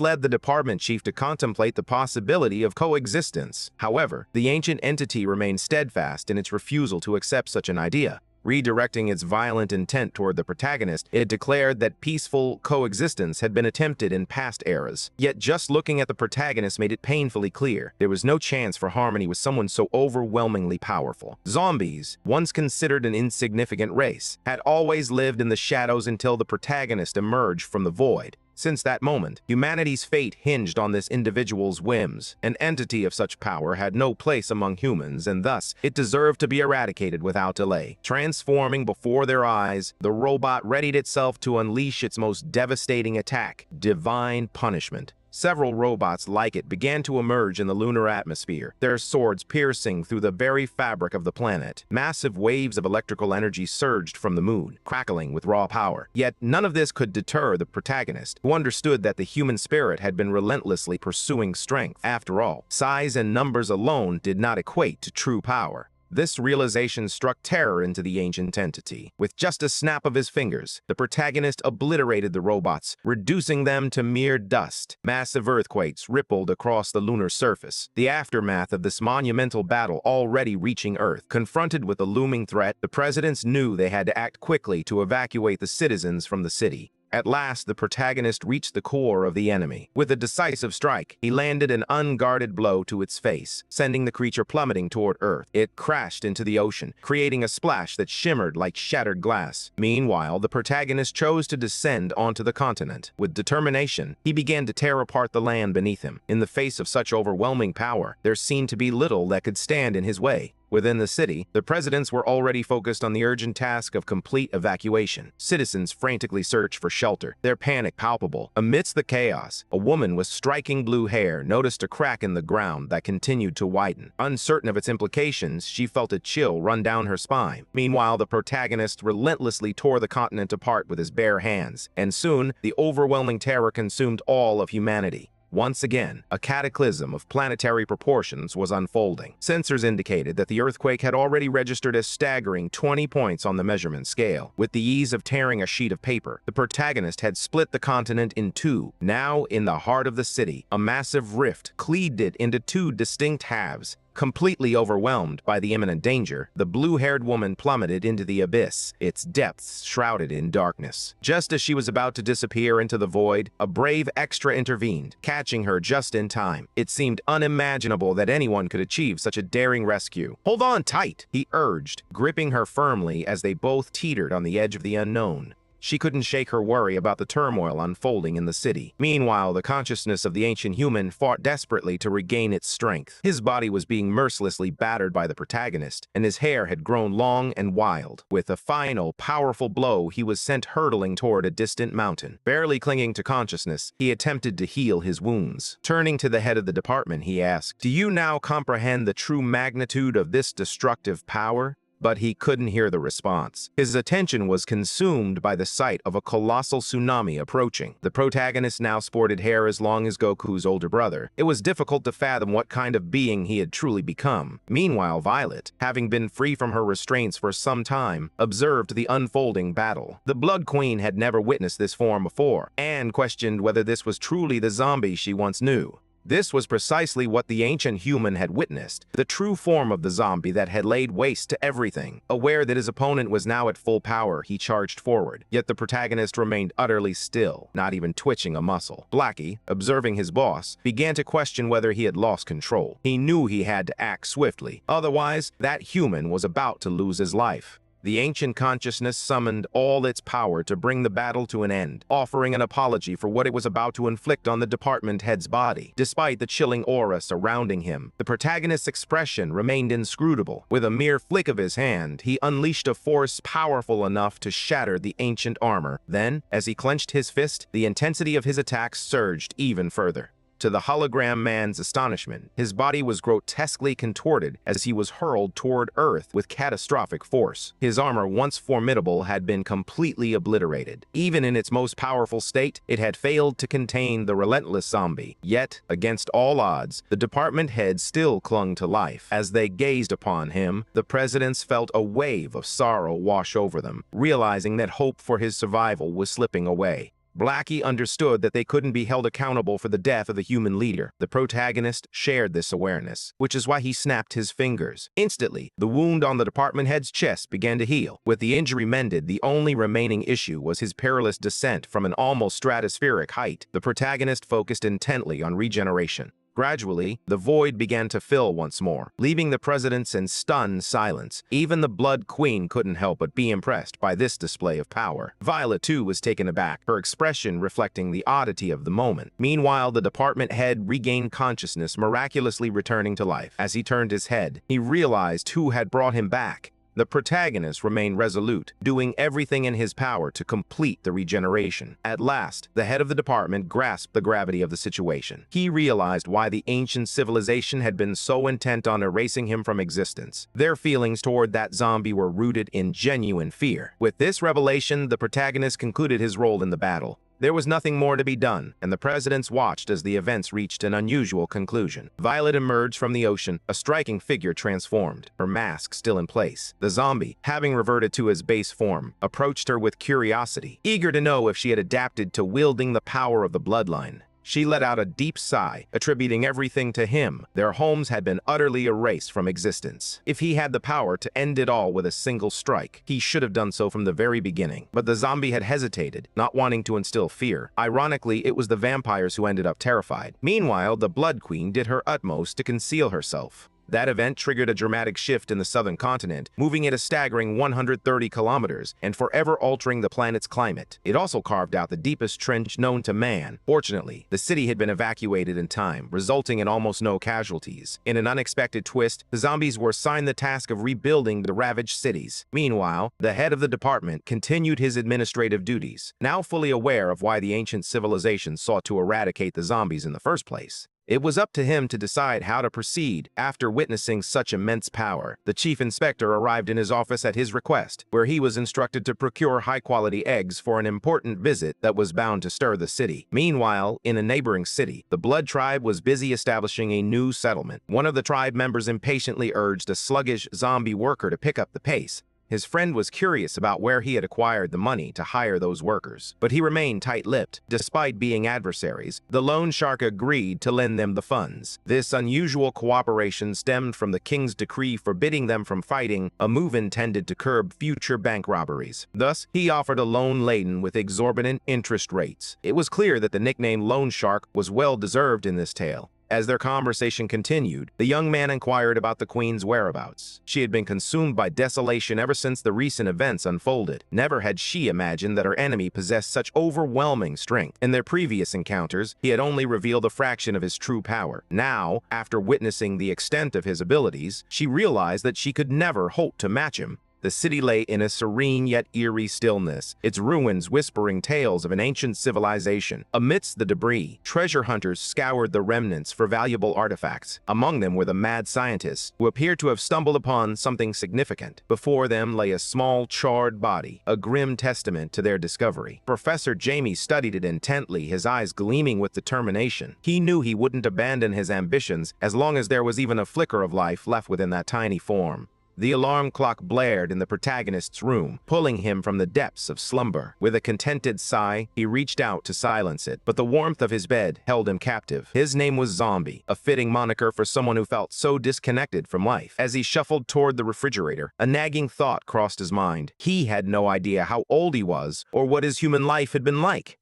led the department chief to contemplate the possibility of coexistence. However, the ancient entity remained steadfast in its refusal to accept such an idea. Redirecting its violent intent toward the protagonist, it declared that peaceful coexistence had been attempted in past eras. Yet just looking at the protagonist made it painfully clear there was no chance for harmony with someone so overwhelmingly powerful. Zombies, once considered an insignificant race, had always lived in the shadows until the protagonist emerged from the void. Since that moment, humanity's fate hinged on this individual's whims. An entity of such power had no place among humans, and thus it deserved to be eradicated without delay. Transforming before their eyes, the robot readied itself to unleash its most devastating attack: divine punishment. Several robots like it began to emerge in the lunar atmosphere, their swords piercing through the very fabric of the planet. Massive waves of electrical energy surged from the moon, crackling with raw power. Yet none of this could deter the protagonist, who understood that the human spirit had been relentlessly pursuing strength. After all, size and numbers alone did not equate to true power. This realization struck terror into the ancient entity. With just a snap of his fingers, the protagonist obliterated the robots, reducing them to mere dust. Massive earthquakes rippled across the lunar surface, the aftermath of this monumental battle already reaching Earth. Confronted with the looming threat, the presidents knew they had to act quickly to evacuate the citizens from the city. At last, the protagonist reached the core of the enemy. With a decisive strike, he landed an unguarded blow to its face, sending the creature plummeting toward Earth. It crashed into the ocean, creating a splash that shimmered like shattered glass. Meanwhile, the protagonist chose to descend onto the continent. With determination, he began to tear apart the land beneath him. In the face of such overwhelming power, there seemed to be little that could stand in his way. Within the city, the presidents were already focused on the urgent task of complete evacuation. Citizens frantically searched for shelter, their panic palpable. Amidst the chaos, a woman with striking blue hair noticed a crack in the ground that continued to widen. Uncertain of its implications, she felt a chill run down her spine. Meanwhile, the protagonist relentlessly tore the continent apart with his bare hands, and soon, the overwhelming terror consumed all of humanity. Once again, a cataclysm of planetary proportions was unfolding. Sensors indicated that the earthquake had already registered a staggering 20 points on the measurement scale. With the ease of tearing a sheet of paper, the protagonist had split the continent in two. Now, in the heart of the city, a massive rift cleaved it into two distinct halves. Completely overwhelmed by the imminent danger, the blue-haired woman plummeted into the abyss, its depths shrouded in darkness. Just as she was about to disappear into the void, a brave extra intervened, catching her just in time. It seemed unimaginable that anyone could achieve such a daring rescue. "Hold on tight," he urged, gripping her firmly as they both teetered on the edge of the unknown. She couldn't shake her worry about the turmoil unfolding in the city. Meanwhile, the consciousness of the ancient human fought desperately to regain its strength. His body was being mercilessly battered by the protagonist, and his hair had grown long and wild. With a final, powerful blow, he was sent hurtling toward a distant mountain. Barely clinging to consciousness, he attempted to heal his wounds. Turning to the head of the department, he asked, "Do you now comprehend the true magnitude of this destructive power?" But he couldn't hear the response. His attention was consumed by the sight of a colossal tsunami approaching. The protagonist now sported hair as long as Goku's older brother. It was difficult to fathom what kind of being he had truly become. Meanwhile, Violet, having been free from her restraints for some time, observed the unfolding battle. The Blood Queen had never witnessed this form before, and questioned whether this was truly the zombie she once knew. This was precisely what the ancient human had witnessed, the true form of the zombie that had laid waste to everything. Aware that his opponent was now at full power, he charged forward. Yet the protagonist remained utterly still, not even twitching a muscle. Blackie, observing his boss, began to question whether he had lost control. He knew he had to act swiftly. Otherwise, that human was about to lose his life. The ancient consciousness summoned all its power to bring the battle to an end, offering an apology for what it was about to inflict on the department head's body. Despite the chilling aura surrounding him, the protagonist's expression remained inscrutable. With a mere flick of his hand, he unleashed a force powerful enough to shatter the ancient armor. Then, as he clenched his fist, the intensity of his attack surged even further. To the hologram man's astonishment, his body was grotesquely contorted as he was hurled toward Earth with catastrophic force. His armor, once formidable, had been completely obliterated. Even in its most powerful state, it had failed to contain the relentless zombie. Yet, against all odds, the department head still clung to life. As they gazed upon him, the presidents felt a wave of sorrow wash over them, realizing that hope for his survival was slipping away. Blackie understood that they couldn't be held accountable for the death of the human leader. The protagonist shared this awareness, which is why he snapped his fingers. Instantly, the wound on the department head's chest began to heal. With the injury mended, the only remaining issue was his perilous descent from an almost stratospheric height. The protagonist focused intently on regeneration. Gradually, the void began to fill once more, leaving the presidents in stunned silence. Even the Blood Queen couldn't help but be impressed by this display of power. Violet, too, was taken aback, her expression reflecting the oddity of the moment. Meanwhile, the department head regained consciousness, miraculously returning to life. As he turned his head, he realized who had brought him back. The protagonist remained resolute, doing everything in his power to complete the regeneration. At last, the head of the department grasped the gravity of the situation. He realized why the ancient civilization had been so intent on erasing him from existence. Their feelings toward that zombie were rooted in genuine fear. With this revelation, the protagonist concluded his role in the battle. There was nothing more to be done, and the presidents watched as the events reached an unusual conclusion. Violet emerged from the ocean, a striking figure transformed, her mask still in place. The zombie, having reverted to his base form, approached her with curiosity, eager to know if she had adapted to wielding the power of the bloodline. She let out a deep sigh, attributing everything to him. Their homes had been utterly erased from existence. If he had the power to end it all with a single strike, he should have done so from the very beginning. But the zombie had hesitated, not wanting to instill fear. Ironically, it was the vampires who ended up terrified. Meanwhile, the Blood Queen did her utmost to conceal herself. That event triggered a dramatic shift in the southern continent, moving it a staggering 130 kilometers and forever altering the planet's climate. It also carved out the deepest trench known to man. Fortunately, the city had been evacuated in time, resulting in almost no casualties. In an unexpected twist, the zombies were assigned the task of rebuilding the ravaged cities. Meanwhile, the head of the department continued his administrative duties, now fully aware of why the ancient civilization sought to eradicate the zombies in the first place. It was up to him to decide how to proceed. After witnessing such immense power, the chief inspector arrived in his office at his request, where he was instructed to procure high-quality eggs for an important visit that was bound to stir the city. Meanwhile, in a neighboring city, the Blood Tribe was busy establishing a new settlement. One of the tribe members impatiently urged a sluggish zombie worker to pick up the pace. His friend was curious about where he had acquired the money to hire those workers, but he remained tight-lipped. Despite being adversaries, the loan shark agreed to lend them the funds. This unusual cooperation stemmed from the king's decree forbidding them from fighting, a move intended to curb future bank robberies. Thus, he offered a loan laden with exorbitant interest rates. It was clear that the nickname Loan Shark was well-deserved in this tale. As their conversation continued, the young man inquired about the queen's whereabouts. She had been consumed by desolation ever since the recent events unfolded. Never had she imagined that her enemy possessed such overwhelming strength. In their previous encounters, he had only revealed a fraction of his true power. Now, after witnessing the extent of his abilities, she realized that she could never hope to match him. The city lay in a serene yet eerie stillness, its ruins whispering tales of an ancient civilization. Amidst the debris, treasure hunters scoured the remnants for valuable artifacts. Among them were the mad scientists, who appeared to have stumbled upon something significant. Before them lay a small, charred body, a grim testament to their discovery. Professor Jamie studied it intently, his eyes gleaming with determination. He knew he wouldn't abandon his ambitions as long as there was even a flicker of life left within that tiny form. The alarm clock blared in the protagonist's room, pulling him from the depths of slumber. With a contented sigh, he reached out to silence it, but the warmth of his bed held him captive. His name was Zombie, a fitting moniker for someone who felt so disconnected from life. As he shuffled toward the refrigerator, a nagging thought crossed his mind. He had no idea how old he was or what his human life had been like.